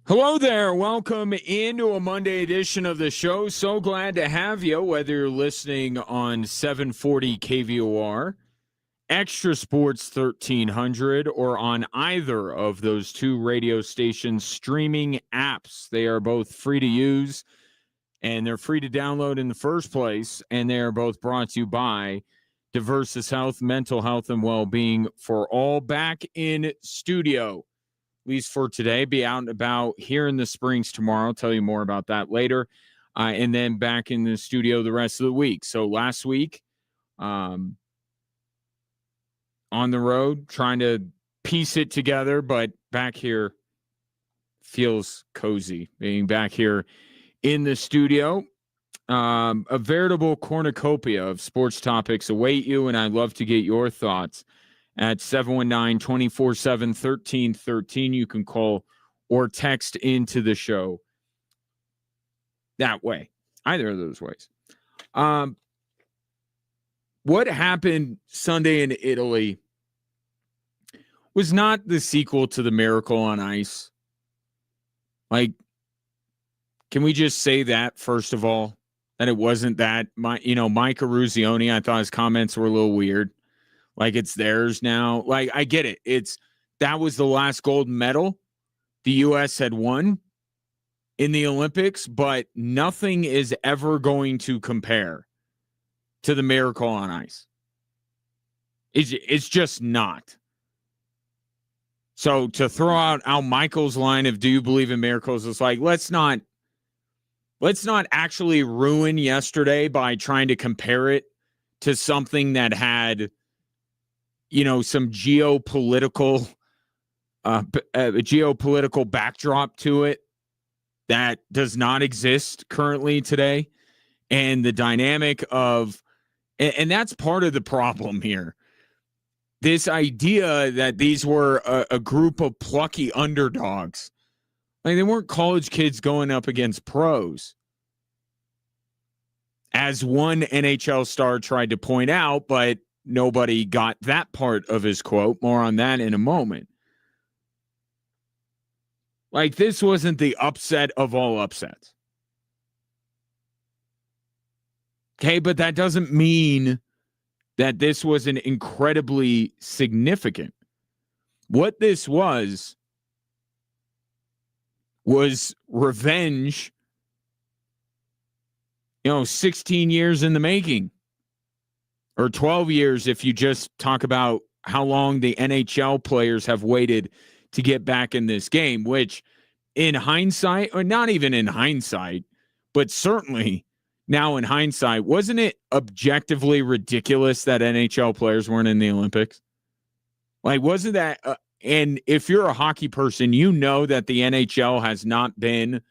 Hello there. Welcome into a Monday edition of the show. So glad to have you, whether you're listening on 740 KVOR, Extra Sports 1300, or on either of those two radio stations streaming apps. They are both free to use and they're free to download in the first place. And they are both brought to you by Diversus Health, Mental Health, and Well-Being for all. Back in studio, at least for today. Be out and about here in the Springs tomorrow. I'll tell you more about that later. And then back in the studio the rest of the week. So last week, on the road, trying to piece it together, but back here feels cozy being back here in the studio. A veritable cornucopia of sports topics await you, and I'd love to get your thoughts at 719-247-1313. You can call or text into the show that way, either of those ways. What happened Sunday in Italy was not the sequel to the Miracle on Ice. Like, can we just say that, first of all, that it wasn't that? Mike Eruzione, I thought his comments were a little weird. Like, it's theirs now. Like, I get it. That was the last gold medal the U.S. had won in the Olympics, but nothing is ever going to compare to the Miracle on Ice. It's just not. So to throw out Al Michaels' line of "Do you believe in miracles?" is like, let's not actually ruin yesterday by trying to compare it to something that had, some geopolitical backdrop to it that does not exist currently today. And the dynamic of, and that's part of the problem here. This idea that these were a group of plucky underdogs. Like, they weren't college kids going up against pros. As one NHL star tried to point out, but nobody got that part of his quote. More on that in a moment. Like, this wasn't the upset of all upsets. Okay, but that doesn't mean that this wasn't incredibly significant. What this was revenge, 16 years in the making. Or 12 years if you just talk about how long the NHL players have waited to get back in this game, which in hindsight, or not even in hindsight, but certainly now in hindsight, wasn't it objectively ridiculous that NHL players weren't in the Olympics? Like, wasn't that? And if you're a hockey person, you know that the NHL has not been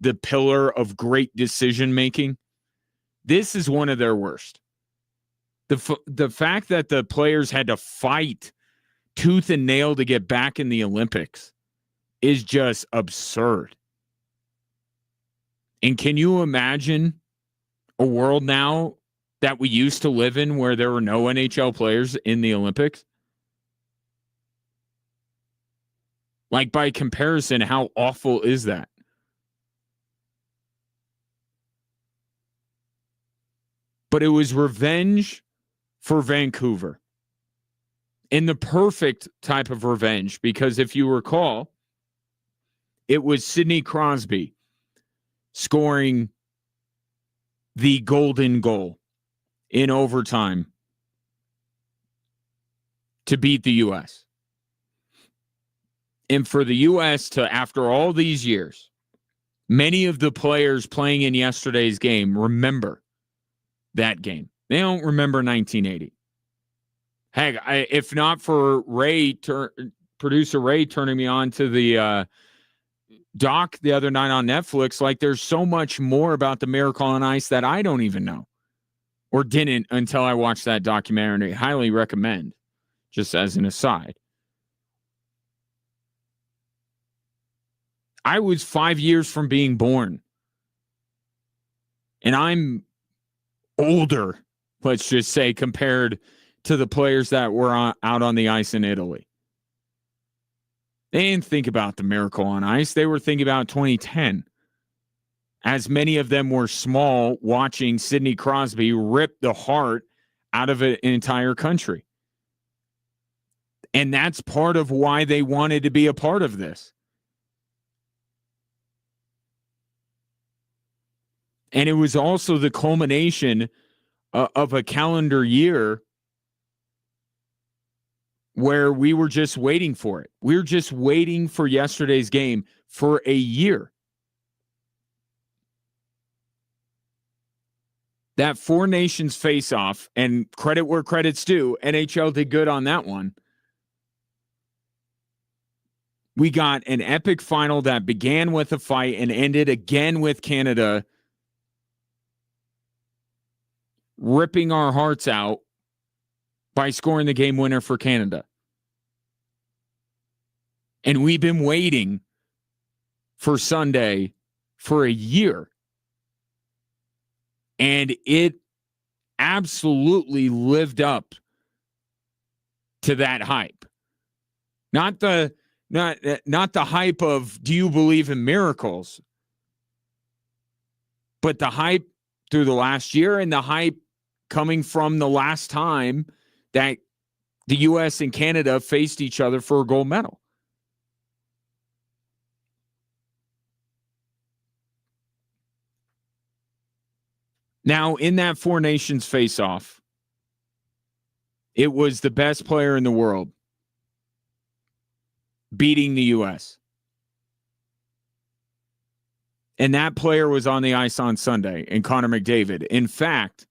the pillar of great decision-making. This is one of their worst. The fact that the players had to fight tooth and nail to get back in the Olympics is just absurd. And can you imagine a world now that we used to live in where there were no NHL players in the Olympics? Like, by comparison, how awful is that? But it was revenge for Vancouver. In the perfect type of revenge, because if you recall, it was Sidney Crosby scoring the golden goal in overtime to beat the U.S. And for the U.S. to, after all these years, many of the players playing in yesterday's game remember that game. They don't remember 1980. Heck, if not for producer Ray turning me on to the doc the other night on Netflix, like, there's so much more about the Miracle on Ice that I don't even know or didn't until I watched that documentary. Highly recommend, just as an aside. I was 5 years from being born, and I'm older, let's just say, compared to the players that were out on the ice in Italy. They didn't think about the Miracle on Ice. They were thinking about 2010. As many of them were small, watching Sidney Crosby rip the heart out of an entire country. And that's part of why they wanted to be a part of this. And it was also the culmination of a calendar year where we were just waiting for it. We were just waiting for yesterday's game for a year. That Four Nations face-off, and credit where credit's due, NHL did good on that one. We got an epic final that began with a fight and ended again with Canada ripping our hearts out by scoring the game winner for Canada. And we've been waiting for Sunday for a year. And it absolutely lived up to that hype. Not the hype of, do you believe in miracles? But the hype through the last year, and the hype coming from the last time that the U.S. and Canada faced each other for a gold medal. Now, in that Four Nations face-off, it was the best player in the world beating the U.S. And that player was on the ice on Sunday, and Connor McDavid. In fact,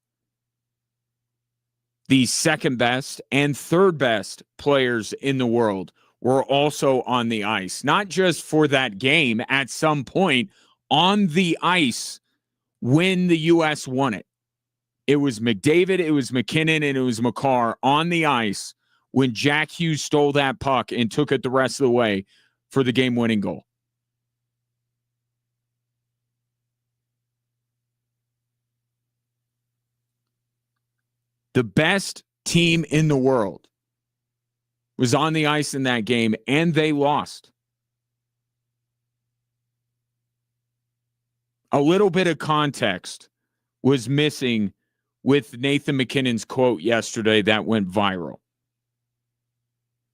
the second best and third best players in the world were also on the ice, not just for that game, at some point on the ice when the U.S. won it. It was McDavid, it was McKinnon, and it was Makar on the ice when Jack Hughes stole that puck and took it the rest of the way for the game-winning goal. The best team in the world was on the ice in that game, and they lost. A little bit of context was missing with Nathan McKinnon's quote yesterday that went viral.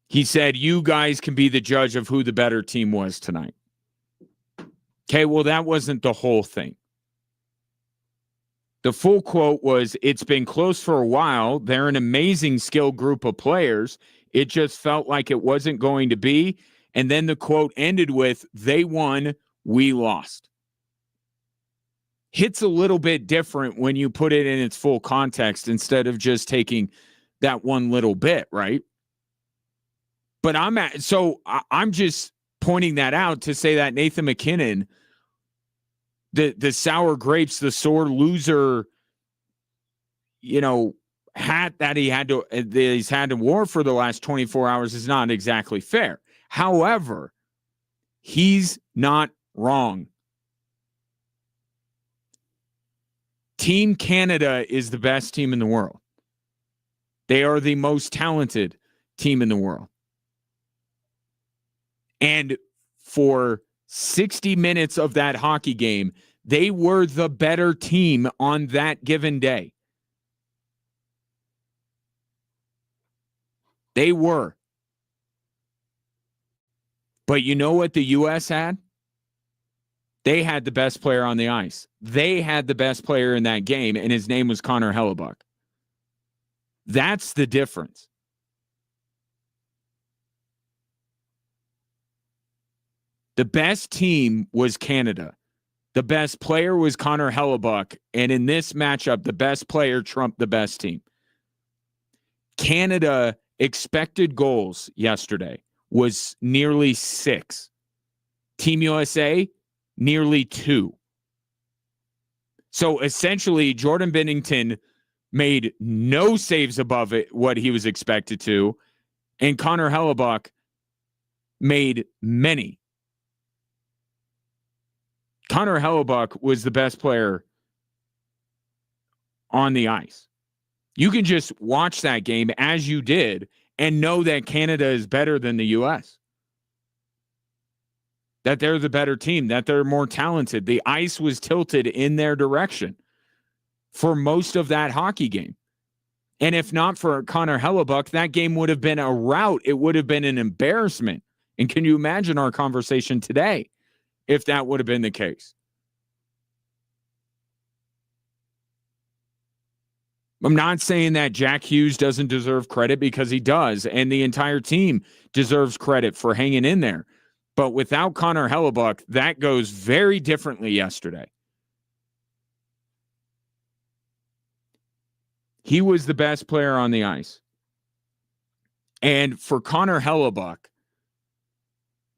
He said, "You guys can be the judge of who the better team was tonight." Okay, well, that wasn't the whole thing. The full quote was, "It's been close for a while. They're an amazing skilled group of players. It just felt like it wasn't going to be." And then the quote ended with, "They won, we lost." Hits a little bit different when you put it in its full context instead of just taking that one little bit, right? But I'm just pointing that out to say that Nathan McKinnon, the sour grapes, the sore loser, hat that he's had to wear for the last 24 hours is not exactly fair. However, he's not wrong. Team Canada is the best team in the world. They are the most talented team in the world. And for 60 minutes of that hockey game, they were the better team on that given day. They were. But you know what the U.S. had? They had the best player on the ice. They had the best player in that game, and his name was Connor Hellebuck. That's the difference. The best team was Canada. The best player was Connor Hellebuck, and in this matchup, the best player trumped the best team. Canada expected goals yesterday was nearly 6. Team USA, nearly 2. So essentially, Jordan Binnington made no saves above it, what he was expected to, and Connor Hellebuck made many. Connor Hellebuck was the best player on the ice. You can just watch that game as you did and know that Canada is better than the U.S. that they're the better team, that they're more talented. The ice was tilted in their direction for most of that hockey game. And if not for Connor Hellebuck, that game would have been a rout. It would have been an embarrassment. And can you imagine our conversation today if that would have been the case? I'm not saying that Jack Hughes doesn't deserve credit, because he does, and the entire team deserves credit for hanging in there. But without Connor Hellebuck, that goes very differently yesterday. He was the best player on the ice. And for Connor Hellebuck,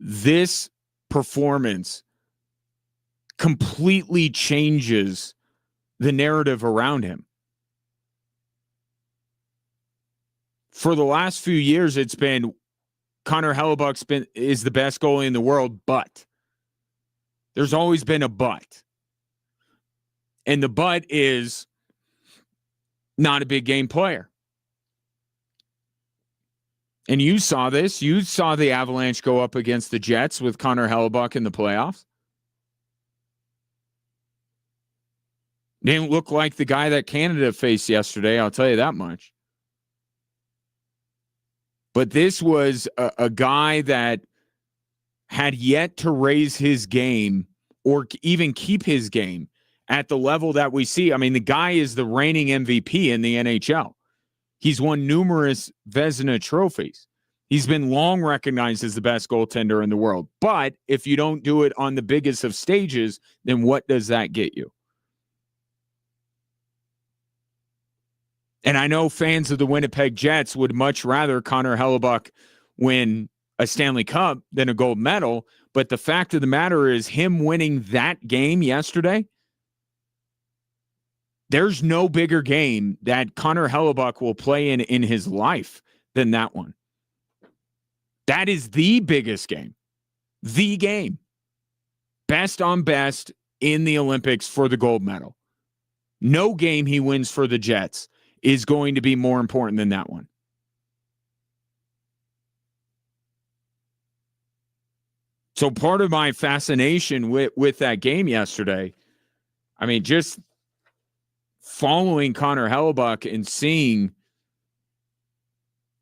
this performance completely changes the narrative around him. For the last few years, it's been Connor Hellebuck is the best goalie in the world, but there's always been a but. And the but is not a big game player. And you saw this. You saw the Avalanche go up against the Jets with Connor Hellebuck in the playoffs. Didn't look like the guy that Canada faced yesterday, I'll tell you that much. But this was a guy that had yet to raise his game or even keep his game at the level that we see. I mean, the guy is the reigning MVP in the NHL. He's won numerous Vezina trophies. He's been long recognized as the best goaltender in the world. But if you don't do it on the biggest of stages, then what does that get you? And I know fans of the Winnipeg Jets would much rather Connor Hellebuck win a Stanley Cup than a gold medal. But the fact of the matter is, him winning that game yesterday, there's no bigger game that Connor Hellebuck will play in his life than that one. That is the biggest game. The game. Best on best in the Olympics for the gold medal. No game he wins for the Jets is going to be more important than that one. So part of my fascination with that game yesterday, I mean, just following Connor Hellebuck and seeing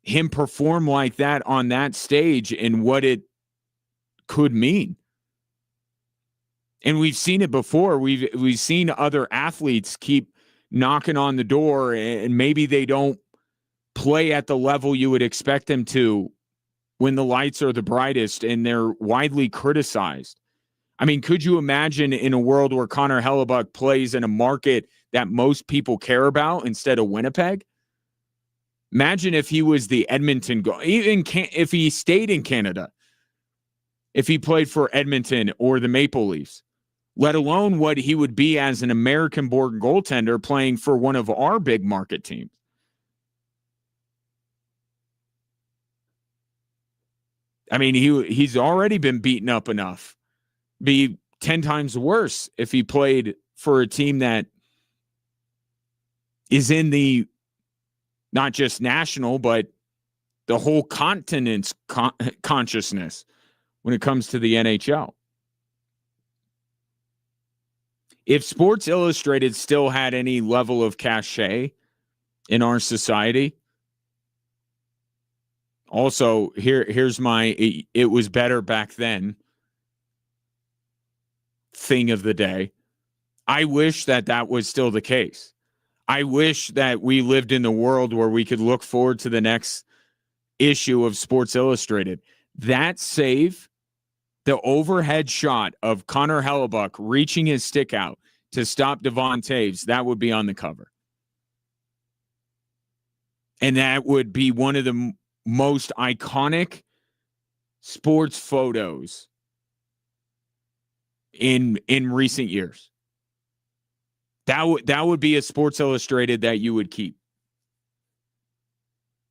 him perform like that on that stage and what it could mean. And we've seen it before. We've seen other athletes keep knocking on the door, and maybe they don't play at the level you would expect them to when the lights are the brightest and they're widely criticized. I mean, could you imagine in a world where Connor Hellebuck plays in a market that most people care about instead of Winnipeg? Imagine if he was the Edmonton if he stayed in Canada, if he played for Edmonton or the Maple Leafs, let alone what he would be as an American-born goaltender playing for one of our big market teams. I mean, he's already been beaten up enough. Be 10 times worse if he played for a team that is in the not just national, but the whole continent's consciousness when it comes to the NHL. If Sports Illustrated still had any level of cachet in our society, also, here's my it was better back then thing of the day. I wish that was still the case. I wish that we lived in the world where we could look forward to the next issue of Sports Illustrated. That save, the overhead shot of Connor Hellebuck reaching his stick out to stop Devon Toews, that would be on the cover. And that would be one of the most iconic sports photos in recent years. That would be a Sports Illustrated that you would keep.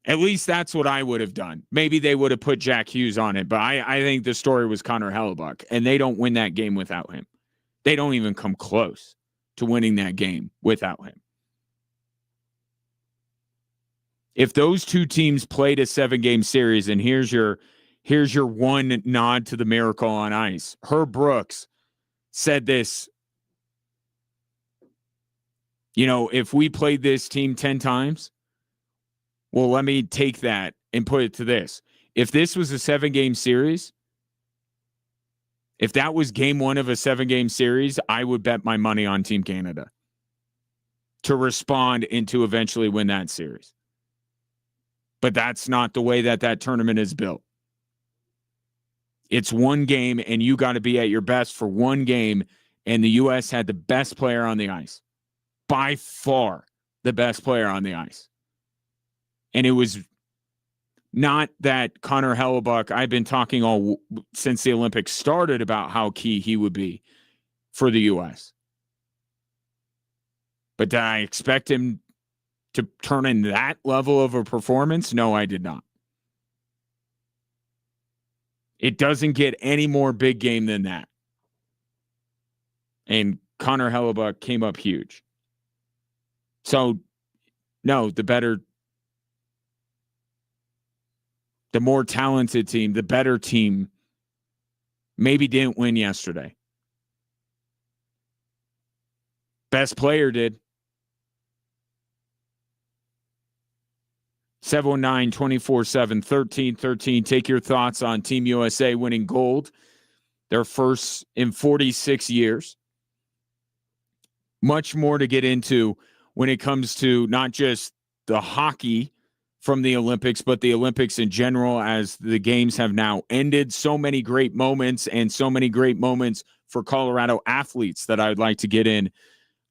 At least that's what I would have done. Maybe they would have put Jack Hughes on it, but I think the story was Connor Hellebuck, and they don't win that game without him. They don't even come close to winning that game without him. If those two teams played a 7-game series, and here's your here's your one nod to the miracle on ice. Herb Brooks said this, if we played this team 10 times, well, let me take that and put it to this. If this was a 7-game series, if that was game 1 of a 7-game series, I would bet my money on Team Canada to respond and to eventually win that series. But that's not the way that tournament is built. It's one game, and you got to be at your best for one game, and the U.S. had the best player on the ice. By far the best player on the ice. And it was not that Connor Hellebuck, I've been talking all since the Olympics started about how key he would be for the U.S. But did I expect him to turn in that level of a performance? No, I did not. It doesn't get any more big game than that. And Connor Hellebuck came up huge. So, no, the more talented team, the better team, maybe didn't win yesterday. Best player did. 719-247-1313. Take your thoughts on Team USA winning gold, their first in 46 years. Much more to get into when it comes to not just the hockey from the Olympics, but the Olympics in general, as the games have now ended. So many great moments, and so many great moments for Colorado athletes that I would like to get in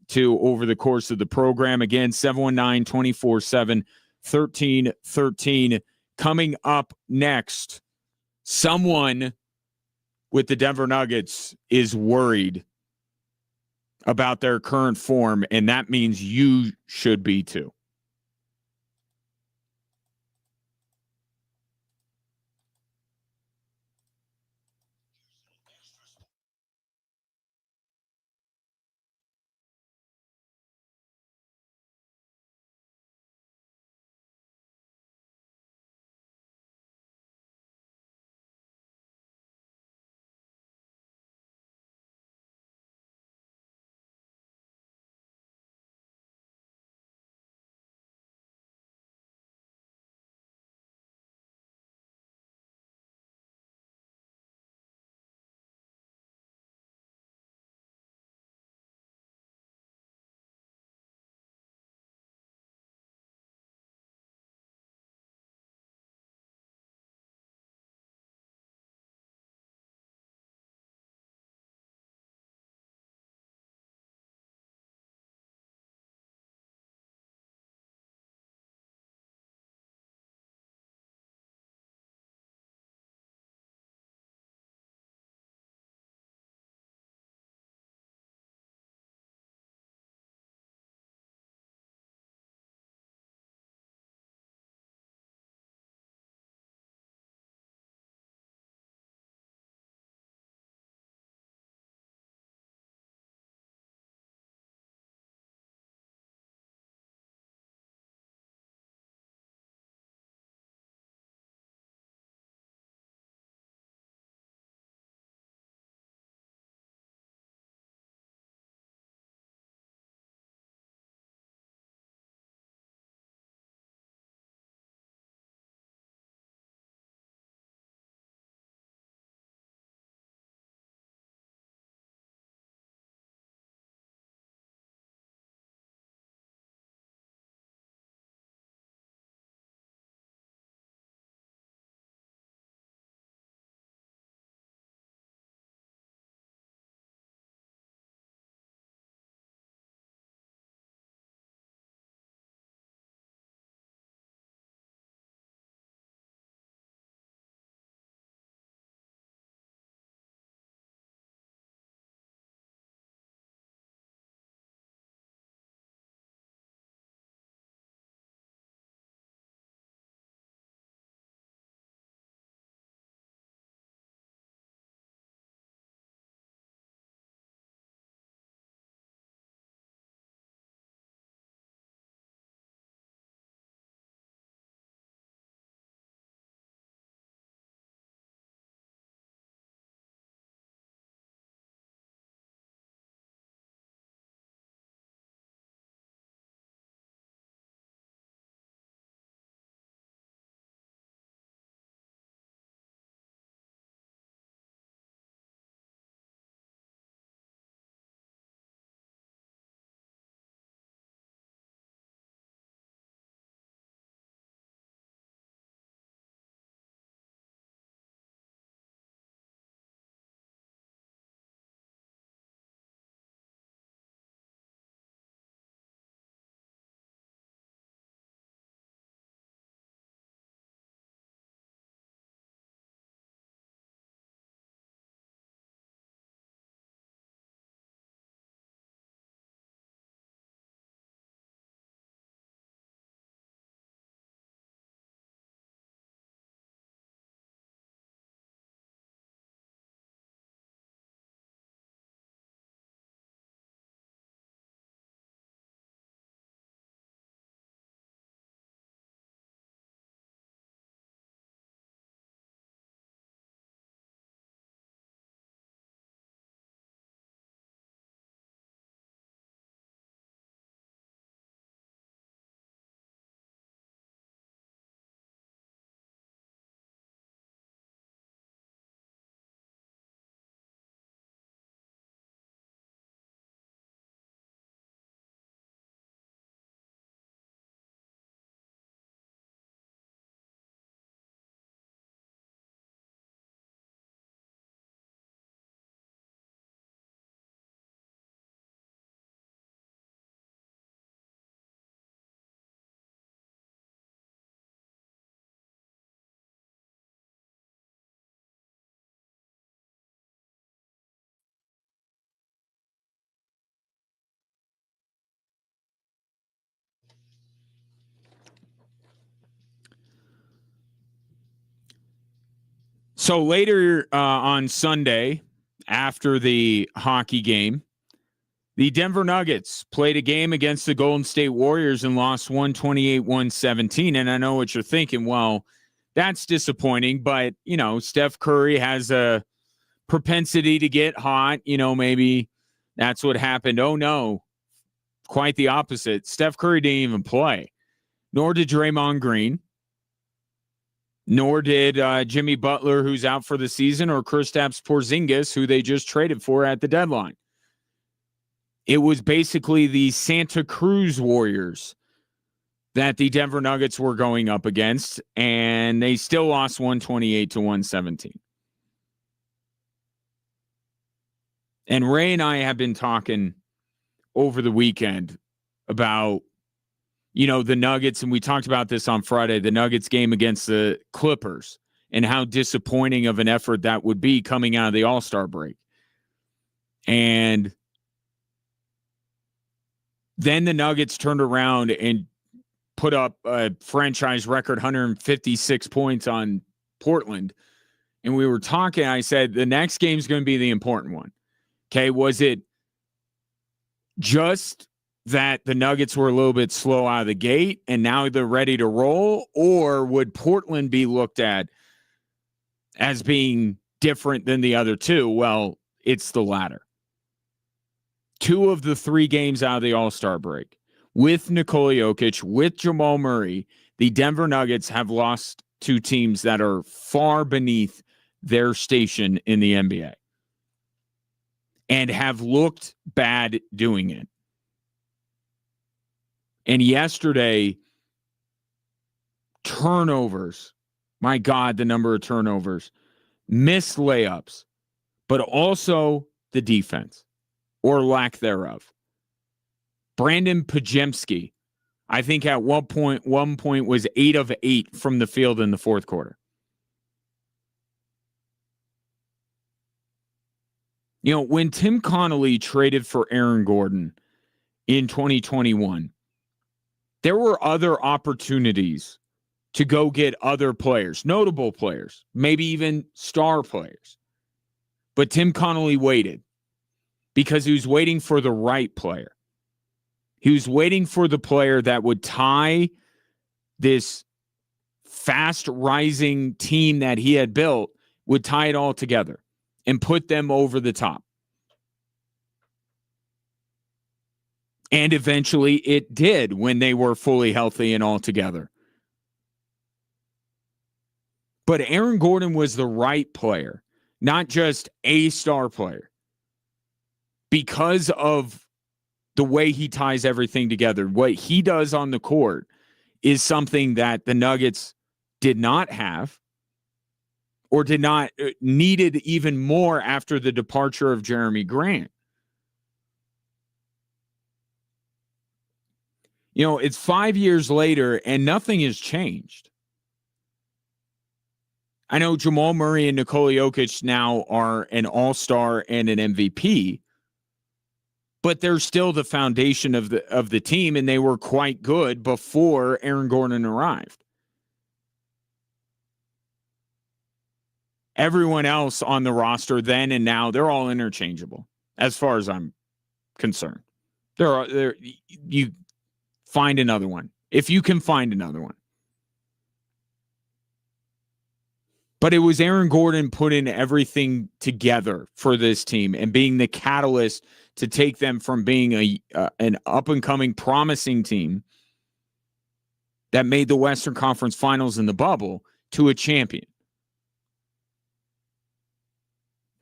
to over the course of the program. Again, 719-247-1313. Coming up next, someone with the Denver Nuggets is worried about their current form, and that means you should be too. So later on Sunday, after the hockey game, the Denver Nuggets played a game against the Golden State Warriors and lost 128-117. And I know what you're thinking. Well, that's disappointing. But, Steph Curry has a propensity to get hot. Maybe that's what happened. Oh, no. Quite the opposite. Steph Curry didn't even play, nor did Draymond Green, nor did Jimmy Butler, who's out for the season, or Kristaps Porzingis, who they just traded for at the deadline. It was basically the Santa Cruz Warriors that the Denver Nuggets were going up against, and they still lost 128-117. And Ray and I have been talking over the weekend about, the Nuggets, and we talked about this on Friday, the Nuggets game against the Clippers, and how disappointing of an effort that would be coming out of the All-Star break. And then the Nuggets turned around and put up a franchise record 156 points on Portland. And we were talking, I said, the next game is going to be the important one. Okay, was it just that the Nuggets were a little bit slow out of the gate and now they're ready to roll? Or would Portland be looked at as being different than the other two? Well, it's the latter. 2 of the 3 games out of the All-Star break, with Nikola Jokic, with Jamal Murray, the Denver Nuggets have lost to teams that are far beneath their station in the NBA and have looked bad doing it. And yesterday, turnovers. My God, the number of turnovers. Missed layups, but also the defense, or lack thereof. Brandon Podziemski, I think at one point was 8 of 8 from the field in the fourth quarter. When Tim Connolly traded for Aaron Gordon in 2021, there were other opportunities to go get other players, notable players, maybe even star players. But Tim Connolly waited because he was waiting for the right player. He was waiting for the player that would tie this fast rising team that he had built, would tie it all together and put them over the top. And eventually it did when they were fully healthy and all together. But Aaron Gordon was the right player, not just a star player, because of the way he ties everything together. What he does on the court is something that the Nuggets did not have, or did not needed even more after the departure of Jeremy Grant. It's 5 years later and nothing has changed. I know Jamal Murray and Nikola Jokic now are an all-star and an MVP, but they're still the foundation of the team, and they were quite good before Aaron Gordon arrived. Everyone else on the roster then and now, they're all interchangeable as far as I'm concerned. You find another one if you can find another one. But it was Aaron Gordon putting everything together for this team and being the catalyst to take them from being an up-and-coming promising team that made the Western Conference Finals in the bubble to a champion.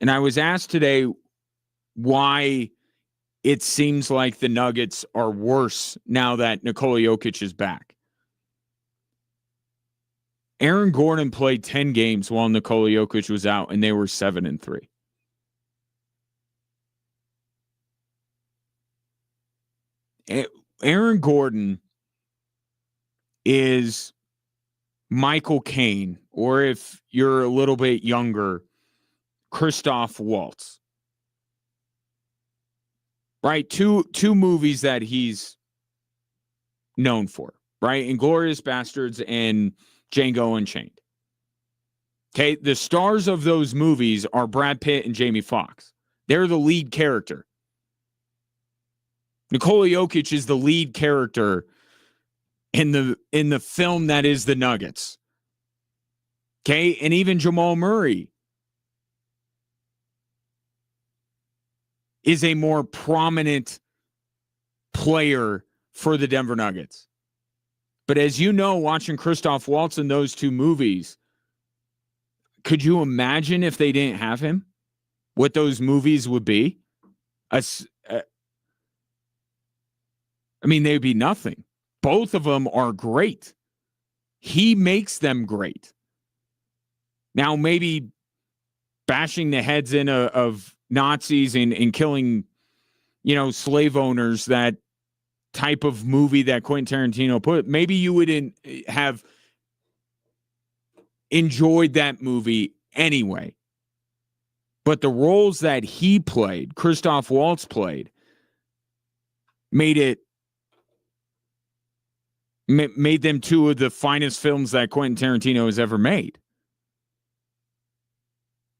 And I was asked today why it seems like the Nuggets are worse now that Nikola Jokic is back. Aaron Gordon played 10 games while Nikola Jokic was out, and they were 7-3. Aaron Gordon is Michael Caine, or if you're a little bit younger, Christoph Waltz. Right? Two movies that he's known for, right? Inglourious Bastards and Django Unchained. Okay, the stars of those movies are Brad Pitt and Jamie Foxx. They're the lead character. Nikola Jokic is the lead character in the film that is the Nuggets. Okay, and even Jamal Murray is a more prominent player for the Denver Nuggets. But as you know, watching Christoph Waltz in those two movies, could you imagine if they didn't have him? What those movies would be? I mean, they'd be nothing. Both of them are great. He makes them great. Now, maybe bashing the heads in of Nazis and killing, slave owners, that type of movie that Quentin Tarantino put, maybe you wouldn't have enjoyed that movie anyway. But the roles that he played, Christoph Waltz played, made them two of the finest films that Quentin Tarantino has ever made.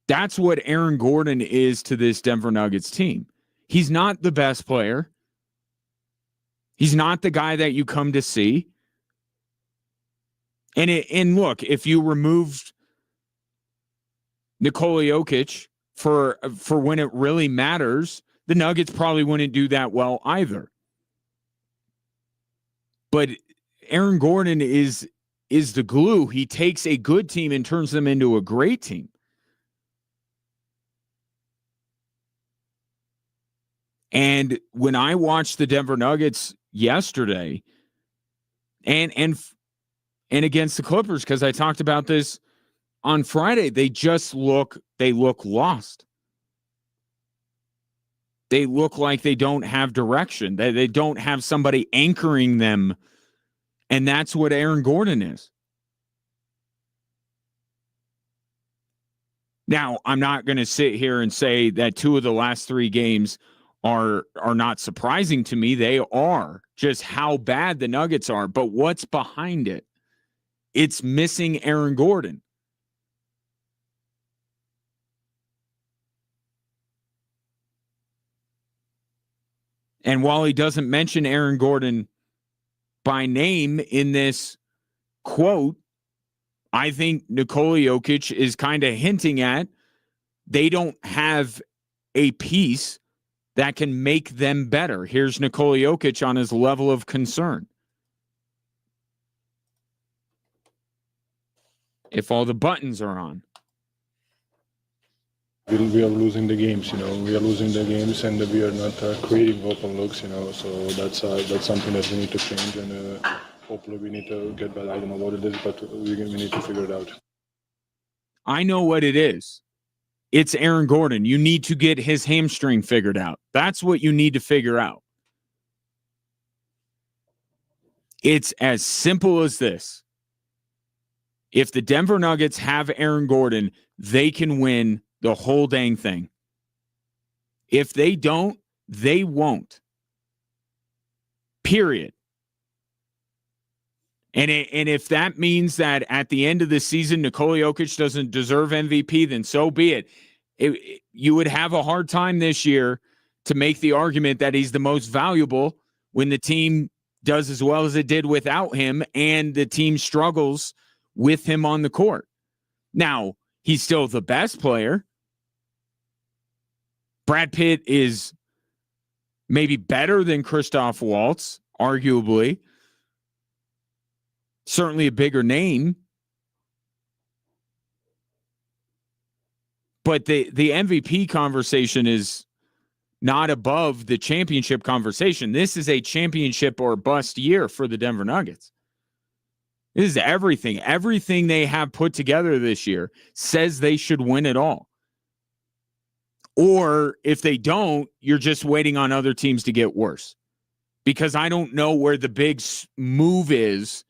That's what Aaron Gordon is to this Denver Nuggets team. He's not the best player. He's not the guy that you come to see. And look, if you removed Nikola Jokic for when it really matters, the Nuggets probably wouldn't do that well either. But Aaron Gordon is the glue. He takes a good team and turns them into a great team. And when I watched the Denver Nuggets yesterday and against the Clippers, because I talked about this on Friday, they look lost. They look like they don't have direction. They don't have somebody anchoring them. And that's what Aaron Gordon is. Now, I'm not going to sit here and say that two of the last three games are not surprising to me. They are, just how bad the Nuggets are. But what's behind it? It's missing Aaron Gordon. And while he doesn't mention Aaron Gordon by name in this quote, I think Nikola Jokic is kind of hinting at they don't have a piece that can make them better. Here's Nikola Jokic on his level of concern. If all the buttons are on. We are losing the games, We are losing the games, and we are not creating open looks, So that's something that we need to change, and hopefully we need to get better. I don't know what it is, but we need to figure it out. I know what it is. It's Aaron Gordon. You need to get his hamstring figured out. That's what you need to figure out. It's as simple as this. If the Denver Nuggets have Aaron Gordon, they can win the whole dang thing. If they don't, they won't. Period. And if that means that at the end of the season, Nikola Jokic doesn't deserve MVP, then so be it. You would have a hard time this year to make the argument that he's the most valuable when the team does as well as it did without him and the team struggles with him on the court. Now, he's still the best player. Brad Pitt is maybe better than Christoph Waltz, arguably. Certainly a bigger name. But the MVP conversation is not above the championship conversation. This is a championship or bust year for the Denver Nuggets. This is everything. Everything they have put together this year says they should win it all. Or if they don't, you're just waiting on other teams to get worse. Because I don't know where the big move is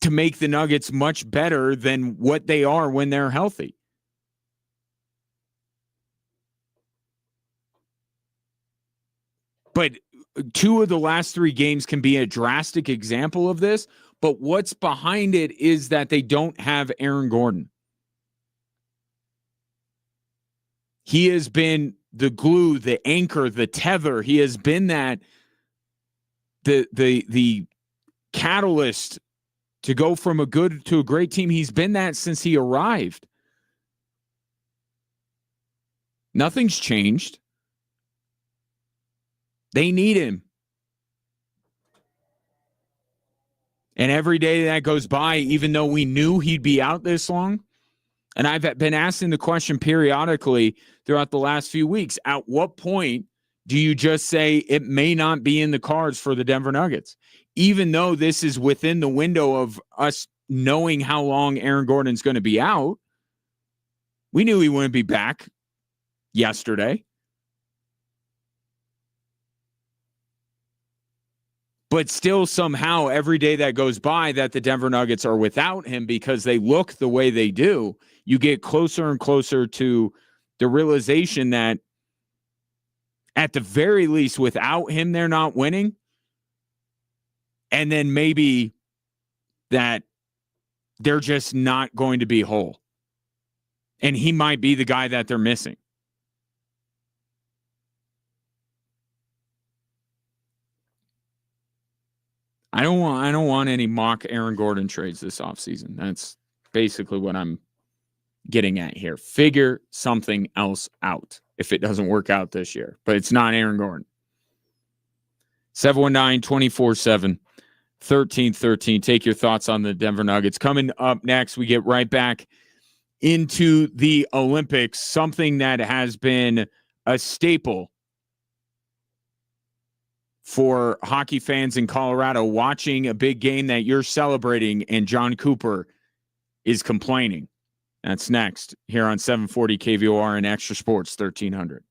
to make the Nuggets much better than what they are when they're healthy. But two of the last three games can be a drastic example of this. But what's behind it is that they don't have Aaron Gordon. He has been the glue, the anchor, the tether. He has been that the catalyst to go from a good to a great team. He's been that since he arrived. Nothing's changed. They need him. And every day that goes by, even though we knew he'd be out this long, and I've been asking the question periodically throughout the last few weeks, at what point do you just say it may not be in the cards for the Denver Nuggets? Even though this is within the window of us knowing how long Aaron Gordon's going to be out, we knew he wouldn't be back yesterday. But still, somehow, every day that goes by that the Denver Nuggets are without him because they look the way they do, you get closer and closer to the realization that at the very least, without him, they're not winning. And then maybe that they're just not going to be whole. And he might be the guy that they're missing. I don't want any mock Aaron Gordon trades this offseason. That's basically what I'm getting at here. Figure something else out if it doesn't work out this year. But it's not Aaron Gordon. 719-24/7-1313. Take your thoughts on the Denver Nuggets. Coming up next, we get right back into the Olympics, something that has been a staple for hockey fans in Colorado, watching a big game that you're celebrating and John Cooper is complaining. That's next here on 740 KVOR and Extra Sports 1300.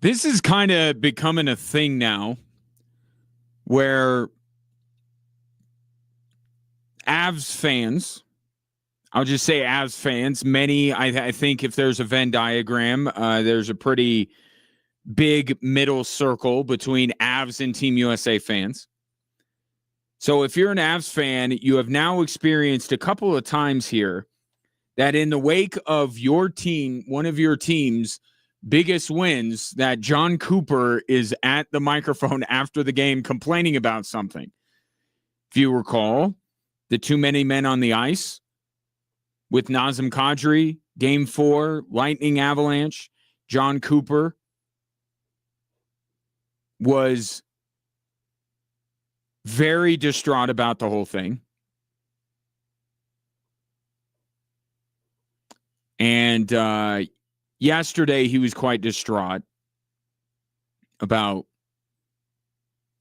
This is kind of becoming a thing now where Avs fans, I'll just say Avs fans, many, I think if there's a Venn diagram, there's a pretty big middle circle between Avs and Team USA fans. So if you're an Avs fan, you have now experienced a couple of times here that in the wake of your team, one of your team's biggest wins, that John Cooper is at the microphone after the game complaining about something. If you recall, the too many men on the ice with Nazem Kadri, Game 4, Lightning Avalanche, John Cooper was very distraught about the whole thing. And yesterday he was quite distraught about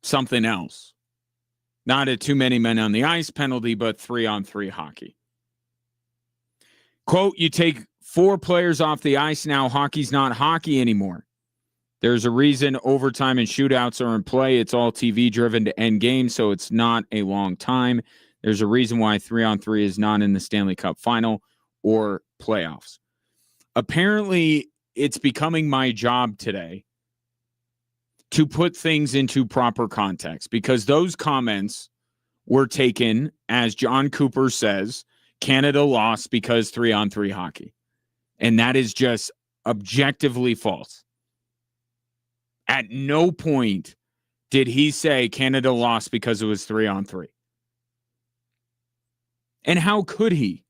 something else. Not a too many men on the ice penalty, but 3-on-3 hockey. Quote, you take 4 players off the ice now, hockey's not hockey anymore. There's a reason overtime and shootouts are in play. It's all TV driven to end games, so it's not a long time. There's a reason why 3-on-3 is not in the Stanley Cup final or playoffs. Apparently, it's becoming my job today to put things into proper context, because those comments were taken, as John Cooper says, Canada lost because 3-on-3 hockey. And that is just objectively false. At no point did he say Canada lost because it was 3-on-3. And how could he?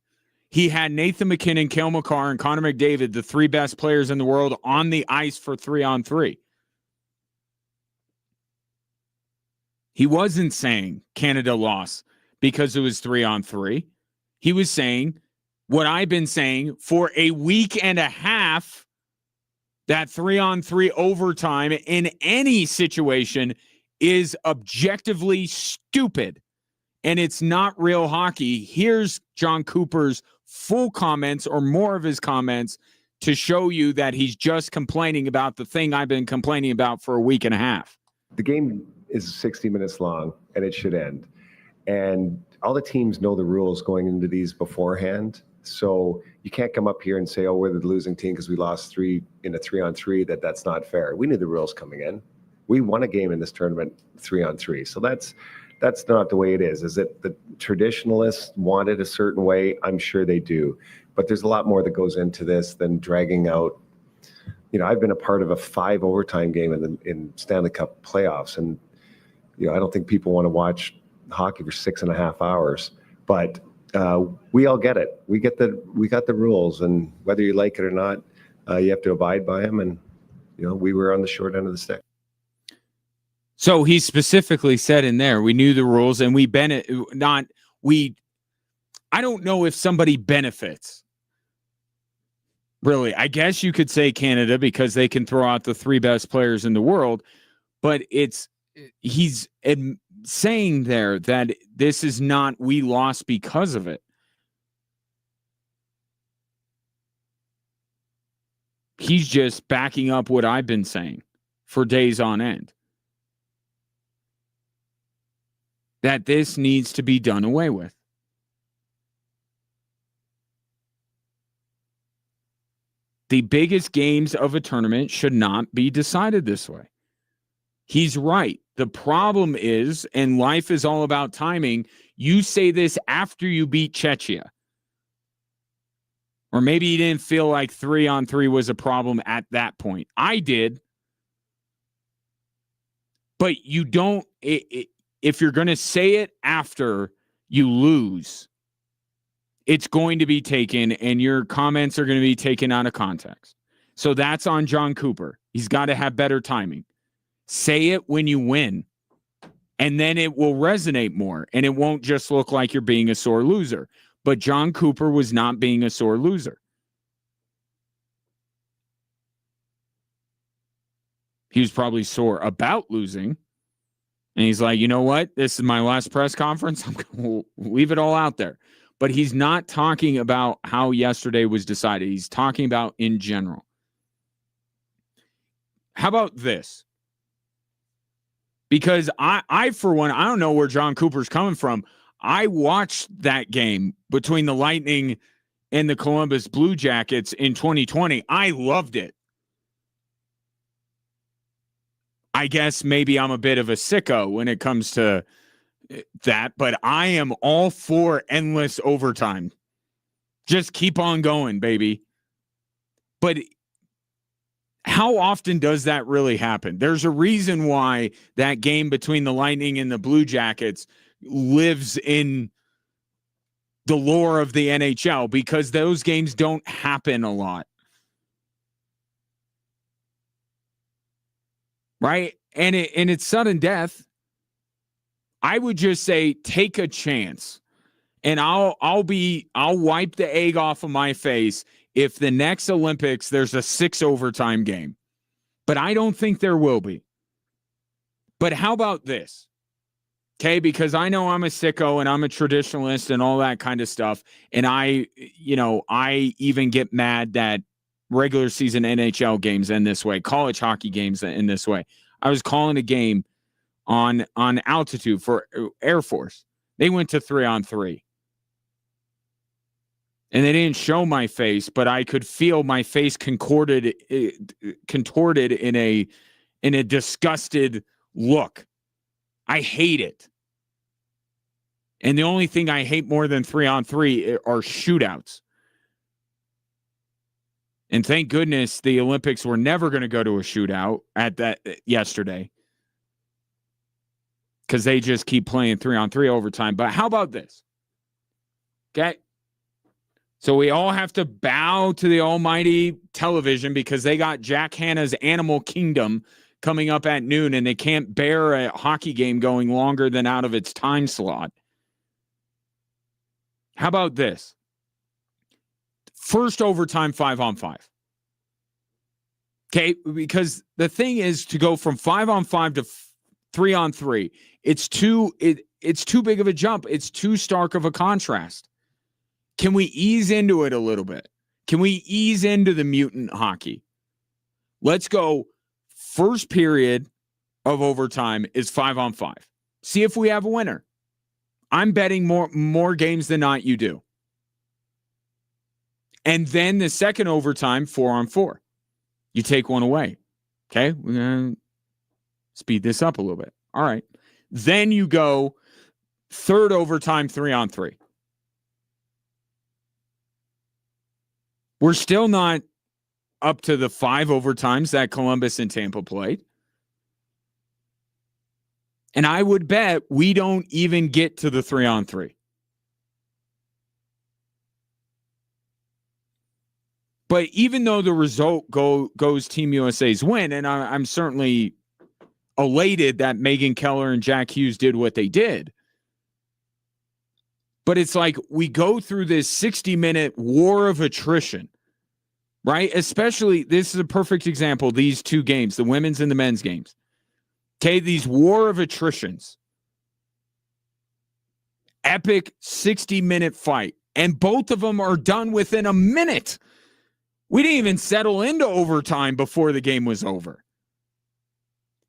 He had Nathan McKinnon, Cale Makar, and Connor McDavid, the 3 best players in the world, on the ice for 3-on-3. He wasn't saying Canada lost because it was 3-on-3. He was saying what I've been saying for a week and a half, that 3-on-3 overtime in any situation is objectively stupid, and it's not real hockey. Here's John Cooper's full comments, or more of his comments, to show you that he's just complaining about the thing I've been complaining about for a week and a half. The game is 60 minutes long, and it should end. And all the teams know the rules going into these beforehand. So you can't come up here and say, oh, we're the losing team because we lost 3 in a 3-on-3, that's not fair. We knew the rules coming in. We won a game in this tournament 3-on-3. So that's not the way it is. Is it the traditionalists want it a certain way? I'm sure they do. But there's a lot more that goes into this than dragging out. You know, I've been a part of a 5 overtime game in Stanley Cup playoffs. And, you know, I don't think people want to watch hockey for 6.5 hours. But we all get it. We got the rules, and whether you like it or not, you have to abide by them. And you know, we were on the short end of the stick. So he specifically said in there, we knew the rules, and I don't know if somebody benefits. Really, I guess you could say Canada, because they can throw out the 3 best players in the world, but he's saying there that this is not, we lost because of it. He's just backing up what I've been saying for days on end, that this needs to be done away with. The biggest games of a tournament should not be decided this way. He's right. The problem is, and life is all about timing, you say this after you beat Czechia. Or maybe you didn't feel like 3-on-3 was a problem at that point. I did. But you don't, if you're going to say it after you lose, it's going to be taken, and your comments are going to be taken out of context. So that's on John Cooper. He's got to have better timing. Say it when you win, and then it will resonate more, and it won't just look like you're being a sore loser. But John Cooper was not being a sore loser. He was probably sore about losing. And he's like, you know what? This is my last press conference. I'm going to leave it all out there. But he's not talking about how yesterday was decided. He's talking about in general. how about this? Because I, for one, I don't know where John Cooper's coming from. I watched that game between the Lightning and the Columbus Blue Jackets in 2020. I loved it. I guess maybe I'm a bit of a sicko when it comes to that, but I am all for endless overtime. Just keep on going, baby. But how often does that really happen? There's a reason why that game between the Lightning and the Blue Jackets lives in the lore of the NHL, because those games don't happen a lot. Right? And it's sudden death. I would just say take a chance. And I'll wipe the egg off of my face if the next Olympics there's a 6 overtime game. But I don't think there will be. But how about this? Okay, because I know I'm a sicko and I'm a traditionalist and all that kind of stuff. And I even get mad that regular season NHL games end this way, college hockey games end this way. I was calling a game on altitude for Air Force. They went to 3-on-3. And they didn't show my face, but I could feel my face contorted in a disgusted look. I hate it. And the only thing I hate more than 3-on-3 are shootouts. And thank goodness the Olympics were never going to go to a shootout at that yesterday, because they just keep playing 3-on-3 overtime. But how about this? Okay. So we all have to bow to the almighty television because they got Jack Hanna's Animal Kingdom coming up at noon, and they can't bear a hockey game going longer than out of its time slot. How about this? First overtime 5-on-5. Okay, because the thing is to go from 5-on-5 to 3-on-3. It's too big of a jump. It's too stark of a contrast. Can we ease into it a little bit? Can we ease into the mutant hockey? Let's go. First period of overtime is 5-on-5. See if we have a winner. I'm betting more games than not you do. And then the second overtime, 4-on-4. You take one away. Okay? We're going to speed this up a little bit. All right. Then you go third overtime, 3-on-3. We're still not up to the 5 overtimes that Columbus and Tampa played. And I would bet we don't even get to the 3-on-3. But even though the result goes Team USA's win, and I'm certainly elated that Megan Keller and Jack Hughes did what they did. But it's like we go through this 60-minute war of attrition, right? Especially, this is a perfect example, these two games, the women's and the men's games. Okay, these war of attritions. Epic 60-minute fight. And both of them are done within a minute. We didn't even settle into overtime before the game was over.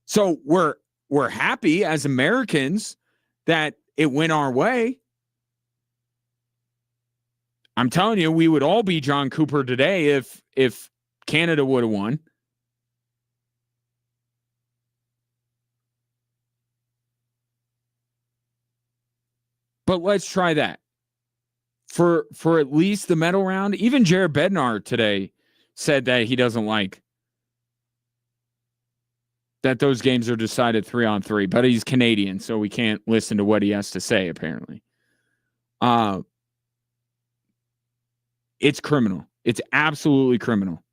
So we're happy as Americans that it went our way. I'm telling you, we would all be John Cooper today if Canada would have won. But let's try that. For at least the medal round, even Jared Bednar today said that he doesn't like that those games are decided 3-on-3, but he's Canadian, so we can't listen to what he has to say, apparently. It's criminal. It's absolutely criminal.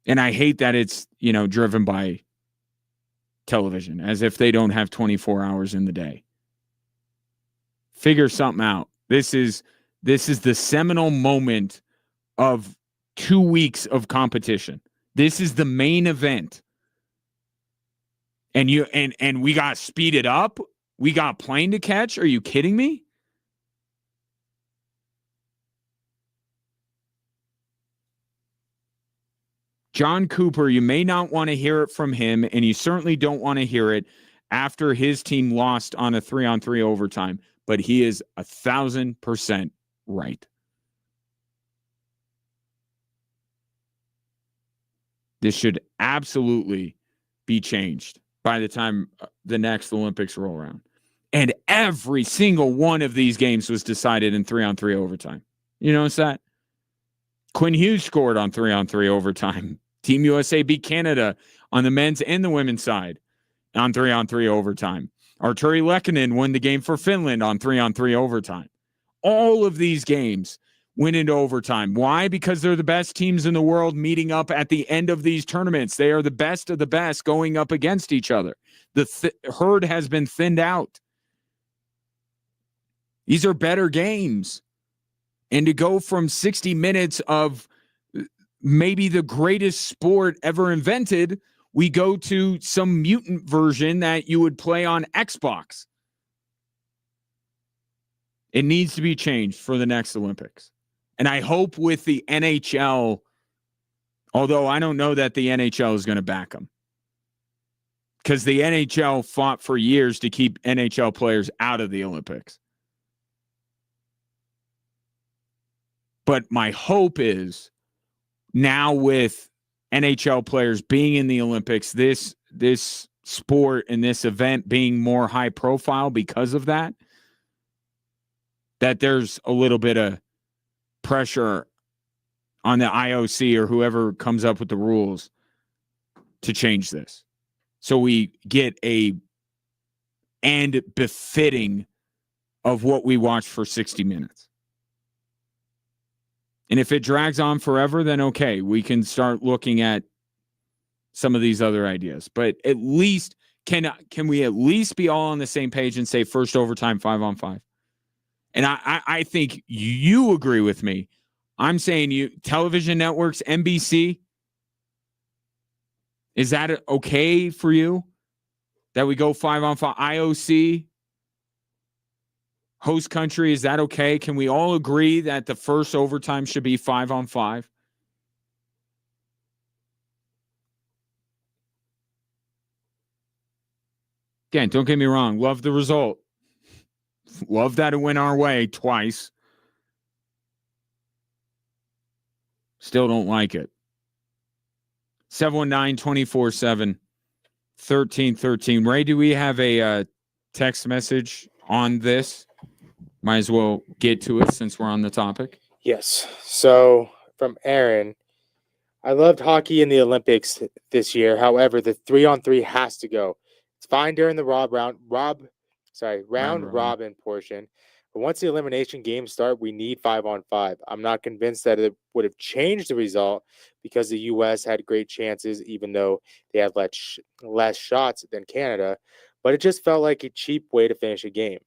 And I hate that it's, driven by television, as if they don't have 24 hours in the day. Figure something out. This is the seminal moment of 2 weeks of competition. This is the main event. And we got to speed it up. We got a plane to catch. Are you kidding me? John Cooper, you may not want to hear it from him, and you certainly don't want to hear it after his team lost on a 3-on-3 overtime, but he is 1,000% right. This should absolutely be changed by the time the next Olympics roll around. And every single one of these games was decided in 3-on-3 overtime. You notice that? Quinn Hughes scored on 3-on-3 overtime. Team USA beat Canada on the men's and the women's side on 3-on-3 overtime. Arturi Lehkonen won the game for Finland on 3-on-3 overtime. All of these games went into overtime. Why? Because they're the best teams in the world meeting up at the end of these tournaments. They are the best of the best going up against each other. The herd has been thinned out. These are better games. And to go from 60 minutes of maybe the greatest sport ever invented, we go to some mutant version that you would play on Xbox. It needs to be changed for the next Olympics. And I hope with the NHL, although I don't know that the NHL is going to back them, because the NHL fought for years to keep NHL players out of the Olympics. But my hope is now with NHL players being in the Olympics, this sport and this event being more high profile because of that, that there's a little bit of pressure on the IOC or whoever comes up with the rules to change this. So we get a end befitting of what we watched for 60 minutes. And if it drags on forever, then okay, we can start looking at some of these other ideas. But at least, can we at least be all on the same page and say first overtime 5-on-5? And I think you agree with me. I'm saying you, television networks, NBC, is that okay for you that we go 5-on-5? IOC, host country, is that okay? Can we all agree that the first overtime should be 5-on-5? Again, don't get me wrong. Love the result. Love that it went our way twice. Still don't like it. 719-247-1313. Ray, do we have a text message on this? Might as well get to it since we're on the topic. Yes. So from Aaron, I loved hockey in the Olympics this year. However, the 3-on-3 has to go. It's fine during the round robin portion. But once the elimination games start, we need 5-on-5. I'm not convinced that it would have changed the result because the U.S. had great chances, even though they had less shots than Canada. But it just felt like a cheap way to finish a game.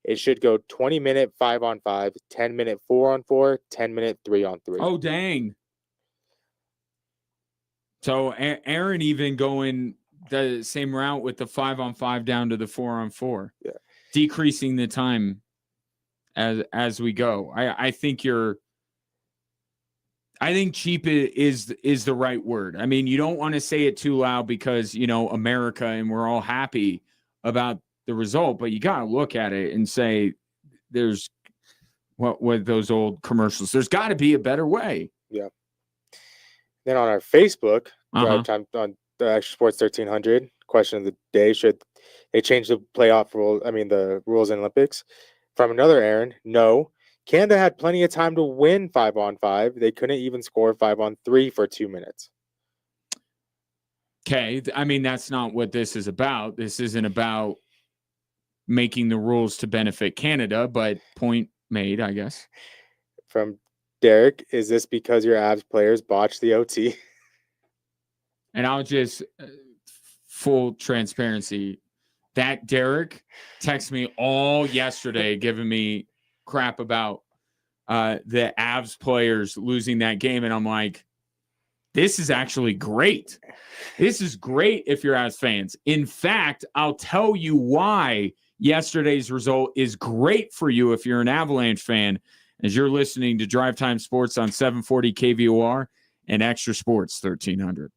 It should go 20-minute 5-on-5, 10-minute 4-on-4, 10-minute 3-on-3. Oh, dang. So Aaron even going the same route with the 5-on-5 down to the 4-on-4. Yeah. Decreasing the time as we go. I think cheap is the right word. I mean, you don't want to say it too loud because, America and we're all happy about the result, but you got to look at it and say there's what those old commercials. There's got to be a better way. Yeah. Then on our Facebook, Drive Time on the Extra Sports 1300, question of the day: should they change the playoff rule? I mean, the rules in Olympics. From another Aaron, no. Canada had plenty of time to win 5-on-5. They couldn't even score 5-on-3 for 2 minutes. Okay, I mean, that's not what this is about. This isn't about making the rules to benefit Canada, but point made, I guess. From Derek, is this because your Avs players botched the OT? And I'll just, full transparency, that Derek texted me all yesterday giving me crap about the Avs players losing that game. And I'm like, this is actually great. This is great if you're Avs fans. In fact, I'll tell you why yesterday's result is great for you if you're an Avalanche fan, as you're listening to Drive Time Sports on 740 KVOR and Extra Sports 1300.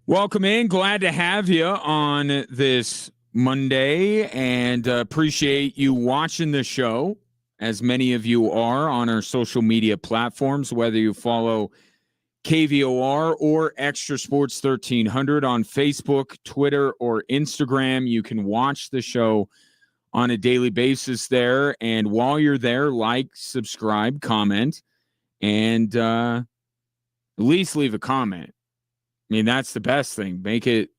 Welcome in. Glad to have you on this Monday, and appreciate you watching the show, as many of you are on our social media platforms, whether you follow KVOR or Extra Sports 1300 on Facebook, Twitter, or Instagram. You can watch the show on a daily basis there. And while you're there, like, subscribe, comment, and at least leave a comment. I mean, that's the best thing.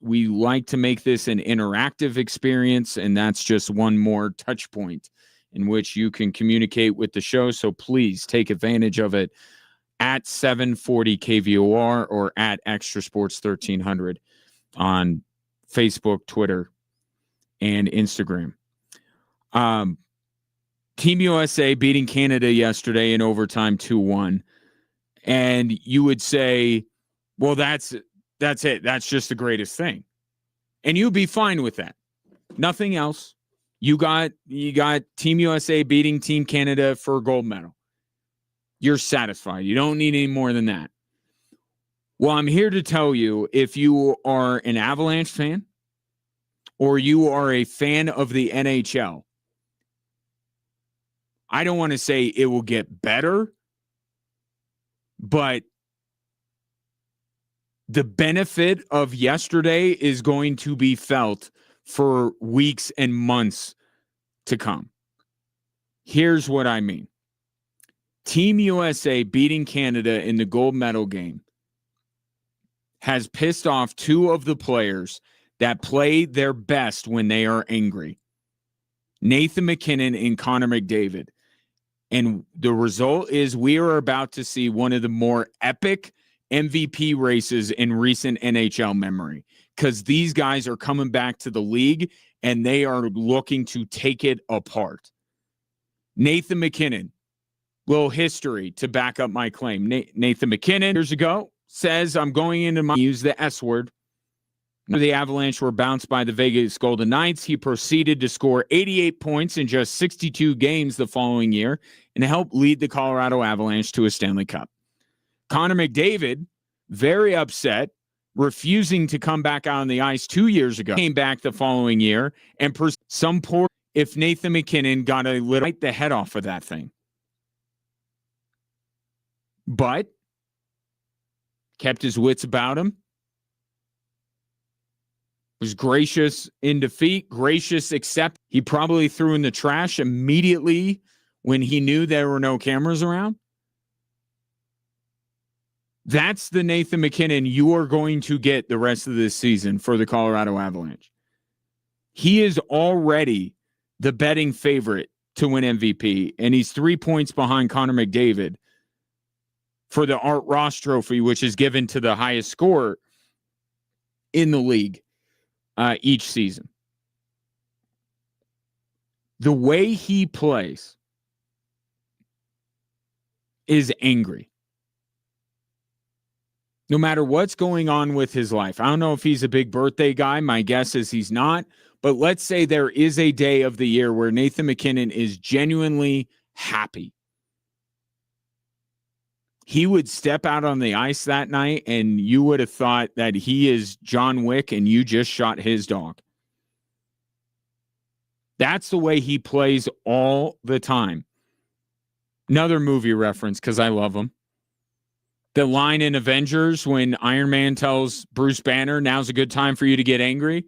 We like to make this an interactive experience, and that's just one more touch point in which you can communicate with the show. So please take advantage of it at 740 KVOR or at Extra Sports 1300 on Facebook, Twitter, and Instagram. Team USA beating Canada yesterday in overtime 2-1. And you would say, well, that's it. That's just the greatest thing. And you'd be fine with that. Nothing else. You got Team USA beating Team Canada for a gold medal. You're satisfied. You don't need any more than that. Well, I'm here to tell you, if you are an Avalanche fan or you are a fan of the NHL, I don't want to say it will get better, but the benefit of yesterday is going to be felt for weeks and months to come. Here's what I mean. Team USA beating Canada in the gold medal game has pissed off two of the players that play their best when they are angry. Nathan MacKinnon and Connor McDavid. And the result is we are about to see one of the more epic MVP races in recent NHL memory, because these guys are coming back to the league and they are looking to take it apart. Nathan MacKinnon, little history to back up my claim. Nathan MacKinnon, years ago, says, I'm going into my use the S word. The Avalanche were bounced by the Vegas Golden Knights. He proceeded to score 88 points in just 62 games the following year and helped lead the Colorado Avalanche to a Stanley Cup. Connor McDavid, very upset, refusing to come back out on the ice 2 years ago, came back the following year and some poor if Nathan MacKinnon got a little bite the head off of that thing. But kept his wits about him. Was gracious in defeat, gracious except he probably threw in the trash immediately when he knew there were no cameras around. That's the Nathan MacKinnon you are going to get the rest of this season for the Colorado Avalanche. He is already the betting favorite to win MVP, and he's 3 points behind Connor McDavid for the Art Ross Trophy, which is given to the highest scorer in the league each season. The way he plays is angry. No matter what's going on with his life. I don't know if he's a big birthday guy. My guess is he's not. But let's say there is a day of the year where Nathan MacKinnon is genuinely happy. He would step out on the ice that night and you would have thought that he is John Wick and you just shot his dog. That's the way he plays all the time. Another movie reference because I love him. The line in Avengers when Iron Man tells Bruce Banner, now's a good time for you to get angry.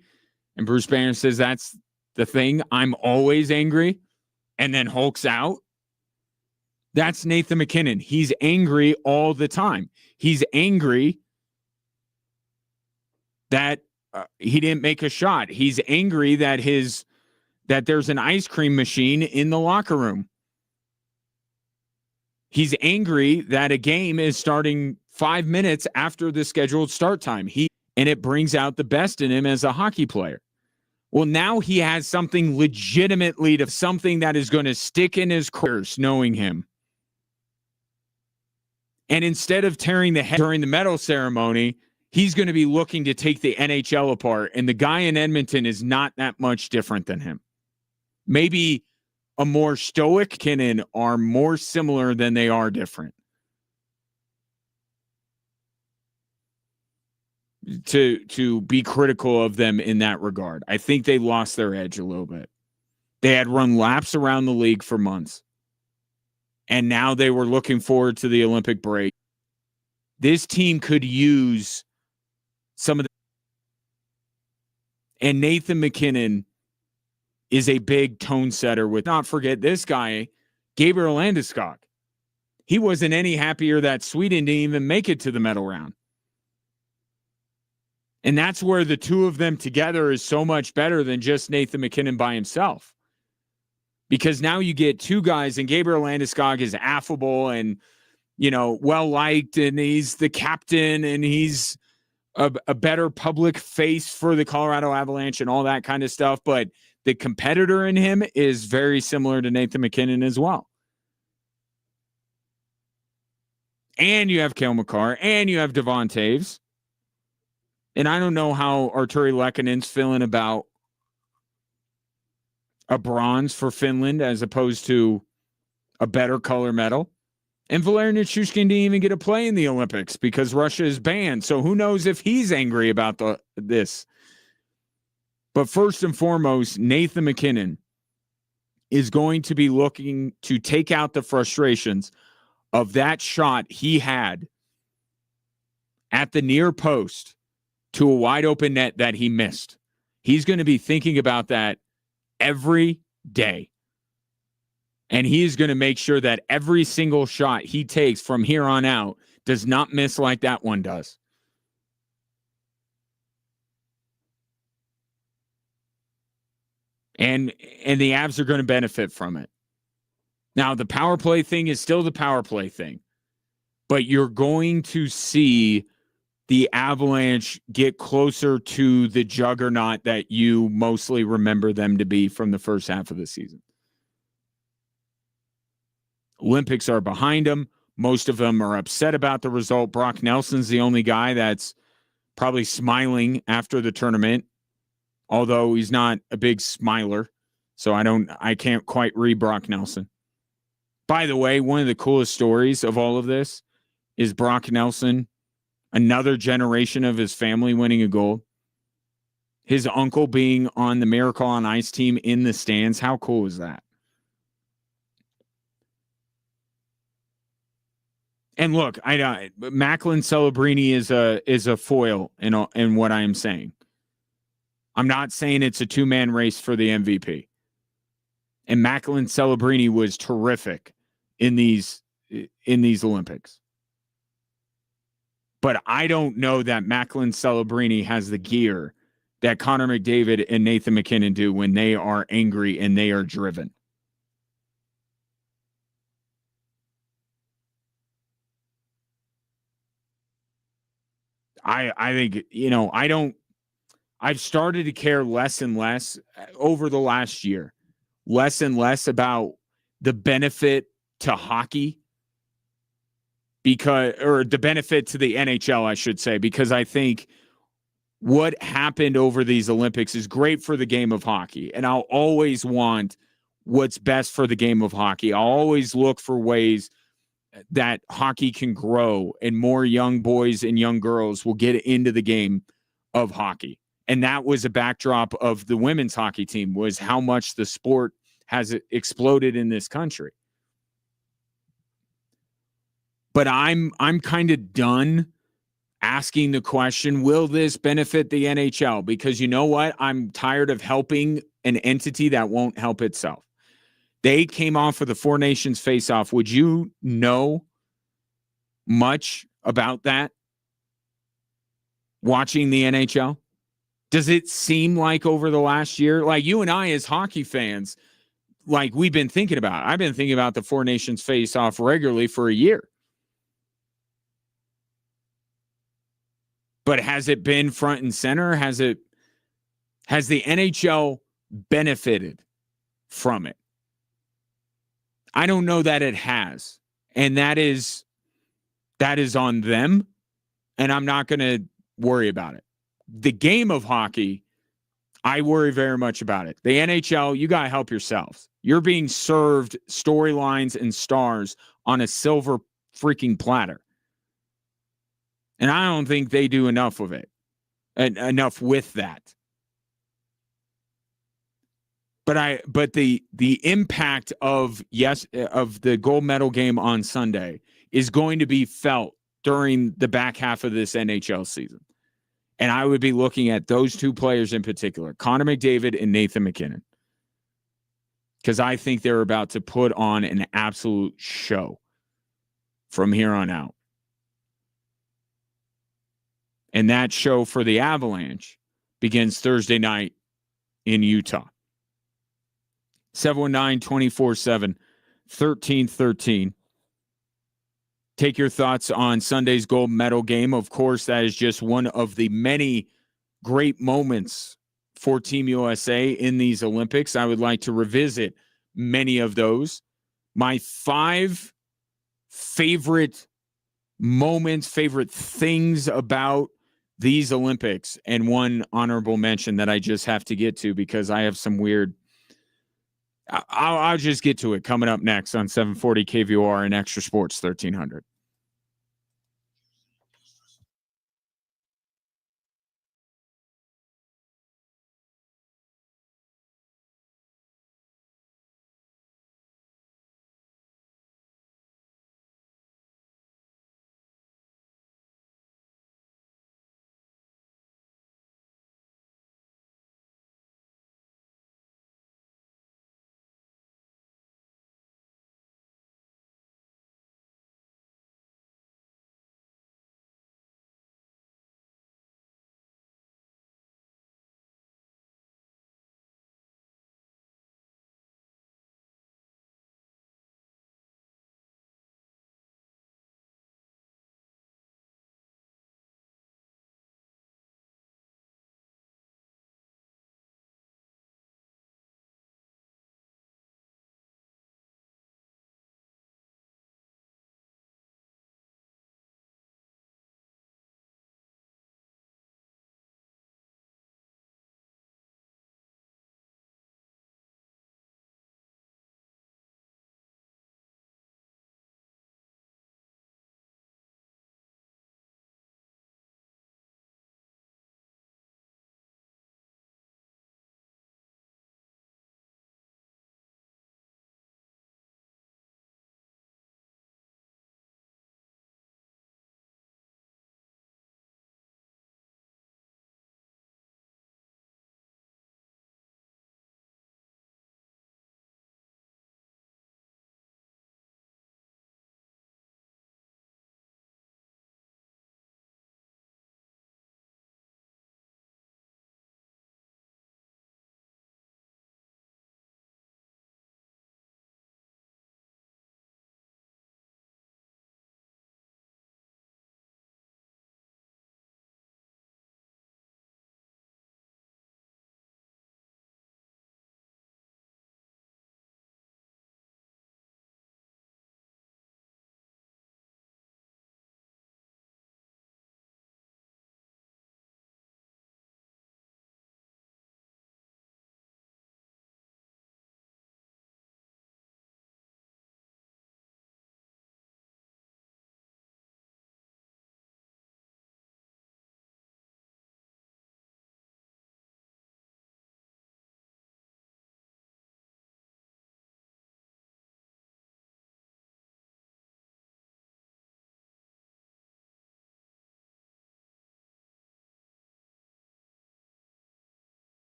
And Bruce Banner says, that's the thing. I'm always angry. And then Hulk's out. That's Nathan MacKinnon. He's angry all the time. He's angry that he didn't make a shot. He's angry that there's an ice cream machine in the locker room. He's angry that a game is starting 5 minutes after the scheduled start time. And it brings out the best in him as a hockey player. Well, now he has something legitimately something that is going to stick in his careers, knowing him. And instead of tearing the head during the medal ceremony, he's going to be looking to take the NHL apart. And the guy in Edmonton is not that much different than him. Maybe a more stoic MacKinnon are more similar than they are different. to be critical of them in that regard. I think they lost their edge a little bit. They had run laps around the league for months, and now they were looking forward to the Olympic break. This team could use some of the, and Nathan McKinnon is a big tone setter with, not forget this guy, Gabriel Landeskog. He wasn't any happier that Sweden didn't even make it to the medal round. And that's where the two of them together is so much better than just Nathan McKinnon by himself. Because now you get two guys, and Gabriel Landeskog is affable and, well-liked, and he's the captain, and he's a better public face for the Colorado Avalanche and all that kind of stuff. But the competitor in him is very similar to Nathan McKinnon as well. And you have Cale Makar, and you have Devon Taves. And I don't know how Arturi Lekkonen's feeling about a bronze for Finland as opposed to a better color medal. And Valeri Nichushkin didn't even get a play in the Olympics because Russia is banned. So who knows if he's angry about this. But first and foremost, Nathan McKinnon is going to be looking to take out the frustrations of that shot he had at the near post to a wide open net that he missed. He's going to be thinking about that every day. And he is going to make sure that every single shot he takes from here on out does not miss like that one does. And the Avs are going to benefit from it. Now, the power play thing is still the power play thing. But you're going to see the Avalanche get closer to the juggernaut that you mostly remember them to be from the first half of the season. Olympics are behind them. Most of them are upset about the result. Brock Nelson's the only guy that's probably smiling after the tournament, although he's not a big smiler. So I can't quite read Brock Nelson. By the way, one of the coolest stories of all of this is Brock Nelson, another generation of his family winning a gold. His uncle being on the Miracle on Ice team in the stands. How cool is that? And look, Macklin Celebrini is a foil in what I am saying. I'm not saying it's a two-man race for the MVP. And Macklin Celebrini was terrific in these Olympics. But I don't know that Macklin Celebrini has the gear that Connor McDavid and Nathan McKinnon do when they are angry and they are driven. I think, I've started to care less and less over the last year, less and less about the benefit to hockey or the benefit to the NHL, I should say, because I think what happened over these Olympics is great for the game of hockey. And I'll always want what's best for the game of hockey. I'll always look for ways that hockey can grow and more young boys and young girls will get into the game of hockey. And that was a backdrop of the women's hockey team, was how much the sport has exploded in this country. But I'm kind of done asking the question, will this benefit the NHL? Because you know what? I'm tired of helping an entity that won't help itself. They came off of the Four Nations face-off. Would you know much about that watching the NHL? Does it seem like over the last year, like you and I as hockey fans, like I've been thinking about the Four Nations face-off regularly for a year. But has it been front and center? Has the NHL benefited from it? I don't know that it has. And that is on them. And I'm not going to worry about it. The game of hockey, I worry very much about it. The NHL, you got to help yourselves. You're being served storylines and stars on a silver freaking platter. And I don't think they do enough of it. enough with that. But the impact of the gold medal game on Sunday is going to be felt during the back half of this NHL season. And I would be looking at those two players in particular, Connor McDavid and Nathan MacKinnon, because I think they're about to put on an absolute show from here on out. And that show for the Avalanche begins Thursday night in Utah. 719-247-1313. Take your thoughts on Sunday's gold medal game. Of course, that is just one of the many great moments for Team USA in these Olympics. I would like to revisit many of those. My 5 favorite moments, favorite things about these Olympics, and one honorable mention that I just have to get to because I have some weird. I'll just get to it coming up next on 740 KVOR and Extra Sports 1300.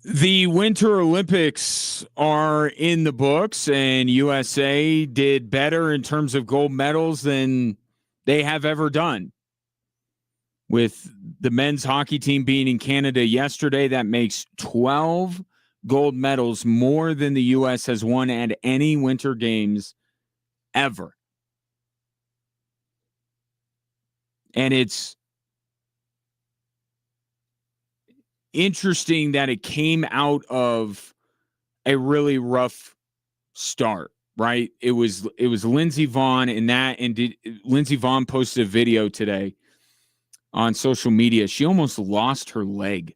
The Winter Olympics are in the books, and USA did better in terms of gold medals than they have ever done. With the men's hockey team being in Canada yesterday, that makes 12 gold medals more than the U.S. has won at any Winter Games ever. And it's interesting that it came out of a really rough start, right? It was Lindsey Vonn and Lindsey Vonn posted a video today on social media. She almost lost her leg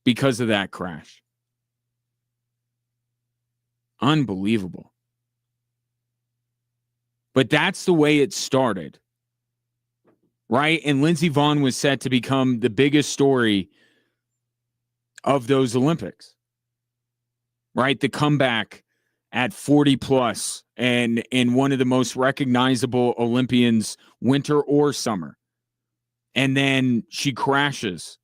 because of that crash. Unbelievable. But that's the way it started, right? And Lindsey Vonn was set to become the biggest story of those Olympics, right? The comeback at 40 plus and one of the most recognizable Olympians, winter or summer. And then she crashes.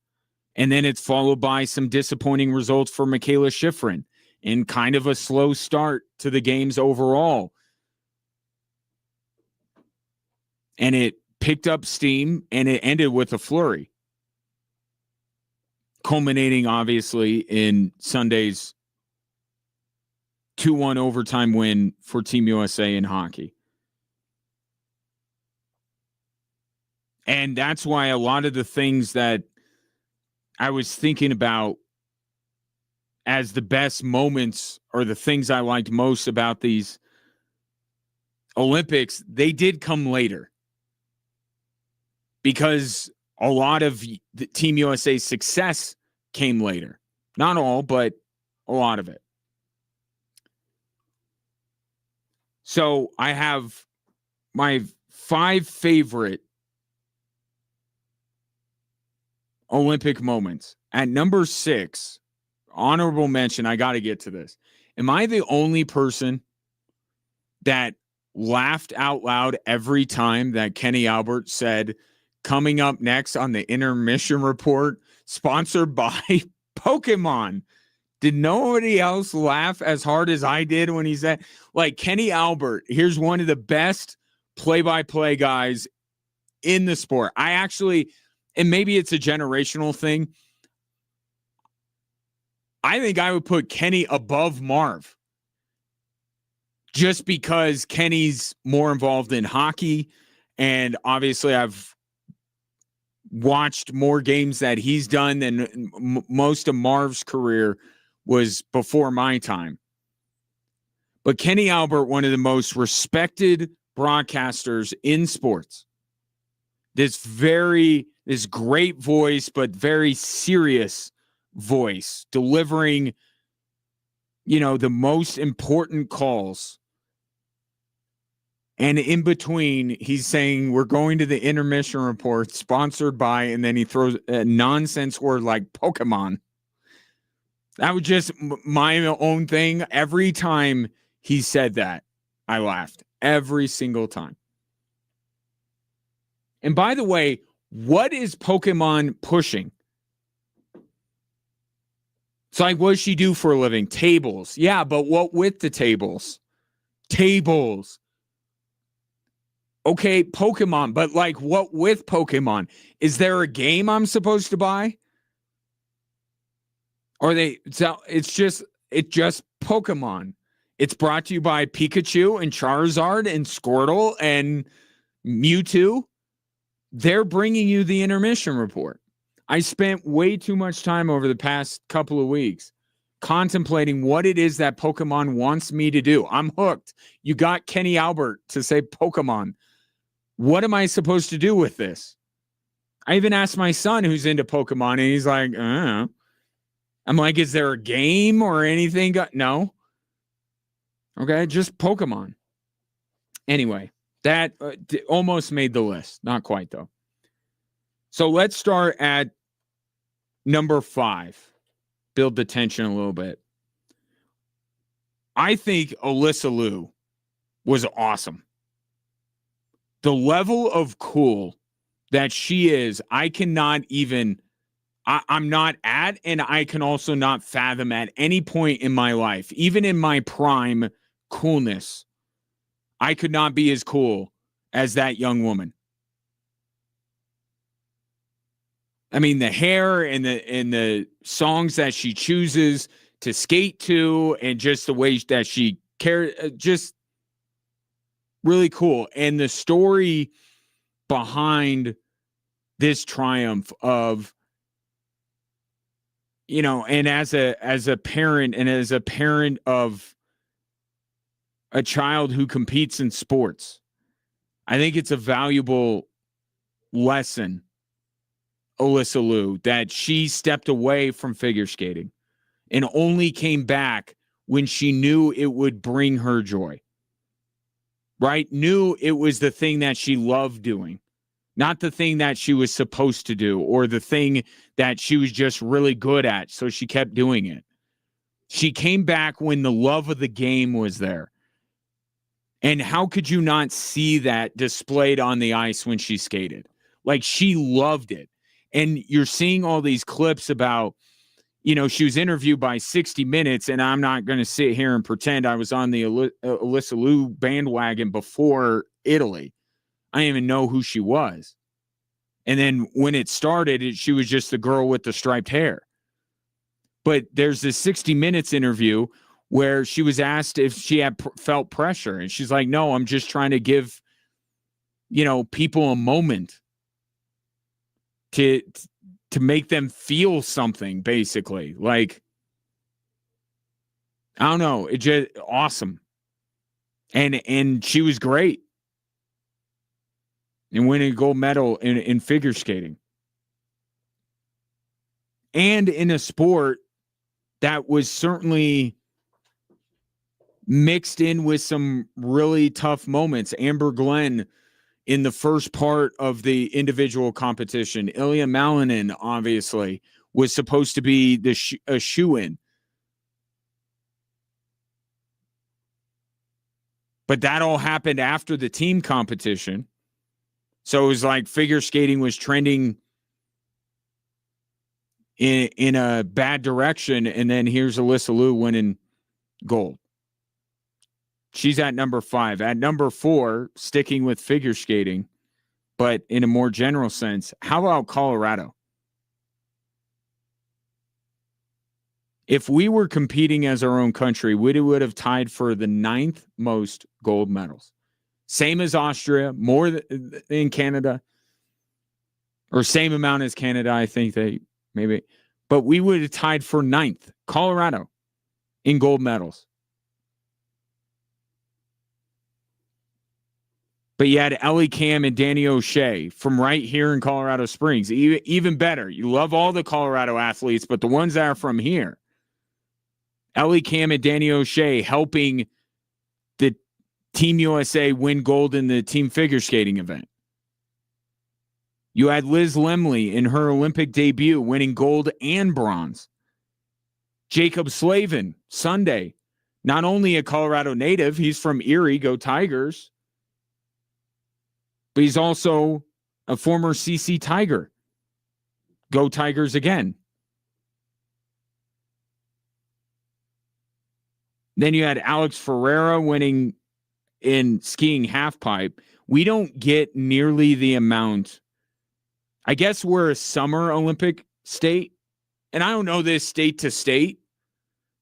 And then it's followed by some disappointing results for Michaela Schifrin and kind of a slow start to the games overall. And it picked up steam and it ended with a flurry, culminating obviously in Sunday's 2-1 overtime win for Team USA in hockey. And that's why a lot of the things that I was thinking about as the best moments or the things I liked most about these Olympics, they did come later. Because a lot of the Team USA's success came later. Not all, but a lot of it. So I have my 5 favorite Olympic moments. At number 6, honorable mention, I got to get to this. Am I the only person that laughed out loud every time that Kenny Albert said, coming up next on the intermission report, sponsored by Pokemon? Did nobody else laugh as hard as I did when he said, like, Kenny Albert, here's one of the best play-by-play guys in the sport. I actually, and maybe it's a generational thing, I think I would put Kenny above Marv just because Kenny's more involved in hockey. And obviously I've watched more games that he's done than most of Marv's career was before my time. But Kenny Albert, one of the most respected broadcasters in sports, this great voice, but very serious voice, delivering, the most important calls. And in between, he's saying, we're going to the intermission report sponsored by, and then he throws a nonsense word like Pokemon. That was just my own thing. Every time he said that, I laughed. Every single time. And by the way, what is Pokemon pushing? It's like, what does she do for a living? Tables. Yeah, but what with the tables? Tables. Okay, Pokemon, but like what with Pokemon? Is there a game I'm supposed to buy? Or it's just Pokemon. It's brought to you by Pikachu and Charizard and Squirtle and Mewtwo. They're bringing you the intermission report. I spent way too much time over the past couple of weeks contemplating what it is that Pokemon wants me to do. I'm hooked. You got Kenny Albert to say Pokemon. What am I supposed to do with this? I even asked my son who's into Pokemon, and he's like, I don't know. I'm like, is there a game or anything? No. Okay, just Pokemon. Anyway, that almost made the list. Not quite, though. So let's start at number 5. Build the tension a little bit. I think Alyssa Liu was awesome. The level of cool that she is, I cannot even I'm not at, and I can also not fathom at any point in my life, even in my prime coolness, I could not be as cool as that young woman. I mean, the hair and the songs that she chooses to skate to, and just the way that she cares, just really cool. And the story behind this triumph of, you know, and as a parent, and as a parent of a child who competes in sports, I think it's a valuable lesson, Alyssa Liu, that she stepped away from figure skating and only came back when she knew it would bring her joy, right? Knew it was the thing that she loved doing, not the thing that she was supposed to do or the thing that she was just really good at, so she kept doing it. She came back when the love of the game was there. And how could you not see that displayed on the ice when she skated? Like, she loved it. And you're seeing all these clips about, you know, she was interviewed by 60 Minutes, and I'm not going to sit here and pretend I was on the Alyssa Liu bandwagon before Italy. I didn't even know who she was. And then when it started, she was just the girl with the striped hair. But there's this 60 Minutes interview where she was asked if she had felt pressure. And she's like, no, I'm just trying to give, you know, people a moment to make them feel something, basically. Like, I don't know. It just awesome. And she was great in winning a gold medal in figure skating. And in a sport that was certainly mixed in with some really tough moments. Amber Glenn in the first part of the individual competition. Ilya Malinin, obviously, was supposed to be a shoe-in. But that all happened after the team competition. So it was like figure skating was trending in a bad direction, and then here's Alyssa Liu winning gold. She's at number 5. At number 4, sticking with figure skating, but in a more general sense, how about Colorado? If we were competing as our own country, we would have tied for the 9th most gold medals. Same as Austria, more than Canada, or same amount as Canada, I think they maybe. But we would have tied for 9th, Colorado, in gold medals. But you had Ellie Cam and Danny O'Shea from right here in Colorado Springs. Even better. You love all the Colorado athletes, but the ones that are from here. Ellie Cam and Danny O'Shea helping the Team USA win gold in the team figure skating event. You had Liz Lemley in her Olympic debut winning gold and bronze. Jacob Slavin, Sunday, not only a Colorado native, he's from Erie, go Tigers, but he's also a former CC Tiger. Go Tigers again. Then you had Alex Ferreira winning in skiing halfpipe. We don't get nearly the amount. I guess we're a summer Olympic state, and I don't know this state to state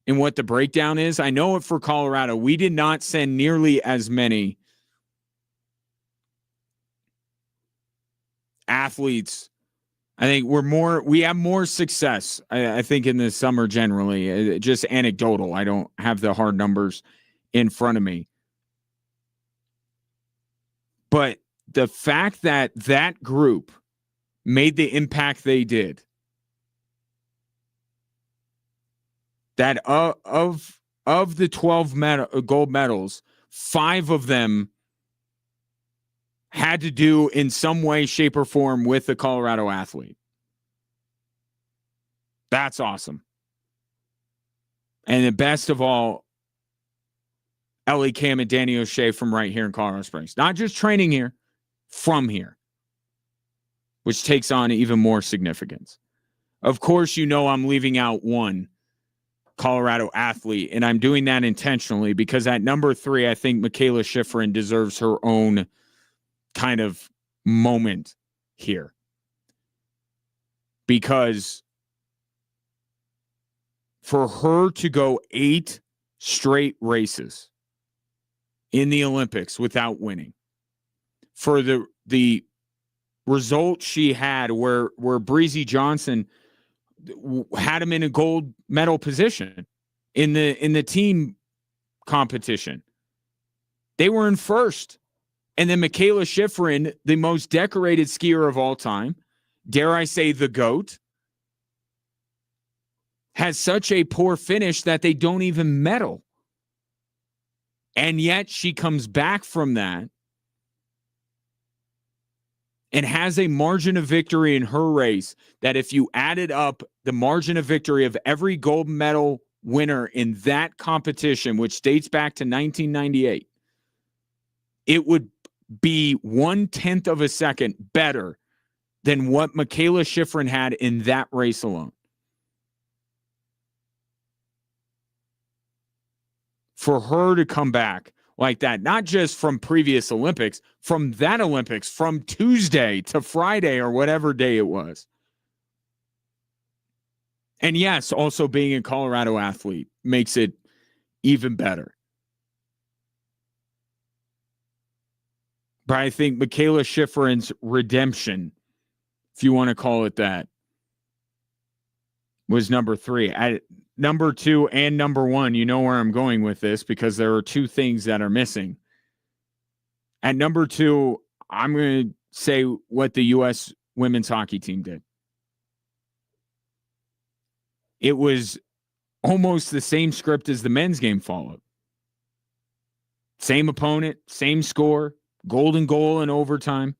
and what the breakdown is. I know it for Colorado. We did not send nearly as many athletes. I think we have more success, I think, in the summer generally. Just anecdotal. I don't have the hard numbers in front of me. But the fact that that group made the impact they did, that of the 12 gold medals, 5 of them had to do in some way, shape, or form with a Colorado athlete. That's awesome. And the best of all, Ellie Cam and Danny O'Shea from right here in Colorado Springs. Not just training here, from here, which takes on even more significance. Of course, I'm leaving out one Colorado athlete, and I'm doing that intentionally because at number 3, I think Michaela Schifrin deserves her own kind of moment here. Because for her to go 8 straight races in the Olympics without winning, for the result she had where Breezy Johnson had him in a gold medal position in the team competition. They were in first. And then Michaela Schifrin, the most decorated skier of all time, dare I say the GOAT, has such a poor finish that they don't even medal. And yet she comes back from that and has a margin of victory in her race that if you added up the margin of victory of every gold medal winner in that competition, which dates back to 1998, it would be 1/10 of a second better than what Michaela Schifrin had in that race alone. For her to come back like that, not just from previous Olympics, from that Olympics, from Tuesday to Friday or whatever day it was. And yes, also being a Colorado athlete makes it even better. But I think Michaela Schifrin's redemption, if you want to call it that, was number 3. At number 2 and number 1, you know where I'm going with this because there are 2 things that are missing. At number 2, I'm going to say what the U.S. women's hockey team did. It was almost the same script as the men's game followed. Same opponent, same score, golden goal in overtime.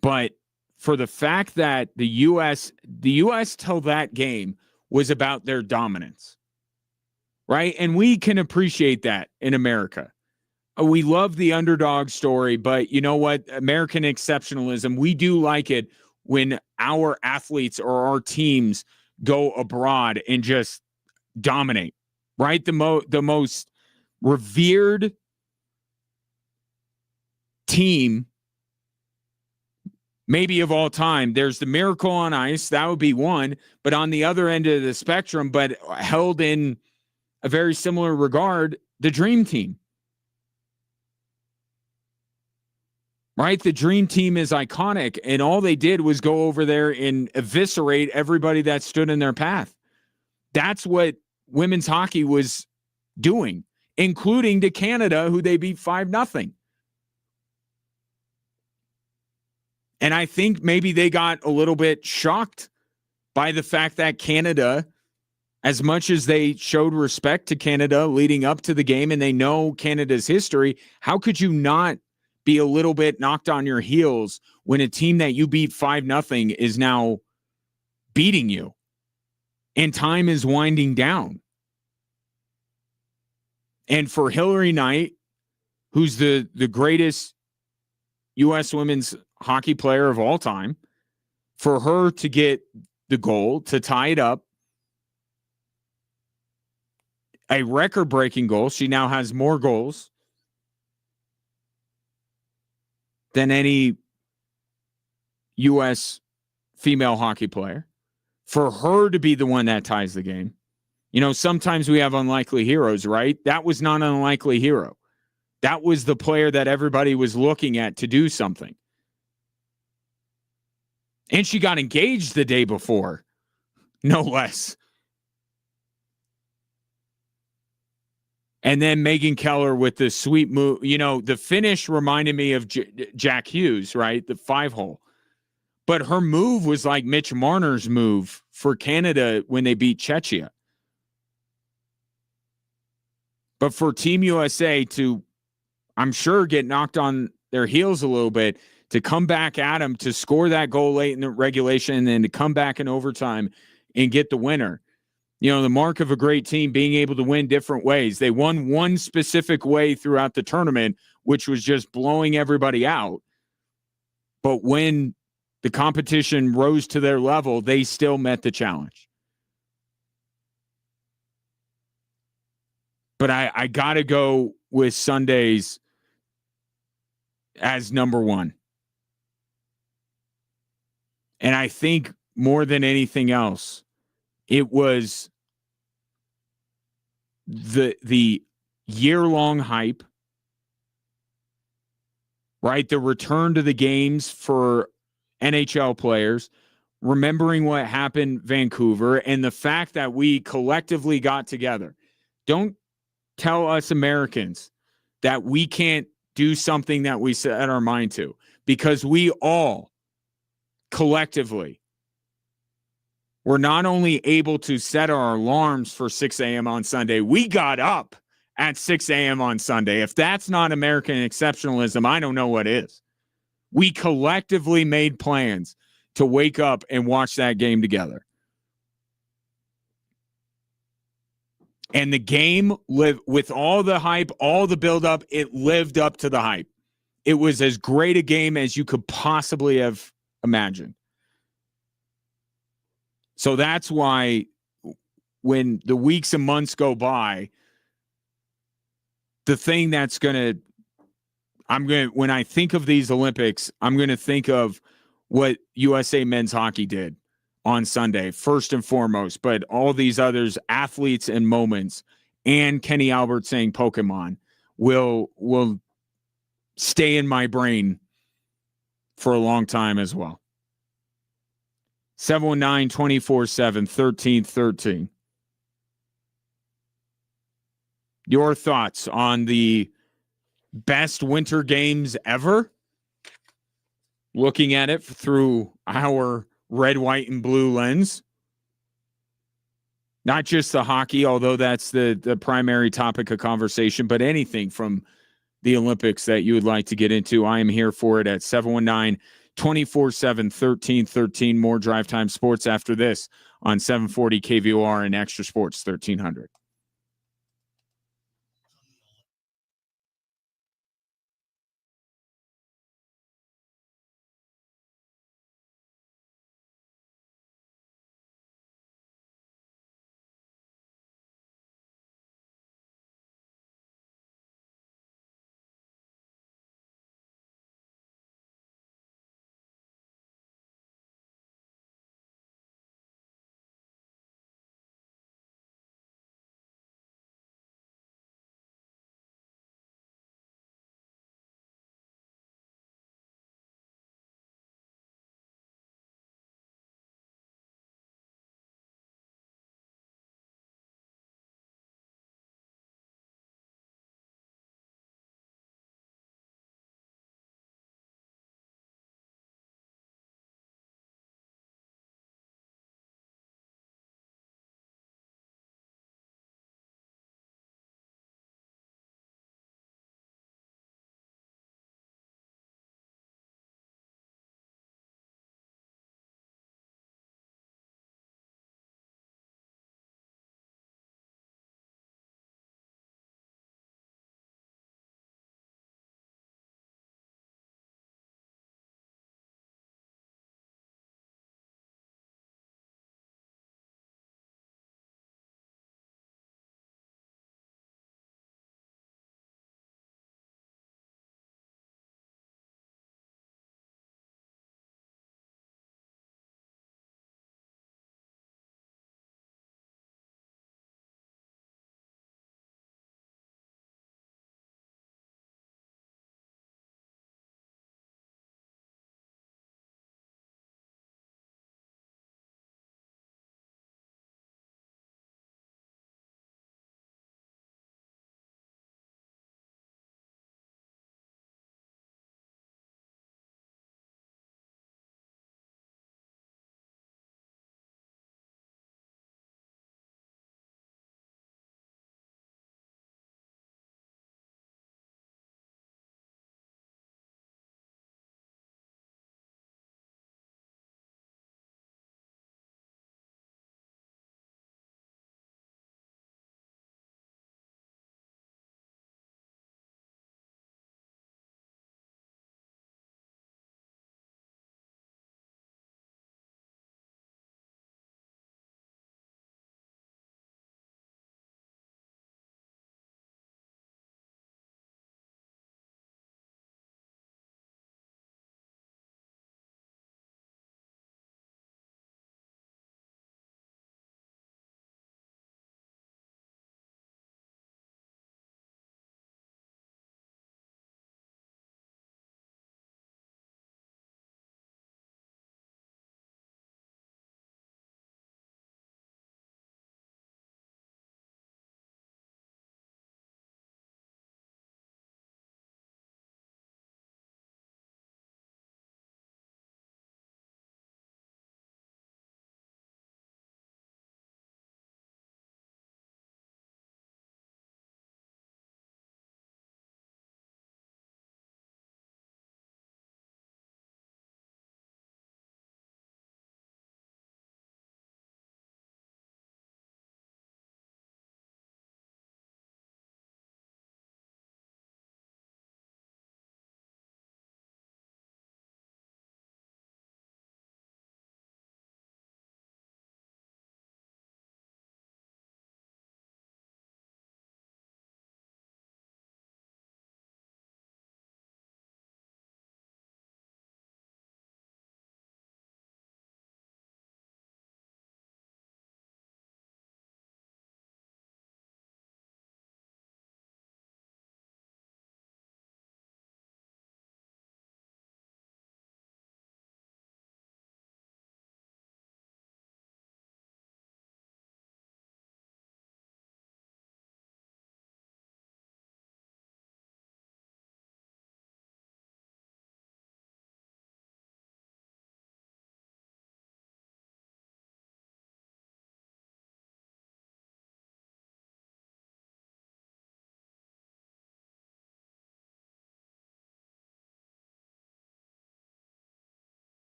But for the fact that the U.S. till that game was about their dominance, right? And we can appreciate that in America. We love the underdog story, but you know what? American exceptionalism, we do like it when our athletes or our teams go abroad and just dominate, right? The most revered team maybe of all time. There's the Miracle on Ice. That would be one. But on the other end of the spectrum, but held in a very similar regard, the Dream Team. Right? The Dream Team is iconic. And all they did was go over there and eviscerate everybody that stood in their path. That's what women's hockey was doing, including to Canada, who they beat 5-0. And I think maybe they got a little bit shocked by the fact that Canada, as much as they showed respect to Canada leading up to the game and they know Canada's history, how could you not be a little bit knocked on your heels when a team that you beat 5-0 is now beating you and time is winding down? And for Hillary Knight, who's the greatest U.S. women's hockey player of all time, for her to get the goal, to tie it up, a record-breaking goal. She now has more goals than any U.S. female hockey player. For her to be the one that ties the game. You know, sometimes we have unlikely heroes, right? That was not an unlikely hero. That was the player that everybody was looking at to do something. And she got engaged the day before, no less. And then Megan Keller with the sweet move. You know, the finish reminded me of Jack Hughes, right? The 5-hole. But her move was like Mitch Marner's move for Canada when they beat Czechia. But for Team USA to, I'm sure, get knocked on their heels a little bit, to come back at them, to score that goal late in the regulation, and then to come back in overtime and get the winner. You know, the mark of a great team being able to win different ways. They won one specific way throughout the tournament, which was just blowing everybody out. But when the competition rose to their level, they still met the challenge. But I got to go with Sundays as number one. And I think more than anything else, it was the year-long hype, right? The return to the games for NHL players, remembering what happened in Vancouver, and the fact that we collectively got together. Don't tell us Americans that we can't do something that we set our mind to, because we all collectively were not only able to set our alarms for 6 a.m. on Sunday, we got up at 6 a.m. on Sunday. If that's not American exceptionalism, I don't know what is. We collectively made plans to wake up and watch that game together. And the game lived with all the hype, all the buildup. It lived up to the hype. It was as great a game as you could possibly have imagined. So that's why when the weeks and months go by, the thing that's when I think of these Olympics, I'm going to think of what USA men's hockey did on Sunday, first and foremost, but all these others, athletes and moments, and Kenny Albert saying Pokemon will stay in my brain for a long time as well. 719-247-1313. Your thoughts on the best winter games ever? Looking at it through our red, white, and blue lens. Not just the hockey, although that's the primary topic of conversation, but anything from the Olympics that you would like to get into. I am here for it at 719-247-1313. More Drive Time Sports after this on 740 KVOR and Extra Sports 1300.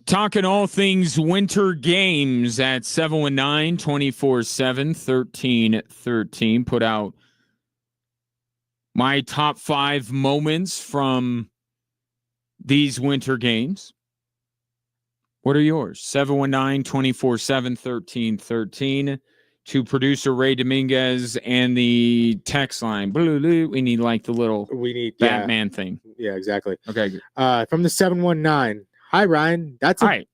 Talking all things winter games at 719-24/7-1313. Put out my top 5 moments from these winter games. What are yours? 719-24/7-1313. To producer Ray Dominguez and the text line. We need like the little Batman thing. Yeah, exactly. Okay, good. From the 719. Hi, Ryan. That's a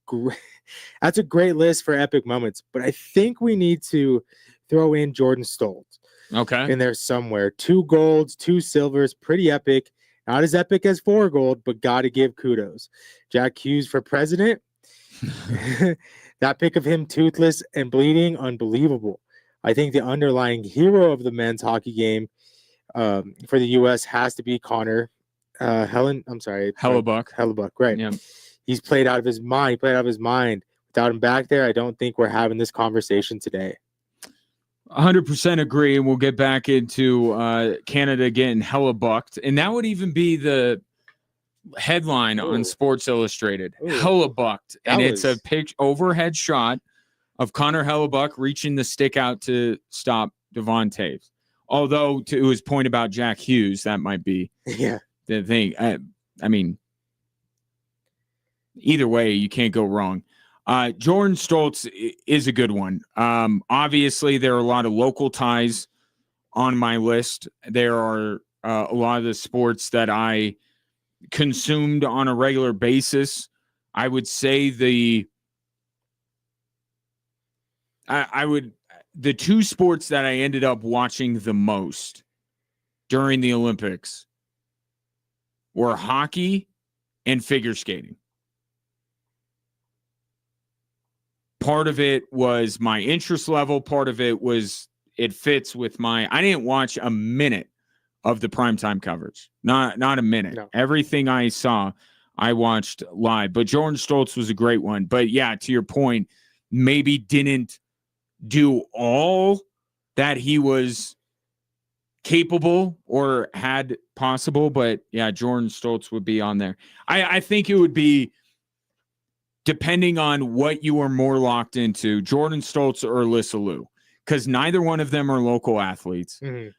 great list for epic moments, but I think we need to throw in Jordan Stoltz in there somewhere. 2 golds, 2 silvers, pretty epic. Not as epic as 4 gold, but got to give kudos. Jack Hughes for president. That pic of him toothless and bleeding, unbelievable. I think the underlying hero of the men's hockey game for the U.S. has to be Connor Hellebuck, right. Yeah. He's played out of his mind. Without him back there, I don't think we're having this conversation today. 100% agree, and we'll get back into Canada getting Hellebucked. And that would even be the headline on Sports Illustrated. Hellebucked. And it's a overhead shot of Connor Hellebuck reaching the stick out to stop Devon Toews. Although, to his point about Jack Hughes, that might be the thing. I mean, either way, you can't go wrong. Jordan Stoltz is a good one. Obviously, there are a lot of local ties on my list. There are a lot of the sports that I consumed on a regular basis. I would say the 2 sports that I ended up watching the most during the Olympics were hockey and figure skating. Part of it was my interest level. Part of it was it fits with I didn't watch a minute of the primetime coverage. Not a minute. No. Everything I saw, I watched live. But Jordan Stoltz was a great one. But yeah, to your point, maybe didn't do all that he was capable or had possible. But yeah, Jordan Stoltz would be on there. I think it would be, depending on what you are more locked into, Jordan Stoltz or Alyssa Liu, because neither one of them are local athletes. Mm-hmm.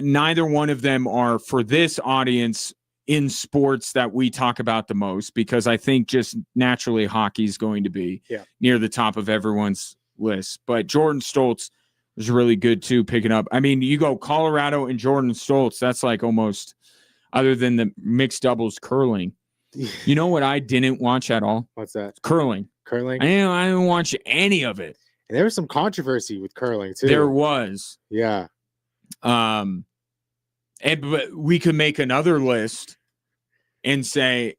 Neither one of them are, for this audience, in sports that we talk about the most, because I think just naturally hockey is going to be near the top of everyone's list. But Jordan Stoltz was really good too, picking up. I mean, you go Colorado and Jordan Stoltz, that's like almost, other than the mixed doubles curling. You know what I didn't watch at all? What's that? Curling. I didn't watch any of it. And there was some controversy with curling too. There was. Yeah. But we could make another list and say,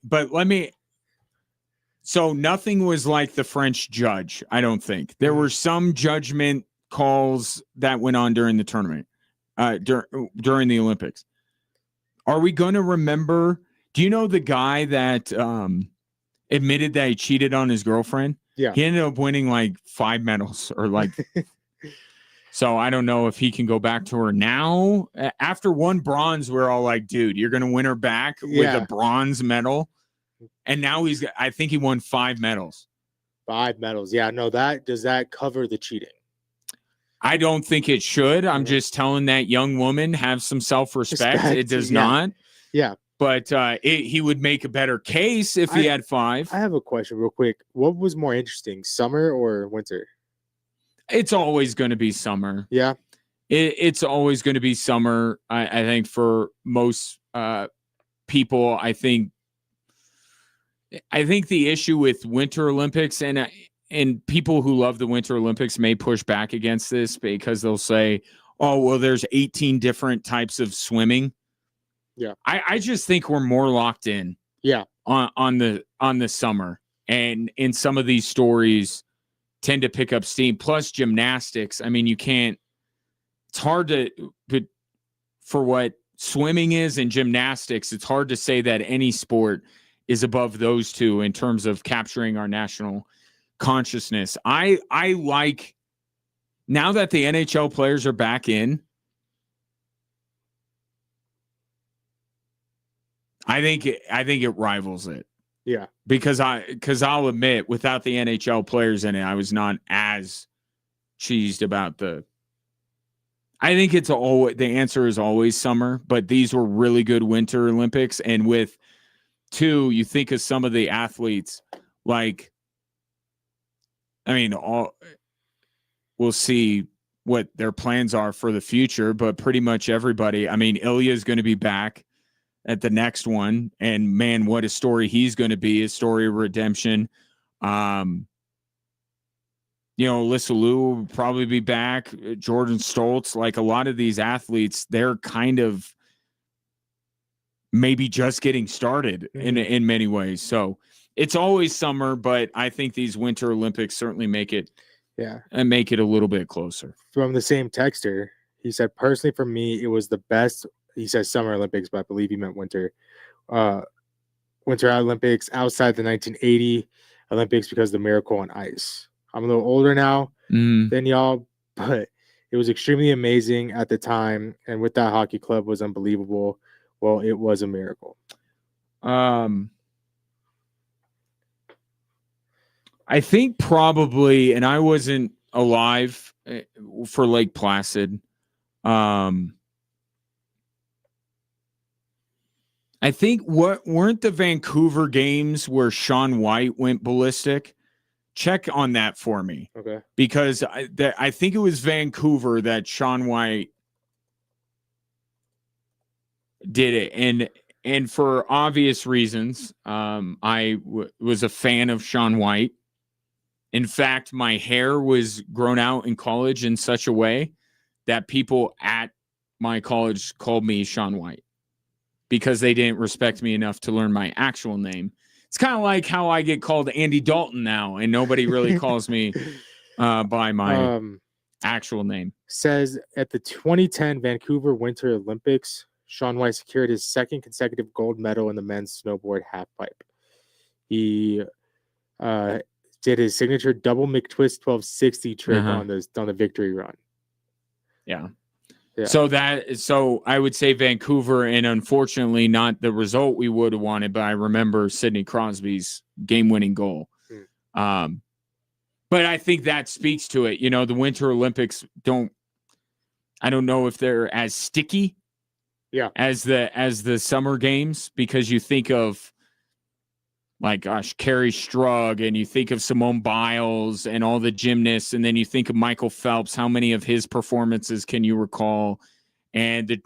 so nothing was like the French judge, I don't think. There were some judgment calls that went on during the tournament, during the Olympics. Are we going to remember? Do you know the guy that admitted that he cheated on his girlfriend? Yeah. He ended up winning like 5 medals or like. So I don't know if he can go back to her now. After one bronze, we're all like, dude, you're going to win her back with a bronze medal. And now I think he won 5 medals. 5 medals. Yeah, no, does that cover the cheating? I don't think it should. I'm just telling that young woman, have some self-respect. It does not. Yeah. But he would make a better case if he had 5. I have a question real quick. What was more interesting, summer or winter? It's always going to be summer. Yeah. It's always going to be summer. I think for most people, I think the issue with Winter Olympics, and people who love the Winter Olympics may push back against this because they'll say, oh, well, there's 18 different types of swimming. Yeah. I just think we're more locked in. Yeah. On the summer. And in some of these stories tend to pick up steam. Plus gymnastics. I mean, it's hard to, but for what swimming is and gymnastics, it's hard to say that any sport is above those two in terms of capturing our national consciousness. I like, now that the NHL players are back in, I think it rivals it. Yeah. Because I'll admit, without the NHL players in it, I was not as cheesed about I think the answer is always summer, but these were really good Winter Olympics. And with two, you think of some of the athletes, like, I mean, we'll see what their plans are for the future, but pretty much everybody, I mean, Ilya is going to be back at the next one. And man, what a story he's going to be, a story of redemption. Alyssa Liu will probably be back. Jordan Stoltz, like a lot of these athletes, they're kind of maybe just getting started in many ways. So it's always summer, but I think these Winter Olympics certainly make it a little bit closer. From the same texter, he said, personally for me, it was the best. He says Summer Olympics, but I believe he meant Winter. Winter Olympics outside the 1980 Olympics because of the miracle on ice. I'm a little older now than y'all, but it was extremely amazing at the time. And with that hockey club was unbelievable. Well, it was a miracle. I think probably, and I wasn't alive for Lake Placid. I think weren't the Vancouver games where Shaun White went ballistic? Check on that for me. Okay. Because I think it was Vancouver that Shaun White did it. And for obvious reasons, I was a fan of Shaun White. In fact, my hair was grown out in college in such a way that people at my college called me Shaun White because they didn't respect me enough to learn my actual name. It's kind of like how I get called Andy Dalton now, and nobody really calls me by my actual name. Says at the 2010 Vancouver Winter Olympics, Shaun White secured his second consecutive gold medal in the men's snowboard halfpipe. He did his signature double McTwist 1260 trick on the victory run. Yeah. So I would say Vancouver, and unfortunately not the result we would have wanted, but I remember Sidney Crosby's game-winning goal. But I think that speaks to it. The Winter Olympics I don't know if they're as sticky as the summer games, because you think of Carrie Strug, and you think of Simone Biles and all the gymnasts, and then you think of Michael Phelps. How many of his performances can you recall? And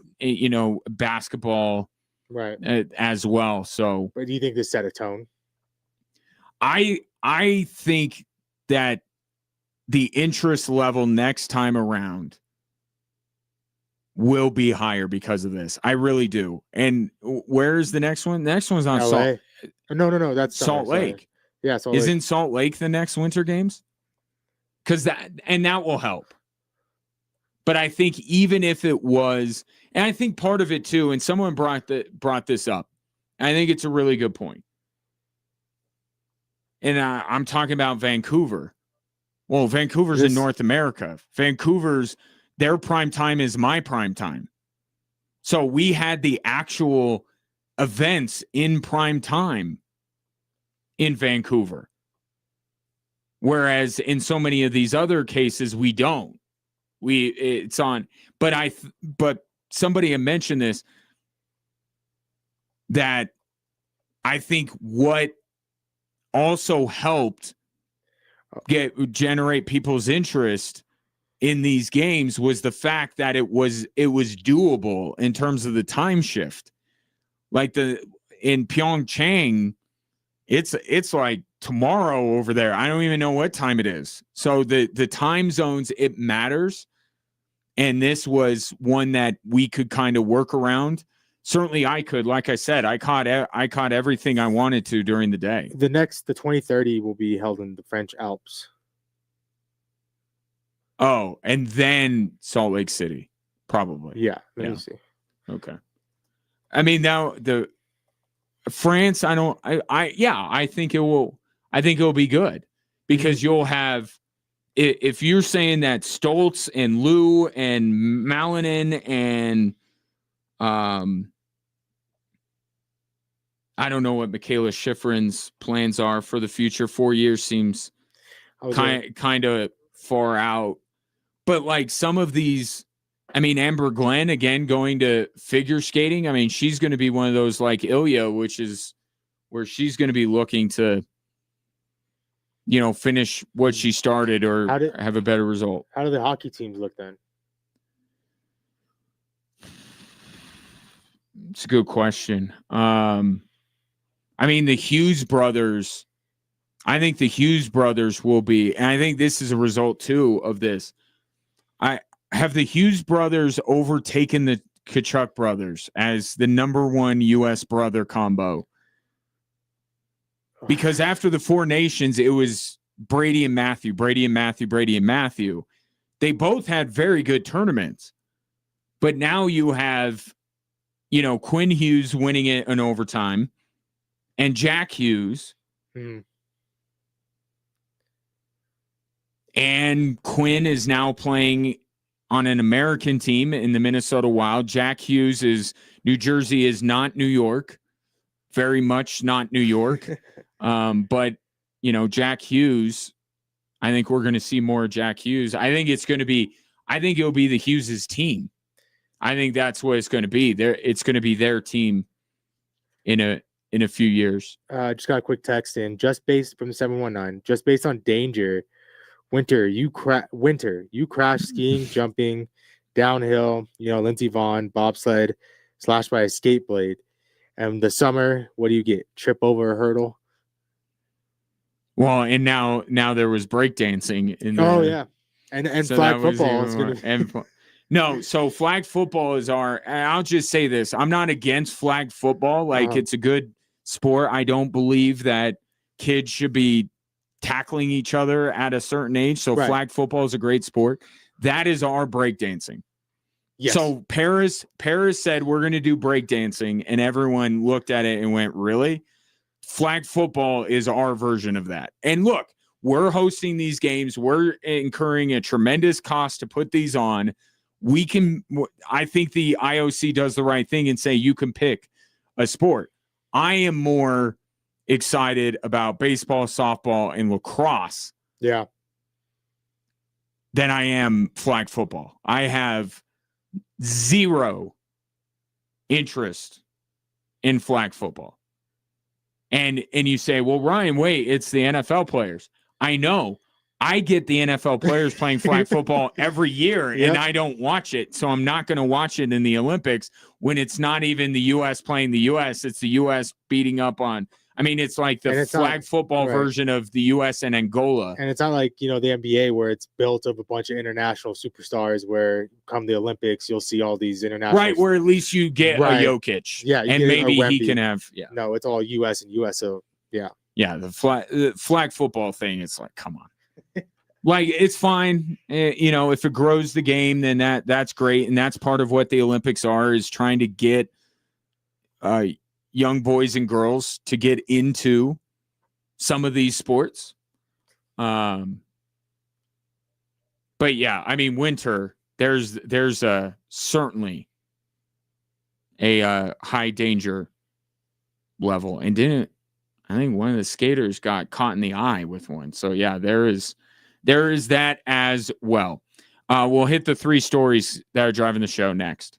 basketball, right, as well. So, but do you think this set a tone? I think that the interest level next time around will be higher because of this. I really do. And where's the next one? The next one's on LA? No. That's Salt Lake. Sorry. Yeah, Salt Lake. Isn't Salt Lake the next Winter Games? Because that will help. But I think even if it was, and I think part of it too, and someone brought this up, I think it's a really good point. And I'm talking about Vancouver. Well, Vancouver's in North America. Their prime time is my prime time. So we had the actual events in prime time in Vancouver. Whereas in so many of these other cases, we don't. It's on, but somebody had mentioned this, that I think what also helped generate people's interest in these games was the fact that it was doable in terms of the time shift. Like in Pyeongchang, it's like tomorrow over there. I don't even know what time it is. So the time zones, it matters. And this was one that we could kind of work around. Certainly I could. Like I said, I caught everything I wanted to during the day. The 2030 will be held in the French Alps. Oh, and then Salt Lake City, probably. Yeah, let me see. Okay. I mean, now the France, I think it will be good, because you'll have, if you're saying that Stoltz and Liu and Malinin and I don't know what Michaela Schifrin's plans are for the future. 4 years seems kind of far out. But like some of these, I mean, Amber Glenn, again, going to figure skating. I mean, she's going to be one of those like Ilya, which is where she's going to be looking to, finish what she started or have a better result. How do the hockey teams look then? It's a good question. I mean, the Hughes brothers, I think the Hughes brothers will be, and I think this is a result too of this. Have the Hughes brothers overtaken the Kachuk brothers as the number one U.S. brother combo? Because after the Four Nations, it was Brady and Matthew, Brady and Matthew, Brady and Matthew. They both had very good tournaments. But now you have, Quinn Hughes winning it in overtime and Jack Hughes. Mm. And Quinn is now playing on an American team in the Minnesota Wild. Jack Hughes is New Jersey is not New York. Very much not New York. But, Jack Hughes, I think we're going to see more of Jack Hughes. I think it'll be the Hughes' team. I think that's what it's going to be. It's going to be their team in a few years. Just got a quick text in, just based from the 719, just based on danger. Winter, you crash skiing, jumping, downhill, Lindsey Vaughn, bobsled, slashed by a skate blade. And the summer, what do you get? Trip over a hurdle? Well, and now there was breakdancing in the, oh yeah. And so flag football is gonna be No, so flag football is I'll just say this. I'm not against flag football. Like it's a good sport. I don't believe that kids should be tackling each other at a certain age. So flag football is a great sport. That is our breakdancing. Yes. So Paris said we're going to do breakdancing, and everyone looked at it and went, "Really?" Flag football is our version of that. And look, we're hosting these games. We're incurring a tremendous cost to put these on. I think the IOC does the right thing and say you can pick a sport. I am more excited about baseball, softball, and lacrosse than I am flag football. I have zero interest in flag football. And you say, well, Ryan, wait, it's the NFL players. I know. I get the NFL players playing flag football every year, and I don't watch it. So I'm not going to watch it in the Olympics when it's not even the U.S. playing the U.S. It's the U.S. beating up on – I mean, it's like the flag football version of the U.S. and Angola. And it's not like, the NBA where it's built of a bunch of international superstars where come the Olympics, you'll see all these international. Right, where at least you get a Jokic. Yeah. And maybe he can have – No, it's all U.S. and U.S. So, yeah. Yeah, the flag football thing, it's like, come on. Like, it's fine. If it grows the game, then that's great. And that's part of what the Olympics are, is trying to get young boys and girls to get into some of these sports. But yeah, I mean, winter, there's certainly a high danger level. And I think one of the skaters got caught in the eye with one. So yeah, there is that as well. We'll hit the 3 stories that are driving the show next.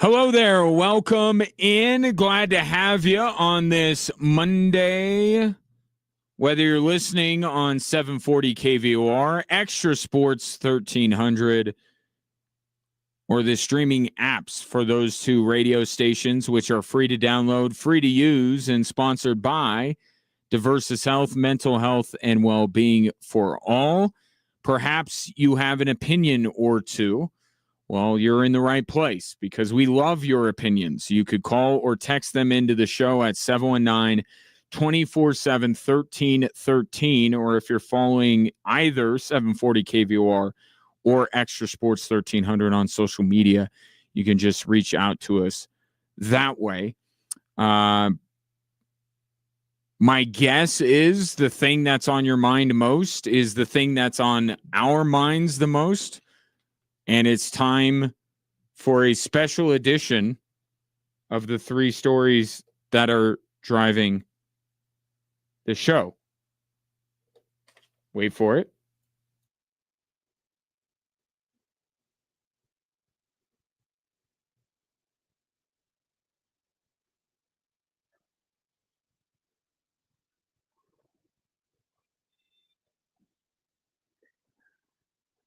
Hello there. Welcome in. Glad to have you on this Monday. Whether you're listening on 740 KVOR, Extra Sports 1300, or the streaming apps for those two radio stations, which are free to download, free to use, and sponsored by Diversus Health, mental health, and well-being for all. Perhaps you have an opinion or two. Well, you're in the right place because we love your opinions. You could call or text them into the show at 719-247-1313, or if you're following either 740 KVOR or Extra Sports 1300 on social media, you can just reach out to us that way. My guess is the thing that's on your mind most is the thing that's on our minds the most. And it's time for a special edition of the three stories that are driving the show. Wait for it.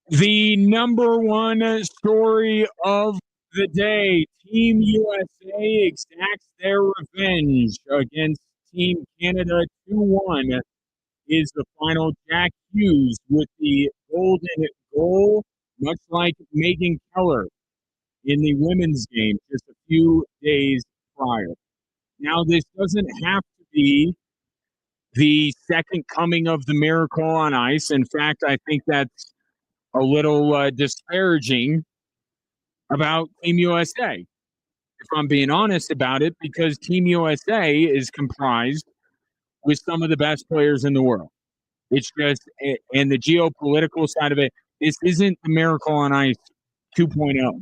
The number one story of the day: Team USA exacts their revenge against Team Canada 2-1 is the final. Jack Hughes with the golden goal, much like Megan Keller in the women's game just a few days prior. Now, this doesn't have to be the second coming of the miracle on ice. In fact, I think that's a little disparaging about Team USA, if I'm being honest about it, because Team USA is comprised with some of the best players in the world. It's just, and the geopolitical side of it, this isn't the Miracle on Ice 2.0.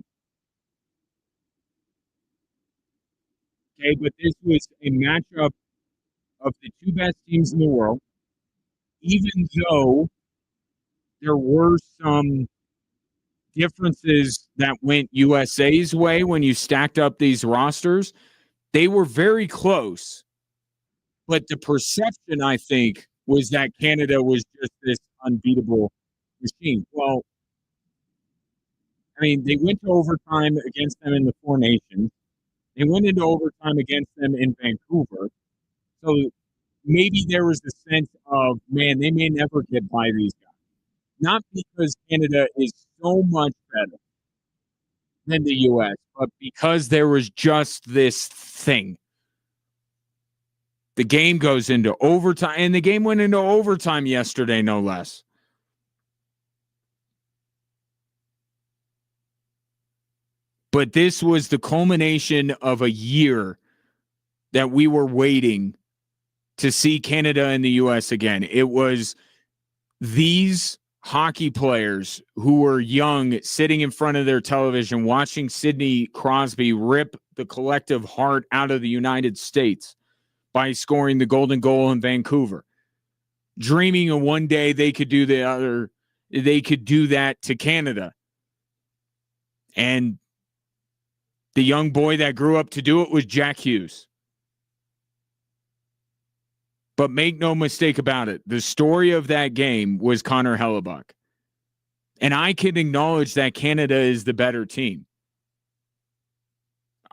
Okay, but this was a matchup of the two best teams in the world, even though there were some differences that went USA's way when you stacked up these rosters. They were very close. But the perception, I think, was that Canada was just this unbeatable machine. Well, I mean, they went to overtime against them in the Four Nations. They went into overtime against them in Vancouver. So maybe there was a sense of, man, they may never get by these guys. Not because Canada is so much better than the U.S., but because there was just this thing. The game goes into overtime, and the game went into overtime yesterday, no less. But this was the culmination of a year that we were waiting to see Canada and the U.S. again. It was these hockey players who were young, sitting in front of their television, watching Sidney Crosby rip the collective heart out of the United States by scoring the golden goal in Vancouver, dreaming of one day they could do that to Canada. And the young boy that grew up to do it was Jack Hughes. But make no mistake about it, the story of that game was Connor Hellebuyck. And I can acknowledge that Canada is the better team.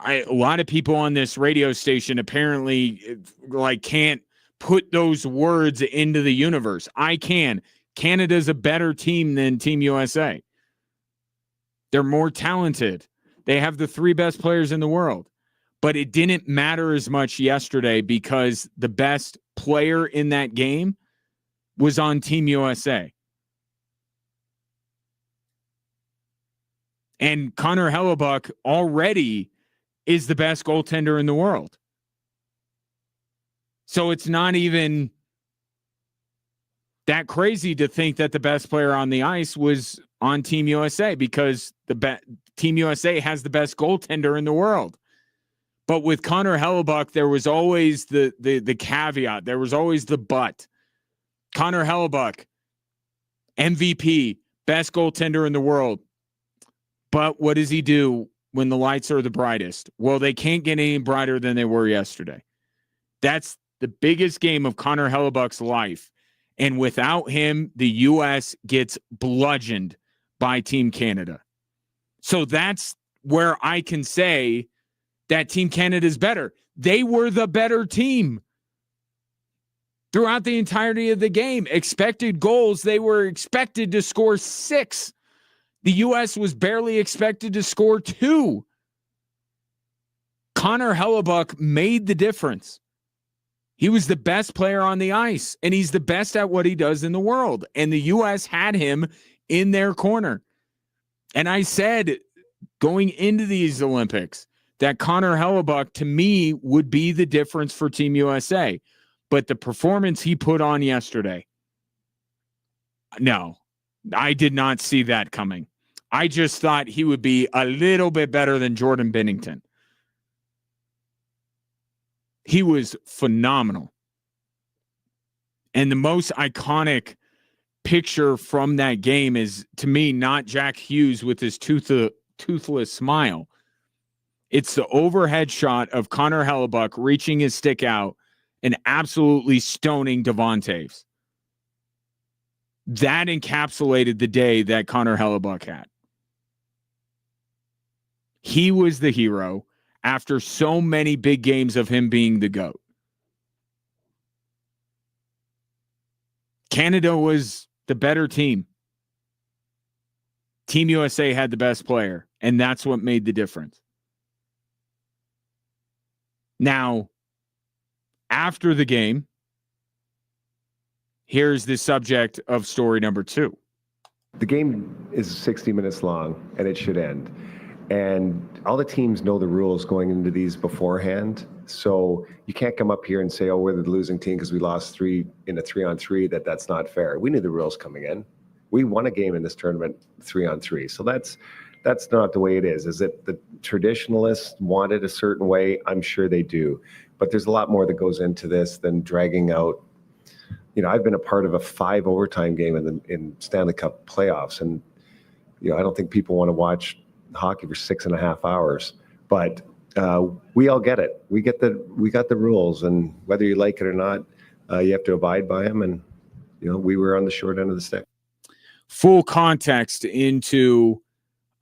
A lot of people on this radio station apparently can't put those words into the universe. I can. Canada's a better team than Team USA. They're more talented. They have the three best players in the world. But it didn't matter as much yesterday because the best player in that game was on Team USA. And Connor Hellebuyck already is the best goaltender in the world. So it's not even that crazy to think that the best player on the ice was on Team USA because Team USA has the best goaltender in the world. But with Connor Hellebuyck, there was always the caveat. There was always the but. Connor Hellebuyck, MVP, best goaltender in the world. But what does he do when the lights are the brightest. Well, they can't get any brighter than they were yesterday. That's the biggest game of Connor Hellebuck's life. And without him, the U.S. gets bludgeoned by Team Canada. So that's where I can say that Team Canada is better. They were the better team throughout the entirety of the game. Expected goals, they were expected to score 6. The U.S. was barely expected to score 2. Connor Hellebuck made the difference. He was the best player on the ice, and he's the best at what he does in the world. And the U.S. had him in their corner. And I said going into these Olympics that Connor Hellebuck, to me, would be the difference for Team USA. But the performance he put on yesterday, no, I did not see that coming. I just thought he would be a little bit better than Jordan Binnington. He was phenomenal. And the most iconic picture from that game is, to me, not Jack Hughes with his toothless smile. It's the overhead shot of Connor Hellebuck reaching his stick out and absolutely stoning Devontae's. That encapsulated the day that Connor Hellebuck had. He was the hero after so many big games of him being the GOAT. Canada was the better team. Team USA had the best player, and that's what made the difference. Now, after the game, here's the subject of story number 2. The game is 60 minutes long, and it should end. And all the teams know the rules going into these beforehand. So you can't come up here and say, oh, we're the losing team because we lost 3 in a 3-on-3, that's not fair. We knew the rules coming in. We won a game in this tournament 3-on-3. So that's not the way it is. Is it the traditionalists want it a certain way? I'm sure they do. But there's a lot more that goes into this than dragging out. You know, I've been a part of a 5 overtime game in Stanley Cup playoffs. And, you know, I don't think people want to watch hockey for 6.5 hours, but we all get it. We got the rules, and whether you like it or not, you have to abide by them. And you know, we were on the short end of the stick. Full context into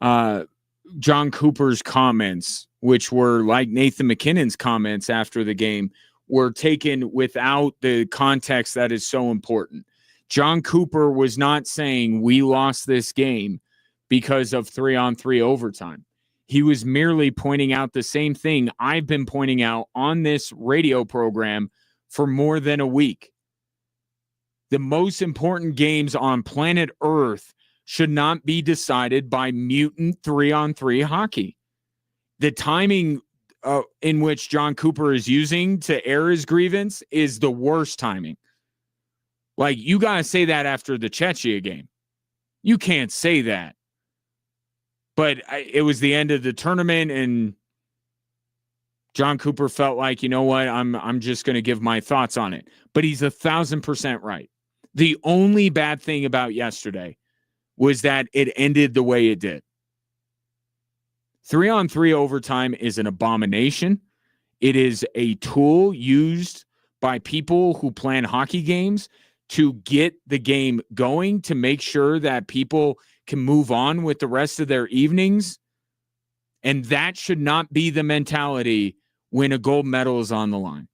John Cooper's comments, which were like Nathan McKinnon's comments after the game, were taken without the context that is so important. John Cooper was not saying we lost this game because of 3-on-3 overtime. He was merely pointing out the same thing I've been pointing out on this radio program for more than a week. The most important games on planet Earth should not be decided by mutant 3-on-3 hockey. The timing in which John Cooper is using to air his grievance is the worst timing. Like, you got to say that after the Czechia game. You can't say that. But it was the end of the tournament, and John Cooper felt like, you know what, I'm just going to give my thoughts on it. But he's 1,000% right. The only bad thing about yesterday was that it ended the way it did. 3-on-3 overtime is an abomination. It is a tool used by people who plan hockey games to get the game going, to make sure that people can move on with the rest of their evenings. And that should not be the mentality when a gold medal is on the line.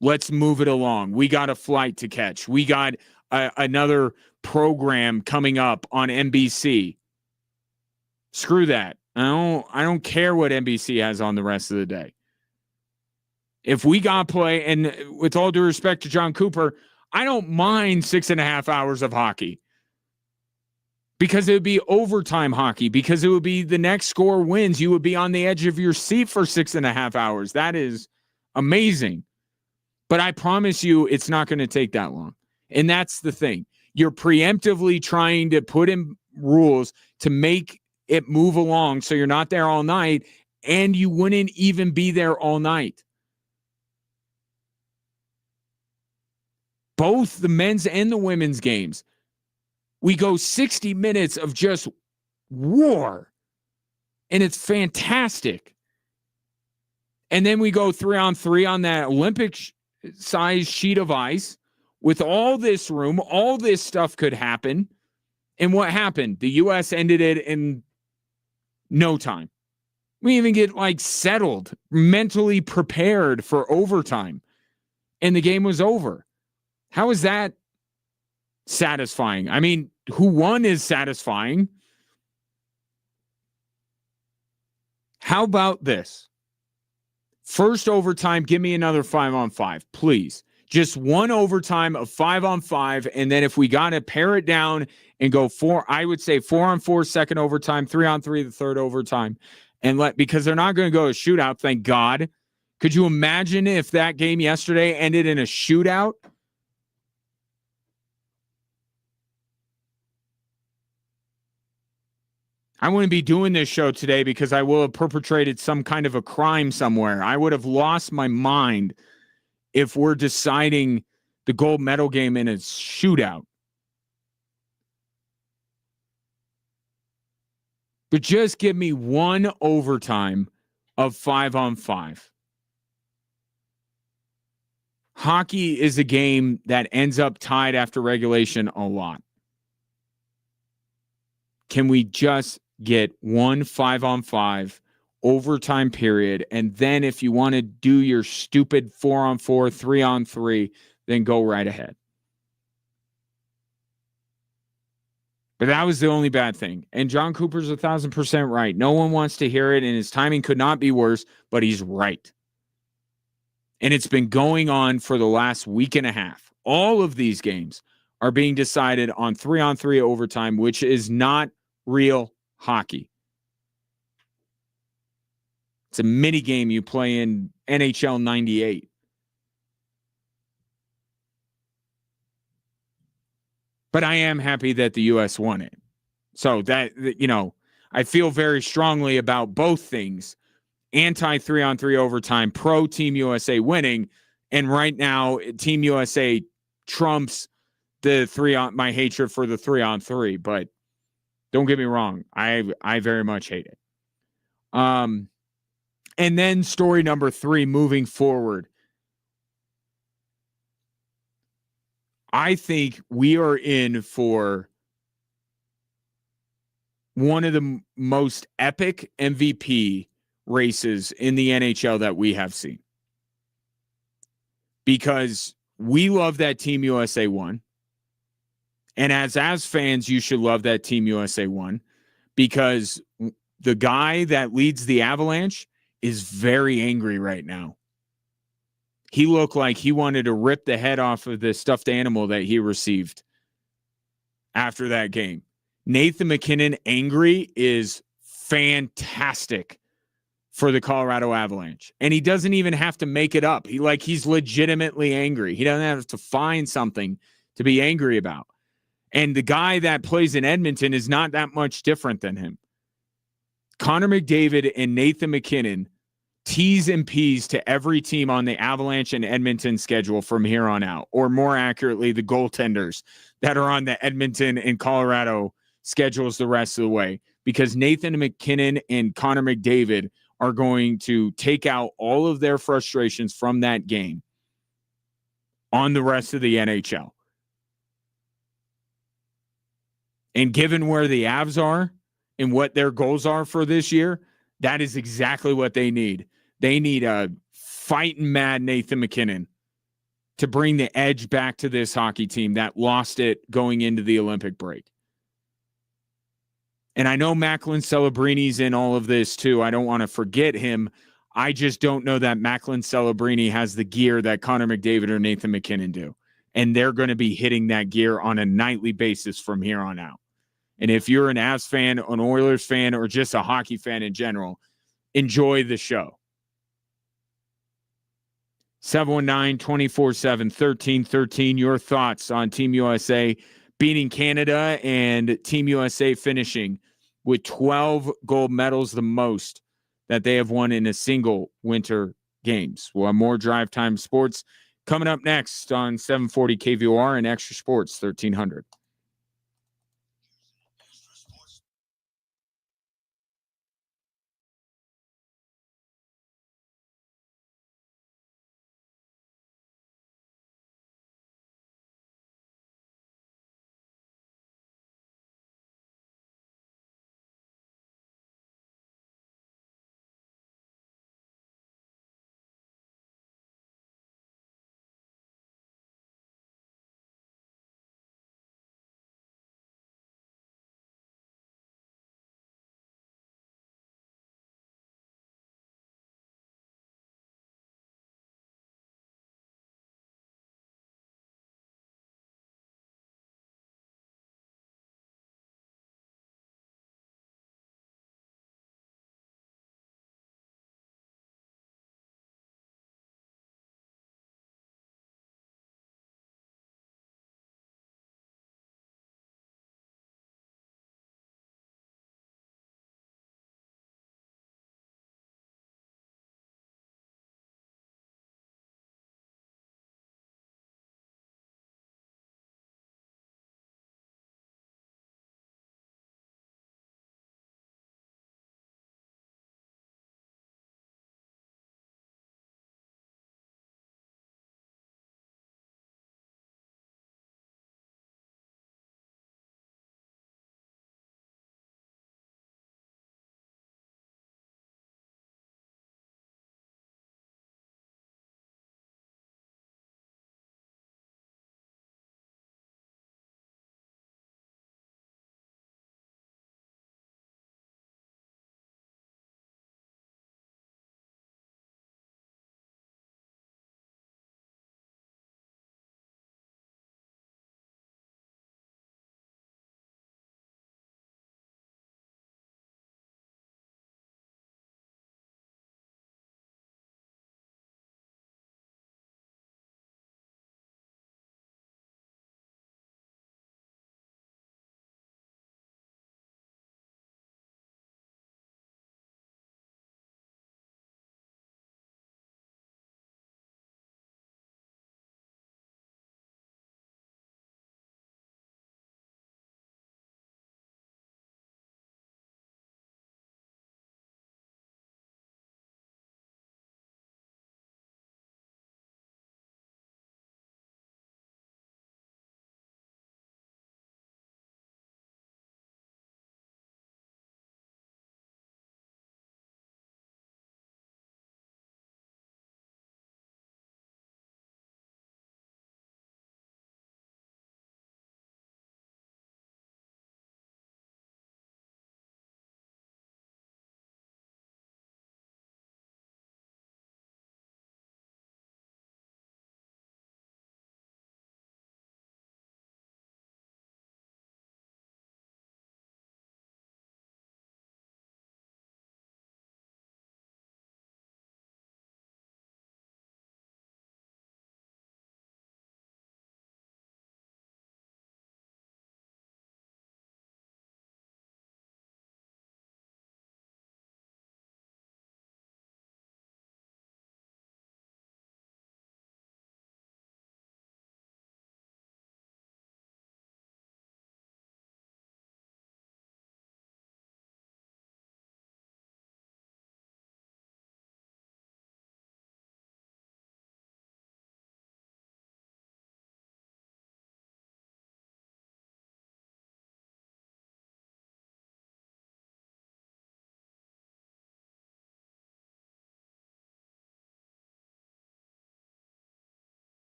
Let's move it along. We got a flight to catch. We got another program coming up on NBC. Screw that. I don't care what NBC has on the rest of the day. If we got play, and with all due respect to John Cooper, I don't mind 6.5 hours of hockey. Because it would be overtime hockey, because it would be the next score wins. You would be on the edge of your seat for 6.5 hours. That is amazing. But I promise you, it's not going to take that long. And that's the thing. You're preemptively trying to put in rules to make it move along so you're not there all night, and you wouldn't even be there all night. Both the men's and the women's games, we go 60 minutes of just war. And it's fantastic. And then we go 3-on-3 on that Olympic-sized sheet of ice with all this room. All this stuff could happen. And what happened? The U.S. ended it in no time. We even get settled, mentally prepared for overtime. And the game was over. How is that satisfying? I mean, who won is satisfying. How about this? First overtime, give me another 5-on-5, please. Just one overtime of 5-on-5, and then if we got to pare it down and go I would say 4-on-4 second overtime, 3-on-3 the third overtime, and because they're not going to go a shootout, thank God. Could you imagine if that game yesterday ended in a shootout? I wouldn't be doing this show today because I will have perpetrated some kind of a crime somewhere. I would have lost my mind if we're deciding the gold medal game in a shootout. But just give me one overtime of 5-on-5. Hockey is a game that ends up tied after regulation a lot. Can we just get one 5-on-5 overtime period? And then if you want to do your stupid 4-on-4, 3-on-3, then go right ahead. But that was the only bad thing. And John Cooper's 1,000% right. No one wants to hear it, and his timing could not be worse, but he's right. And it's been going on for the last week and a half. All of these games are being decided on 3-on-3 overtime, which is not real hockey. It's a mini game you play in NHL 98. But I am happy that the U.S. won it. So that, I feel very strongly about both things. Anti 3-on-3 overtime, pro Team USA winning. And right now, Team USA trumps my hatred for the 3-on-3. But don't get me wrong. I very much hate it. And then story number 3, moving forward. I think we are in for one of the most epic MVP races in the NHL that we have seen. Because we love that Team USA won. And as fans, you should love that Team USA won. Because the guy that leads the Avalanche is very angry right now. He looked like he wanted to rip the head off of the stuffed animal that he received after that game. Nathan MacKinnon angry is fantastic for the Colorado Avalanche. And he doesn't even have to make it up. He's legitimately angry. He doesn't have to find something to be angry about. And the guy that plays in Edmonton is not that much different than him. Connor McDavid and Nathan MacKinnon T's and P's to every team on the Avalanche and Edmonton schedule from here on out, or more accurately, the goaltenders that are on the Edmonton and Colorado schedules the rest of the way, because Nathan MacKinnon and Connor McDavid are going to take out all of their frustrations from that game on the rest of the NHL. And given where the Avs are and what their goals are for this year, that is exactly what they need. They need a fighting mad Nathan MacKinnon to bring the edge back to this hockey team that lost it going into the Olympic break. And I know Macklin Celebrini's in all of this too. I don't want to forget him. I just don't know that Macklin Celebrini has the gear that Connor McDavid or Nathan MacKinnon do. And they're going to be hitting that gear on a nightly basis from here on out. And if you're an Avs fan, an Oilers fan, or just a hockey fan in general, enjoy the show. 719-247-1313. Your thoughts on Team USA beating Canada and Team USA finishing with 12 gold medals, the most that they have won in a single winter games. We'll have more Drive Time Sports coming up next on 740 KVOR and Extra Sports 1300.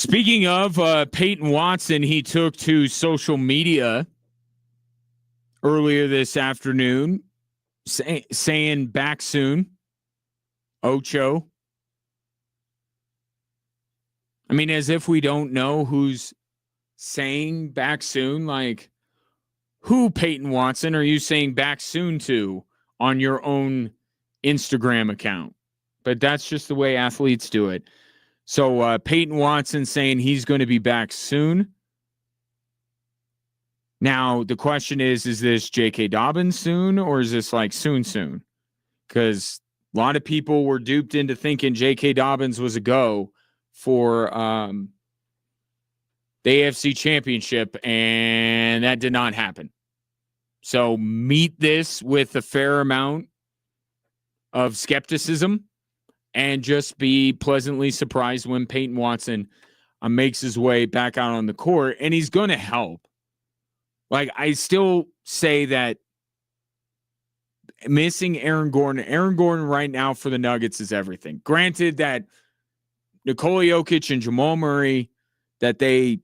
Speaking of Peyton Watson, he took to social media earlier this afternoon saying back soon. Ocho. I mean, as if we don't know who's saying back soon. Like, who, Peyton Watson, are you saying back soon to on your own Instagram account? But that's just the way athletes do it. So Peyton Watson saying he's going to be back soon. Now, the question is this J.K. Dobbins soon, or is this like soon? Because a lot of people were duped into thinking J.K. Dobbins was a go for the AFC Championship, and that did not happen. So meet this with a fair amount of skepticism and just be pleasantly surprised when Peyton Watson makes his way back out on the court, and he's going to help. Like, I still say that missing Aaron Gordon right now for the Nuggets is everything. Granted that Nikola Jokic and Jamal Murray, that they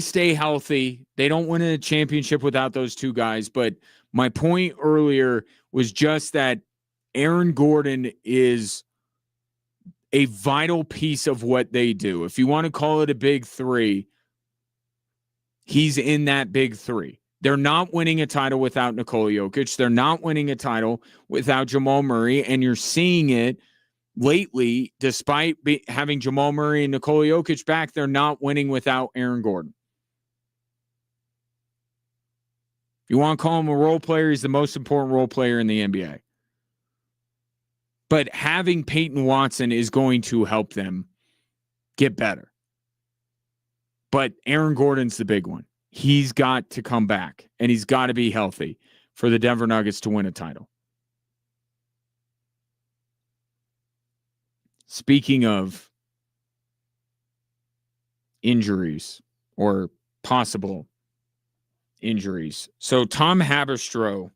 stay healthy. They don't win a championship without those two guys. But my point earlier was just that Aaron Gordon is a vital piece of what they do. If you want to call it a big three, he's in that big three. They're not winning a title without Nikola Jokic. They're not winning a title without Jamal Murray. And you're seeing it lately, despite having Jamal Murray and Nikola Jokic back, they're not winning without Aaron Gordon. If you want to call him a role player, he's the most important role player in the NBA. But having Peyton Watson is going to help them get better. But Aaron Gordon's the big one. He's got to come back, and he's got to be healthy for the Denver Nuggets to win a title. Speaking of injuries or possible injuries, so Tom Haberstroh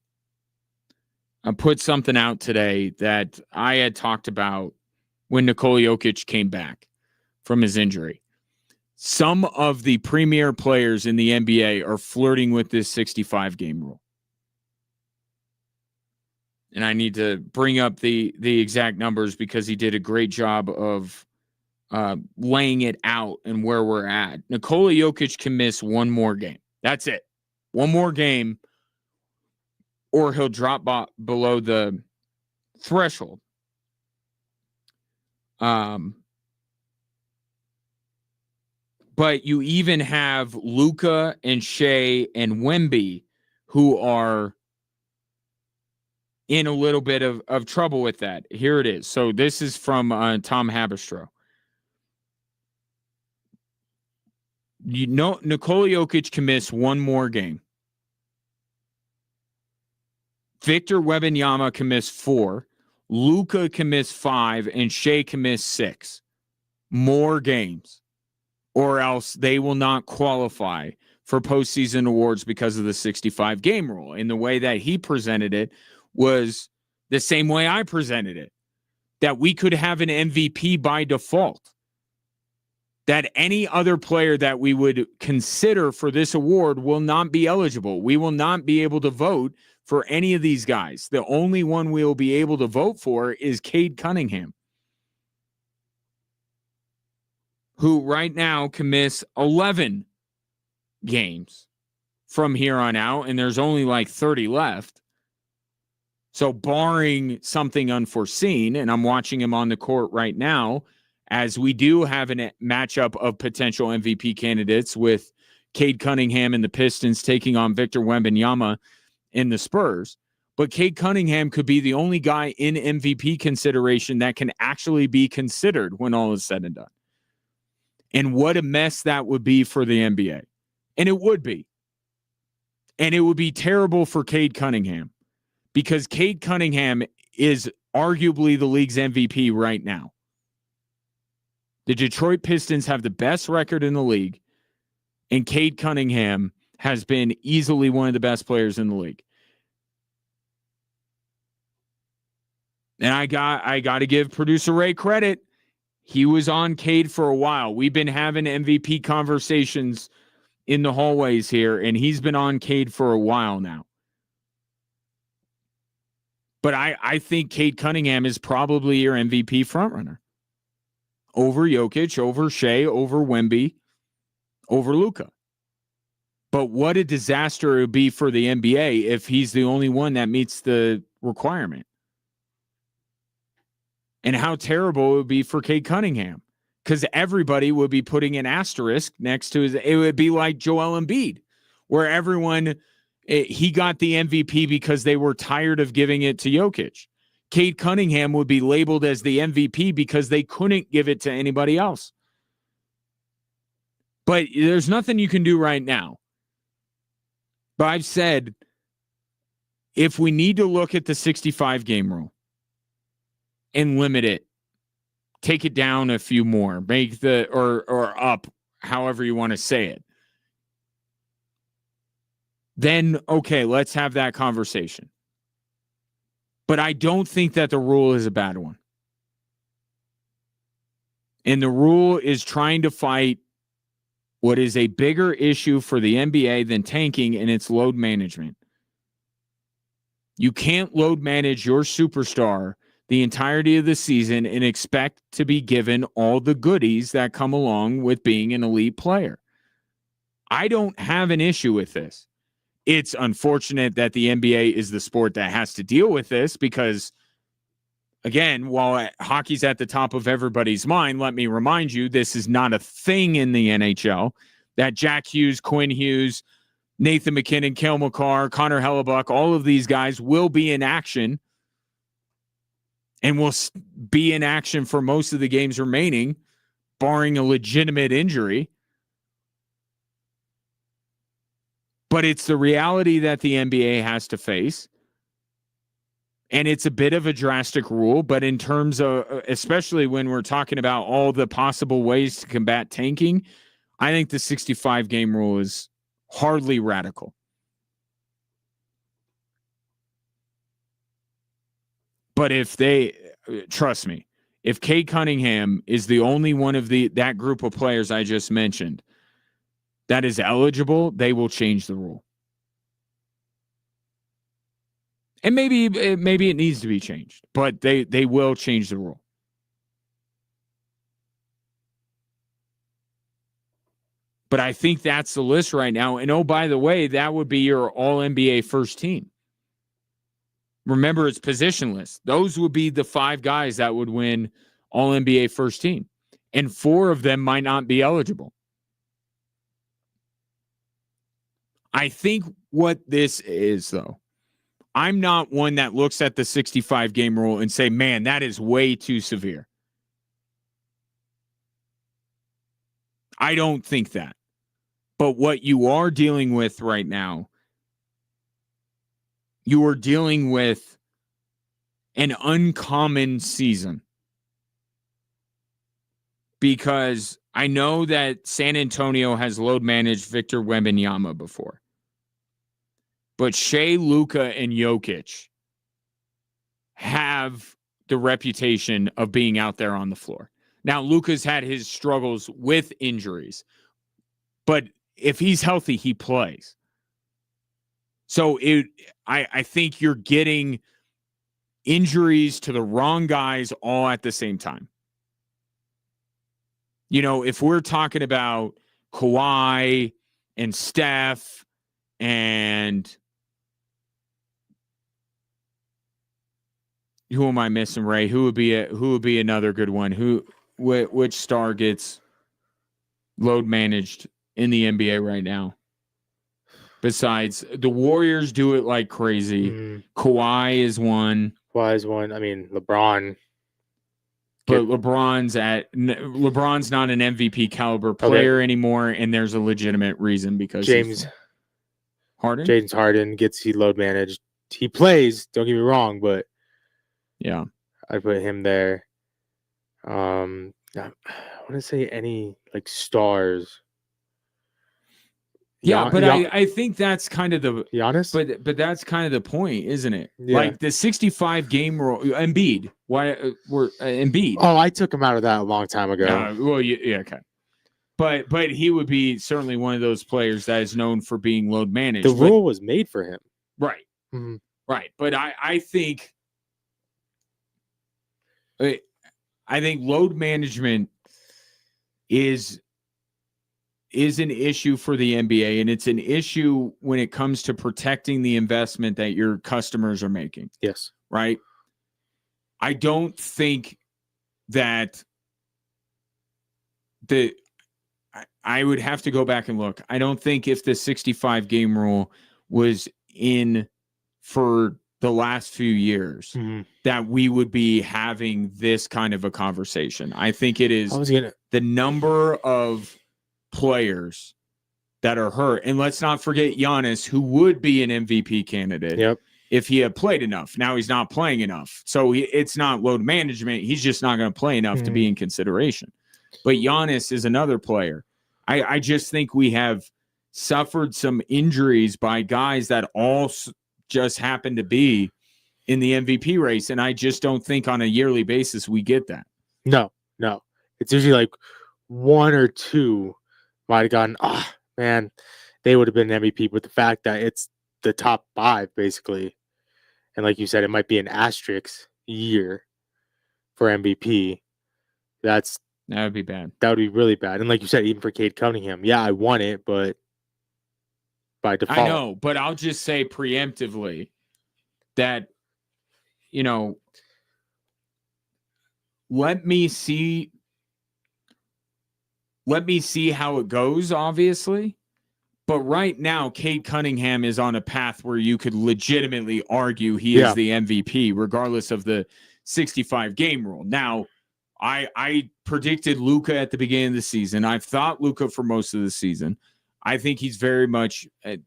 put something out today that I had talked about when Nikola Jokic came back from his injury. Some of the premier players in the NBA are flirting with this 65-game rule. And I need to bring up the exact numbers because he did a great job of laying it out and where we're at. Nikola Jokic can miss one more game. That's it. One more game, or he'll drop below the threshold. But you even have Luka and Shea and Wemby who are in a little bit of trouble with that. Here it is. So this is from Tom Haberstroh. You know, Nikola Jokic can miss one more game. Victor Wembanyama can miss 4. Luka can miss 5. And Shea can miss 6. More games. Or else they will not qualify for postseason awards because of the 65-game rule. And the way that he presented it was the same way I presented it, that we could have an MVP by default, that any other player that we would consider for this award will not be eligible. We will not be able to vote for any of these guys. The only one we will be able to vote for is Cade Cunningham, who right now can miss 11 games from here on out, and there's only like 30 left. So barring something unforeseen, and I'm watching him on the court right now, as we do have a matchup of potential MVP candidates with Cade Cunningham and the Pistons taking on Victor Wembanyama in the Spurs. But Cade Cunningham could be the only guy in MVP consideration that can actually be considered when all is said and done. And what a mess that would be for the NBA. And it would be. And it would be terrible for Cade Cunningham because Cade Cunningham is arguably the league's MVP right now. The Detroit Pistons have the best record in the league, and Cade Cunningham has been easily one of the best players in the league. And I got to give producer Ray credit. He was on Cade for a while. We've been having MVP conversations in the hallways here, and he's been on Cade for a while now. But I think Cade Cunningham is probably your MVP frontrunner. Over Jokic, over Shea, over Wemby, over Luka. But what a disaster it would be for the NBA if he's the only one that meets the requirement. And how terrible it would be for Cade Cunningham. Because everybody would be putting an asterisk next to his. It would be like Joel Embiid, where everyone, he got the MVP because they were tired of giving it to Jokic. Cade Cunningham would be labeled as the MVP because they couldn't give it to anybody else. But there's nothing you can do right now. But I've said, if we need to look at the 65-game rule and limit it, take it down a few more, make the or up, however you want to say it, then okay, let's have that conversation. But I don't think that the rule is a bad one. And the rule is trying to fight what is a bigger issue for the NBA than tanking, and it's load management. You can't load manage your superstar the entirety of the season and expect to be given all the goodies that come along with being an elite player. I don't have an issue with this. It's unfortunate that the NBA is the sport that has to deal with this because, again, while hockey's at the top of everybody's mind, let me remind you, this is not a thing in the NHL. That Jack Hughes, Quinn Hughes, Nathan McKinnon, Cale Makar, Connor Hellebuck, all of these guys will be in action and will be in action for most of the games remaining, barring a legitimate injury. But it's the reality that the NBA has to face. And it's a bit of a drastic rule, but in terms of, especially when we're talking about all the possible ways to combat tanking, I think the 65-game rule is hardly radical. But if they, trust me, if Cade Cunningham is the only one of that group of players I just mentioned that is eligible, they will change the rule. And maybe it needs to be changed, but they will change the rule. But I think that's the list right now. And oh, by the way, that would be your all-NBA first team. Remember, it's positionless. Those would be the 5 guys that would win all-NBA first team. And 4 of them might not be eligible. I think what this is, though, I'm not one that looks at the 65-game rule and say, man, that is way too severe. I don't think that. But what you are dealing with right now, you are dealing with an uncommon season. Because I know that San Antonio has load managed Victor Wembanyama before. But Shea, Luka, and Jokic have the reputation of being out there on the floor. Now, Luka's had his struggles with injuries. But if he's healthy, he plays. So I think you're getting injuries to the wrong guys all at the same time. You know, if we're talking about Kawhi and Steph and who am I missing, Ray? Who would be another good one? Which star gets load managed in the NBA right now? Besides, the Warriors do it like crazy. Kawhi is one. I mean, LeBron. But LeBron's not an MVP caliber player anymore, and there's a legitimate reason because James Harden gets load managed. He plays, don't get me wrong, but yeah, I put him there. I want to say any like stars. Yeah, but I think that's kind of the Giannis. but that's kind of the point, isn't it? Yeah. Like the 65 game rule. Embiid. Why were Embiid? Oh, I took him out of that a long time ago. Well, yeah, okay. But he would be certainly one of those players that is known for being load managed. The rule was made for him. Right. Mhm. Right. But I think load management is an issue for the NBA, and it's an issue when it comes to protecting the investment that your customers are making. Yes. Right? I don't think that I would have to go back and look. I don't think if the 65 game rule was in for the last few years that we would be having this kind of a conversation. I think it is the number of players that are hurt. And let's not forget Giannis, who would be an MVP candidate if he had played enough. Now he's not playing enough. So it's not load management. He's just not going to play enough to be in consideration. But Giannis is another player. I just think we have suffered some injuries by guys that all just happen to be in the MVP race. And I just don't think on a yearly basis we get that. No. It's usually like one or two might have gotten, man, they would have been MVP. But the fact that it's the top 5, basically, and like you said, it might be an asterisk year for MVP. That would be bad. That would be really bad. And like you said, even for Cade Cunningham, yeah, I won it, but by default. I know, but I'll just say preemptively that, let me see how it goes, obviously. But right now, Cade Cunningham is on a path where you could legitimately argue he is the MVP, regardless of the 65 game rule. Now, I predicted Luka at the beginning of the season. I've thought Luka for most of the season. I think he's very much in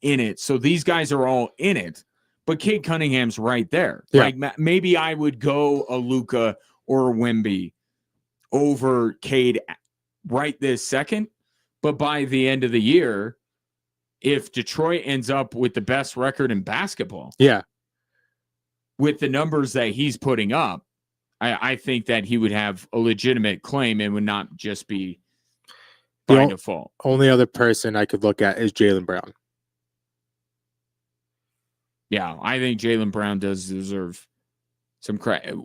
it. So these guys are all in it. But Cade Cunningham's right there. Yeah. Like maybe I would go a Luka or a Wemby over Cade right this second. But by the end of the year, if Detroit ends up with the best record in basketball, with the numbers that he's putting up, I think that he would have a legitimate claim and would not just be by default. Only other person I could look at is Jaylen Brown. Yeah, I think Jaylen Brown does deserve some credit.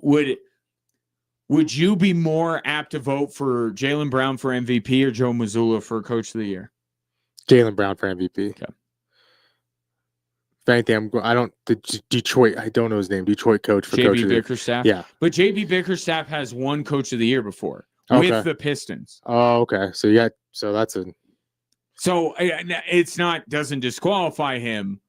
Would you be more apt to vote for Jaylen Brown for MVP or Joe Mazzulla for Coach of the Year? Jaylen Brown for MVP. Okay. If anything, Detroit, I don't know his name, Detroit coach for Coach of the Year. JB Bickerstaff? Yeah. But JB Bickerstaff has won Coach of the Year before with the Pistons. Oh, okay. So that's a... So it's doesn't disqualify him,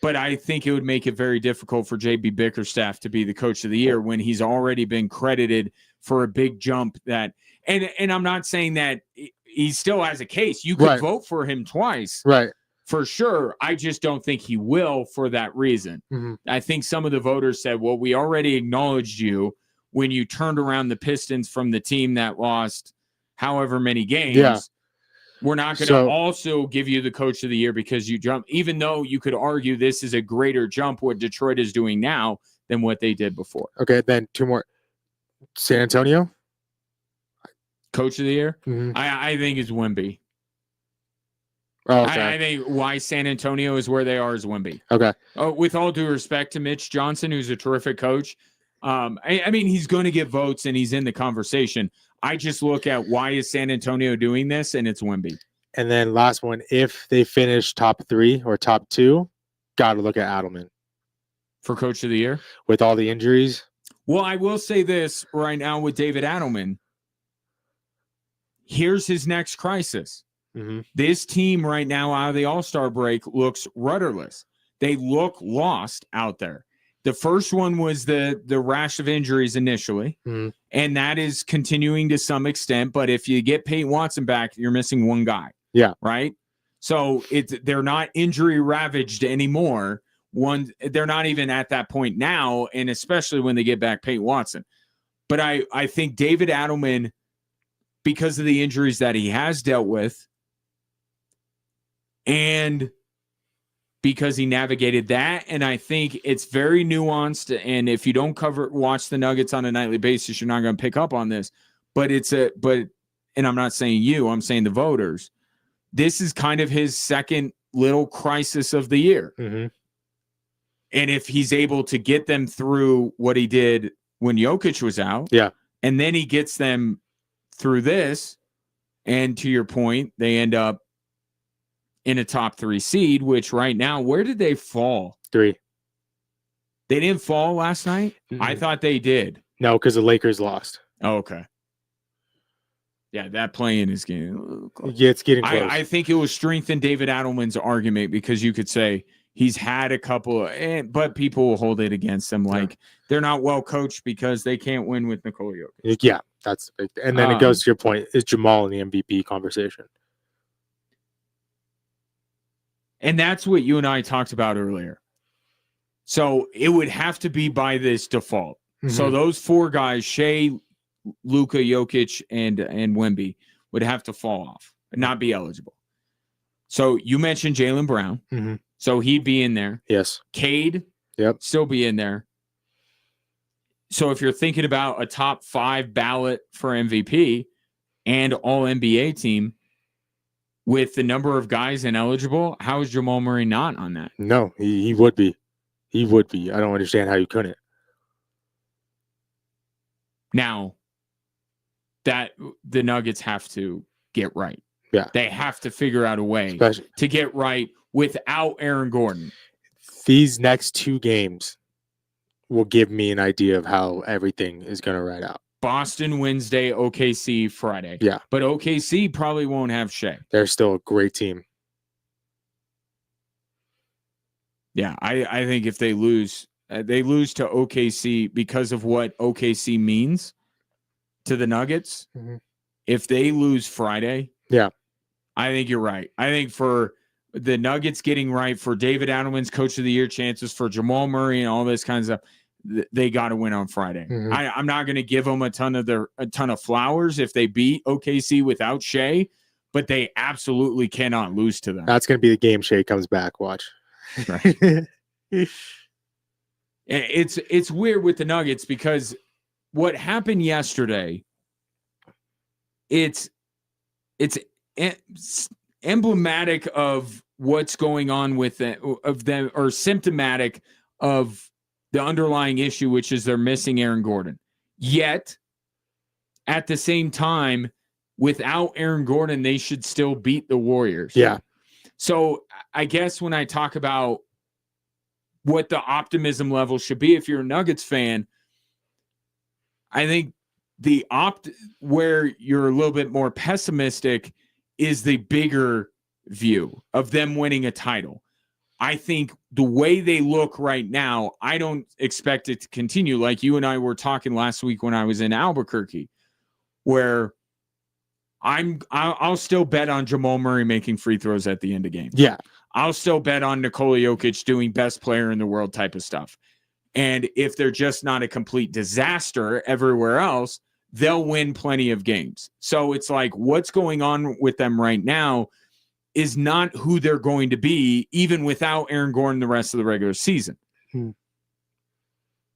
but I think it would make it very difficult for JB Bickerstaff to be the Coach of the Year when he's already been credited for a big jump that, and I'm not saying that he still has a case. You could vote for him twice. Right. For sure. I just don't think he will for that reason. I think some of the voters said, well, we already acknowledged you when you turned around the Pistons from the team that lost however many games. Yeah. We're not going to also give you the Coach of the Year because you jumped, even though you could argue this is a greater jump what Detroit is doing now than what they did before. Okay, then two more. San Antonio? Coach of the Year? I think it's Wemby. Oh, okay. I think why San Antonio is where they are is Wemby. Okay. With all due respect to Mitch Johnson, who's a terrific coach, I mean, he's going to get votes and he's in the conversation. I just look at why is San Antonio doing this, and it's Wemby. And then last one, if they finish top 3 or top 2, got to look at Adelman. For Coach of the Year? With all the injuries? Well, I will say this right now with David Adelman. Here's his next crisis. This team right now out of the All-Star break looks rudderless. They look lost out there. The first one was the rash of injuries initially, and that is continuing to some extent. But if you get Peyton Watson back, you're missing one guy. Yeah. Right? So they're not injury ravaged anymore. They're not even at that point now, and especially when they get back Peyton Watson. But I think David Adelman, because of the injuries that he has dealt with, And because he navigated that, and I think it's very nuanced. And if you don't watch the Nuggets on a nightly basis, you're not going to pick up on this. But and I'm not saying you, I'm saying the voters. This is kind of his second little crisis of the year. Mm-hmm. And if he's able to get them through what he did when Jokic was out, and then he gets them through this, and to your point, they end up in a top 3 seed, which right now, where did they fall? 3. They didn't fall last night? Mm-hmm. I thought they did. No, because the Lakers lost. Oh, okay. Yeah, that play-in is getting close. Yeah, it's getting close. I think it will strengthen David Adelman's argument, because you could say he's had a couple, but people will hold it against him. Like, they're not well coached because they can't win with Nikola Jokic. Yeah, that's the big thing. And then it goes to your point, is Jamal in the MVP conversation? And that's what you and I talked about earlier. So it would have to be by this default. Mm-hmm. So those 4 guys, Shea, Luka, Jokic, and Wemby, would have to fall off and not be eligible. So you mentioned Jaylen Brown. Mm-hmm. So he'd be in there. Yes. Cade, still be in there. So if you're thinking about a top 5 ballot for MVP and all NBA team, with the number of guys ineligible, how is Jamal Murray not on that? No, he would be. He would be. I don't understand how you couldn't. Now, that the Nuggets have to get right. Yeah. They have to figure out a way to get right without Aaron Gordon. These next 2 games will give me an idea of how everything is going to ride out. Boston Wednesday, OKC Friday. Yeah. But OKC probably won't have Shea. They're still a great team. Yeah, I think if they lose to OKC because of what OKC means to the Nuggets. Mm-hmm. If they lose Friday, I think you're right. I think for the Nuggets getting right, for David Adelman's Coach of the Year chances, for Jamal Murray and all this kind of stuff, they got to win on Friday. Mm-hmm. I'm not going to give them a ton of flowers if they beat OKC without Shea, but they absolutely cannot lose to them. That's going to be the game Shea comes back. Watch. Right. It's weird with the Nuggets, because what happened yesterday, it's emblematic of what's going on with them, or symptomatic of the underlying issue, which is they're missing Aaron Gordon. Yet, at the same time, without Aaron Gordon, they should still beat the Warriors. Yeah. So I guess when I talk about what the optimism level should be, if you're a Nuggets fan, I think where you're a little bit more pessimistic is the bigger view of them winning a title. I think the way they look right now, I don't expect it to continue. Like you and I were talking last week when I was in Albuquerque, where I'll still bet on Jamal Murray making free throws at the end of games. Yeah. I'll still bet on Nikola Jokic doing best player in the world type of stuff. And if they're just not a complete disaster everywhere else, they'll win plenty of games. So it's like, what's going on with them right now is not who they're going to be, even without Aaron Gordon the rest of the regular season.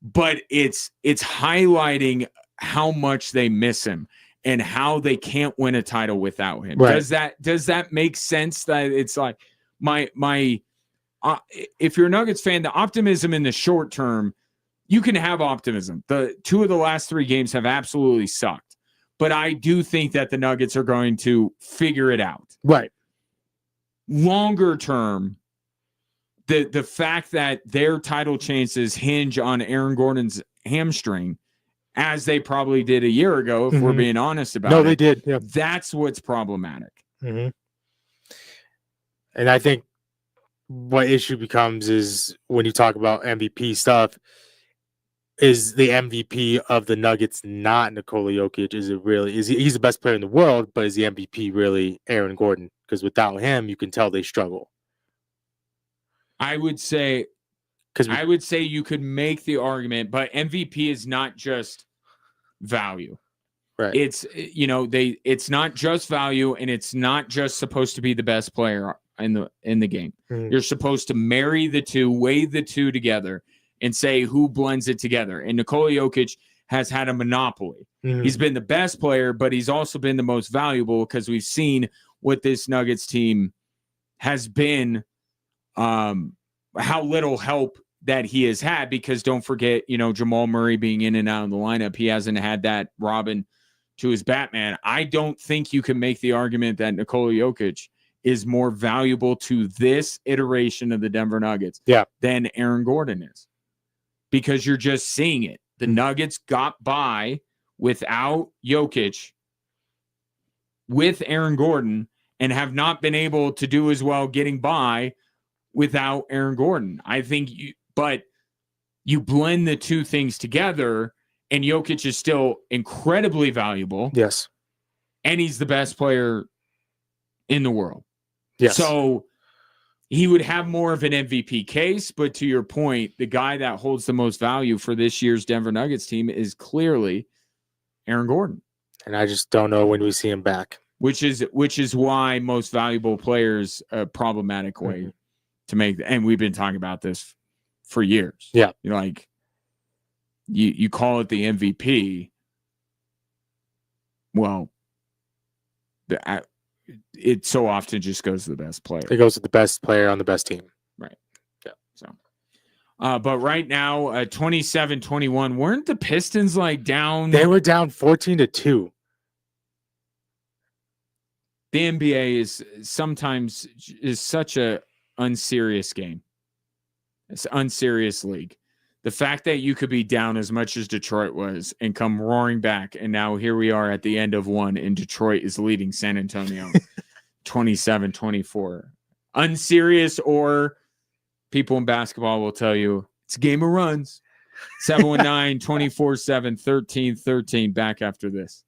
But it's highlighting how much they miss him and how they can't win a title without him. Right. Does that make sense? That it's like if you're a Nuggets fan, the optimism in the short term, you can have optimism. The 2 of the last 3 games have absolutely sucked, but I do think that the Nuggets are going to figure it out. Right. Longer term, the fact that their title chances hinge on Aaron Gordon's hamstring, as they probably did a year ago, if we're being honest about it. No, they did. Yeah. That's what's problematic. Mm-hmm. And I think what issue becomes is when you talk about MVP stuff, is the MVP of the Nuggets not Nikola Jokic? He's the best player in the world, but is the MVP really Aaron Gordon? Because without him, you can tell they struggle. I would say you could make the argument, but MVP is not just value. Right. It's not just value, and it's not just supposed to be the best player in the game. Mhm. You're supposed to marry the two, weigh the two together, and say who blends it together. And Nikola Jokic has had a monopoly. Mhm. He's been the best player, but he's also been the most valuable because we've seen what this Nuggets team has been, how little help that he has had, because don't forget, Jamal Murray being in and out of the lineup, he hasn't had that Robin to his Batman. I don't think you can make the argument that Nikola Jokic is more valuable to this iteration of the Denver Nuggets than Aaron Gordon is, because you're just seeing it. The Nuggets got by without Jokic with Aaron Gordon and have not been able to do as well getting by without Aaron Gordon. I think but you blend the two things together, and Jokic is still incredibly valuable. Yes. And he's the best player in the world. Yes. So he would have more of an MVP case, but to your point, the guy that holds the most value for this year's Denver Nuggets team is clearly Aaron Gordon. And I just don't know when we see him back. Which is why most valuable players a problematic way to make, and we've been talking about this for years. Yeah. Like you call it the MVP. Well, it so often just goes to the best player. It goes to the best player on the best team. Right. Yeah. So, but right now, 27-21, weren't the Pistons like down? They were down 14-2. The NBA is sometimes such a unserious game. It's an unserious league. The fact that you could be down as much as Detroit was and come roaring back, and now here we are at the end of one, and Detroit is leading San Antonio 27-24. Unserious, or people in basketball will tell you it's a game of runs. 719-24-7-13-13. Back after this.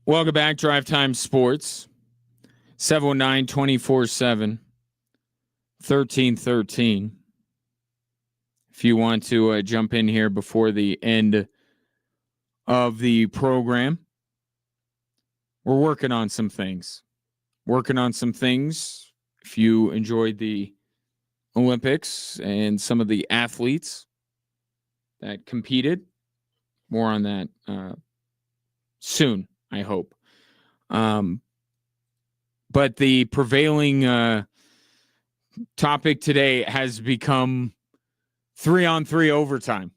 Welcome back, Drive Time Sports. 719-24-7, 1313. If you want to jump in here before the end of the program, we're working on some things. If you enjoyed the Olympics and some of the athletes that competed, more on that soon, I hope. But the prevailing topic today has become 3-on-3 overtime.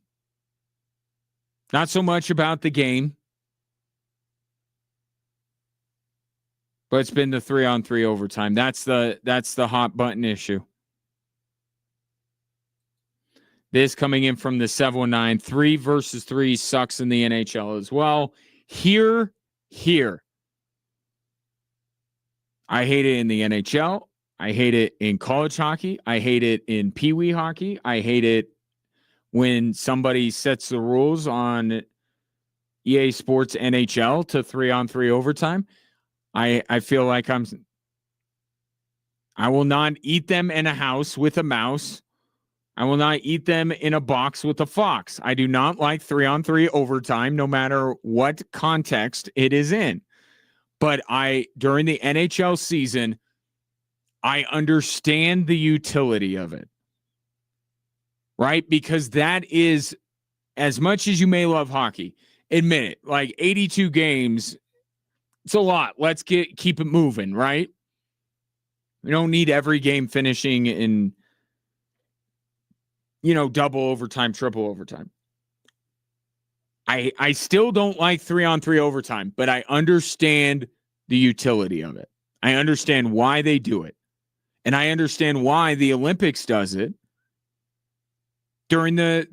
Not so much about the game, but it's been the 3-on-3 overtime. That's the hot button issue. This coming in from the 719, 3 versus 3 sucks in the NHL as well. Here. I hate it in the NHL. I hate it in college hockey. I hate it in Pee Wee hockey. I hate it when somebody sets the rules on EA Sports NHL to 3-on-3 overtime. I feel like I will not eat them in a house with a mouse. I will not eat them in a box with a fox. I do not like 3-on-3 overtime, no matter what context it is in. But during the NHL season, I understand the utility of it. Right? Because that is, as much as you may love hockey, admit it, like 82 games, it's a lot. Let's keep it moving, right? We don't need every game finishing in, double overtime, triple overtime. I still don't like 3-on-3 overtime, but I understand the utility of it. I understand why they do it. And I understand why the Olympics does it during the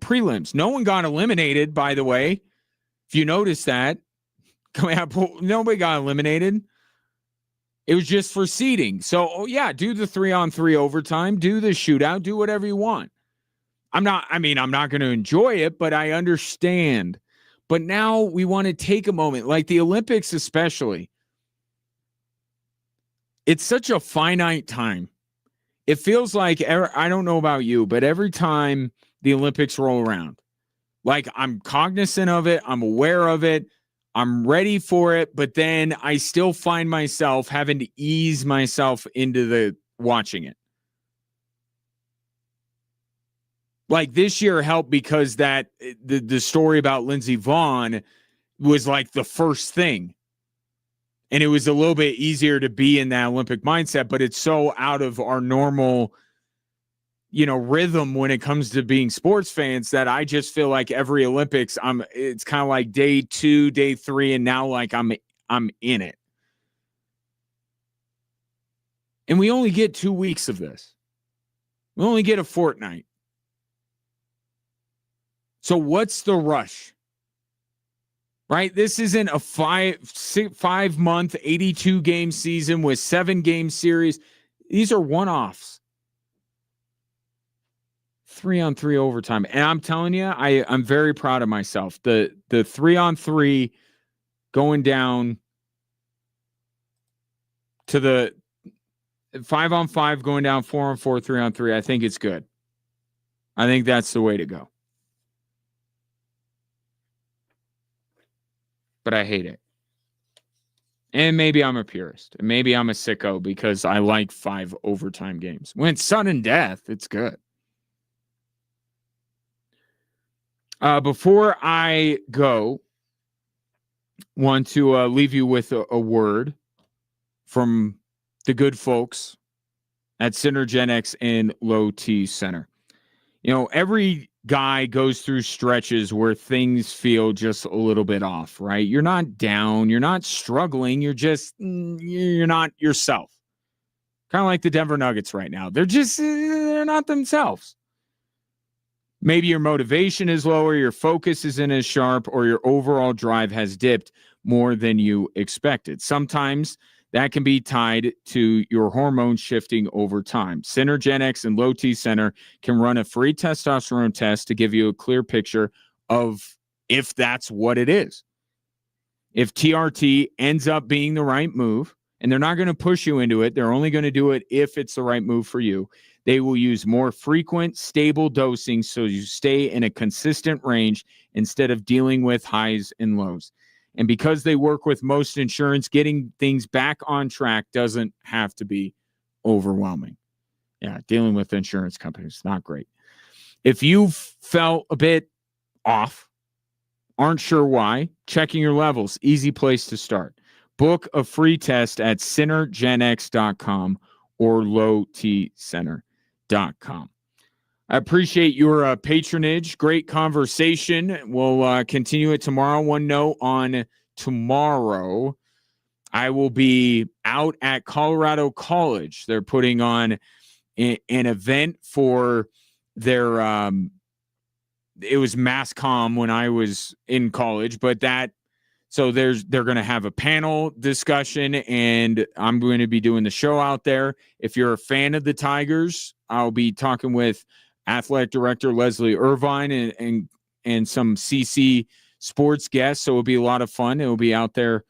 prelims. No one got eliminated, by the way. If you notice that, nobody got eliminated. It was just for seeding. So, do the 3-on-3 overtime, do the shootout, do whatever you want. I'm not going to enjoy it, but I understand. But now we want to take a moment, like the Olympics especially. It's such a finite time. It feels like, I don't know about you, but every time the Olympics roll around, like I'm cognizant of it, I'm aware of it, I'm ready for it, but then I still find myself having to ease myself into the watching it. Like this year helped because that the story about Lindsey Vonn was like the first thing. And it was a little bit easier to be in that Olympic mindset, but it's so out of our normal, rhythm when it comes to being sports fans that I just feel like every Olympics, it's kind of like day 2, day 3, and now like I'm in it. And we only get 2 weeks of this. We only get a fortnight. So what's the rush? Right? This isn't a 5-month, 82-game season with 7-game series. These are one-offs. 3-on-3 overtime. And I'm telling you, I'm very proud of myself. The 3-on-3 going down to the 5-on-5 going down 4-on-4, 3-on-3. I think it's good. I think that's the way to go. But I hate it. And maybe I'm a purist. And maybe I'm a sicko because I like 5 overtime games. When it's sudden death, it's good. Before I go, want to leave you with a word from the good folks at Synergenics and Low T Center. Every guy goes through stretches where things feel just a little bit off, right? You're not down. You're not struggling. You're not yourself. Kind of like the Denver Nuggets right now. They're not themselves. Maybe your motivation is lower, your focus isn't as sharp, or your overall drive has dipped more than you expected. Sometimes that can be tied to your hormones shifting over time. Synergenics and Low T Center can run a free testosterone test to give you a clear picture of if that's what it is. If TRT ends up being the right move, and they're not going to push you into it, they're only going to do it if it's the right move for you. They will use more frequent, stable dosing so you stay in a consistent range instead of dealing with highs and lows. And because they work with most insurance, getting things back on track doesn't have to be overwhelming. Yeah, dealing with insurance companies, not great. If you felt a bit off, aren't sure why, checking your levels, easy place to start. Book a free test at synergenx.com or lowtcenter.com. I appreciate your patronage. Great conversation. We'll continue it tomorrow. One note on tomorrow, I will be out at Colorado College. They're putting on an event for their it was mass comm when I was in college, but so they're going to have a panel discussion, and I'm going to be doing the show out there. If you're a fan of the Tigers, I'll be talking with athletic director Leslie Irvine and some CC sports guests. So it'll be a lot of fun. It will be out there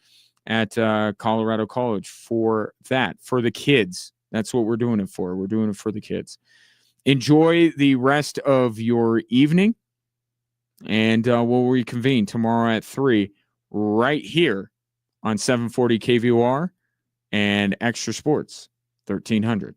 at Colorado College for that, for the kids. That's what we're doing it for. We're doing it for the kids. Enjoy the rest of your evening, and we'll reconvene tomorrow at 3 right here on 740 KVOR and Extra Sports 1300.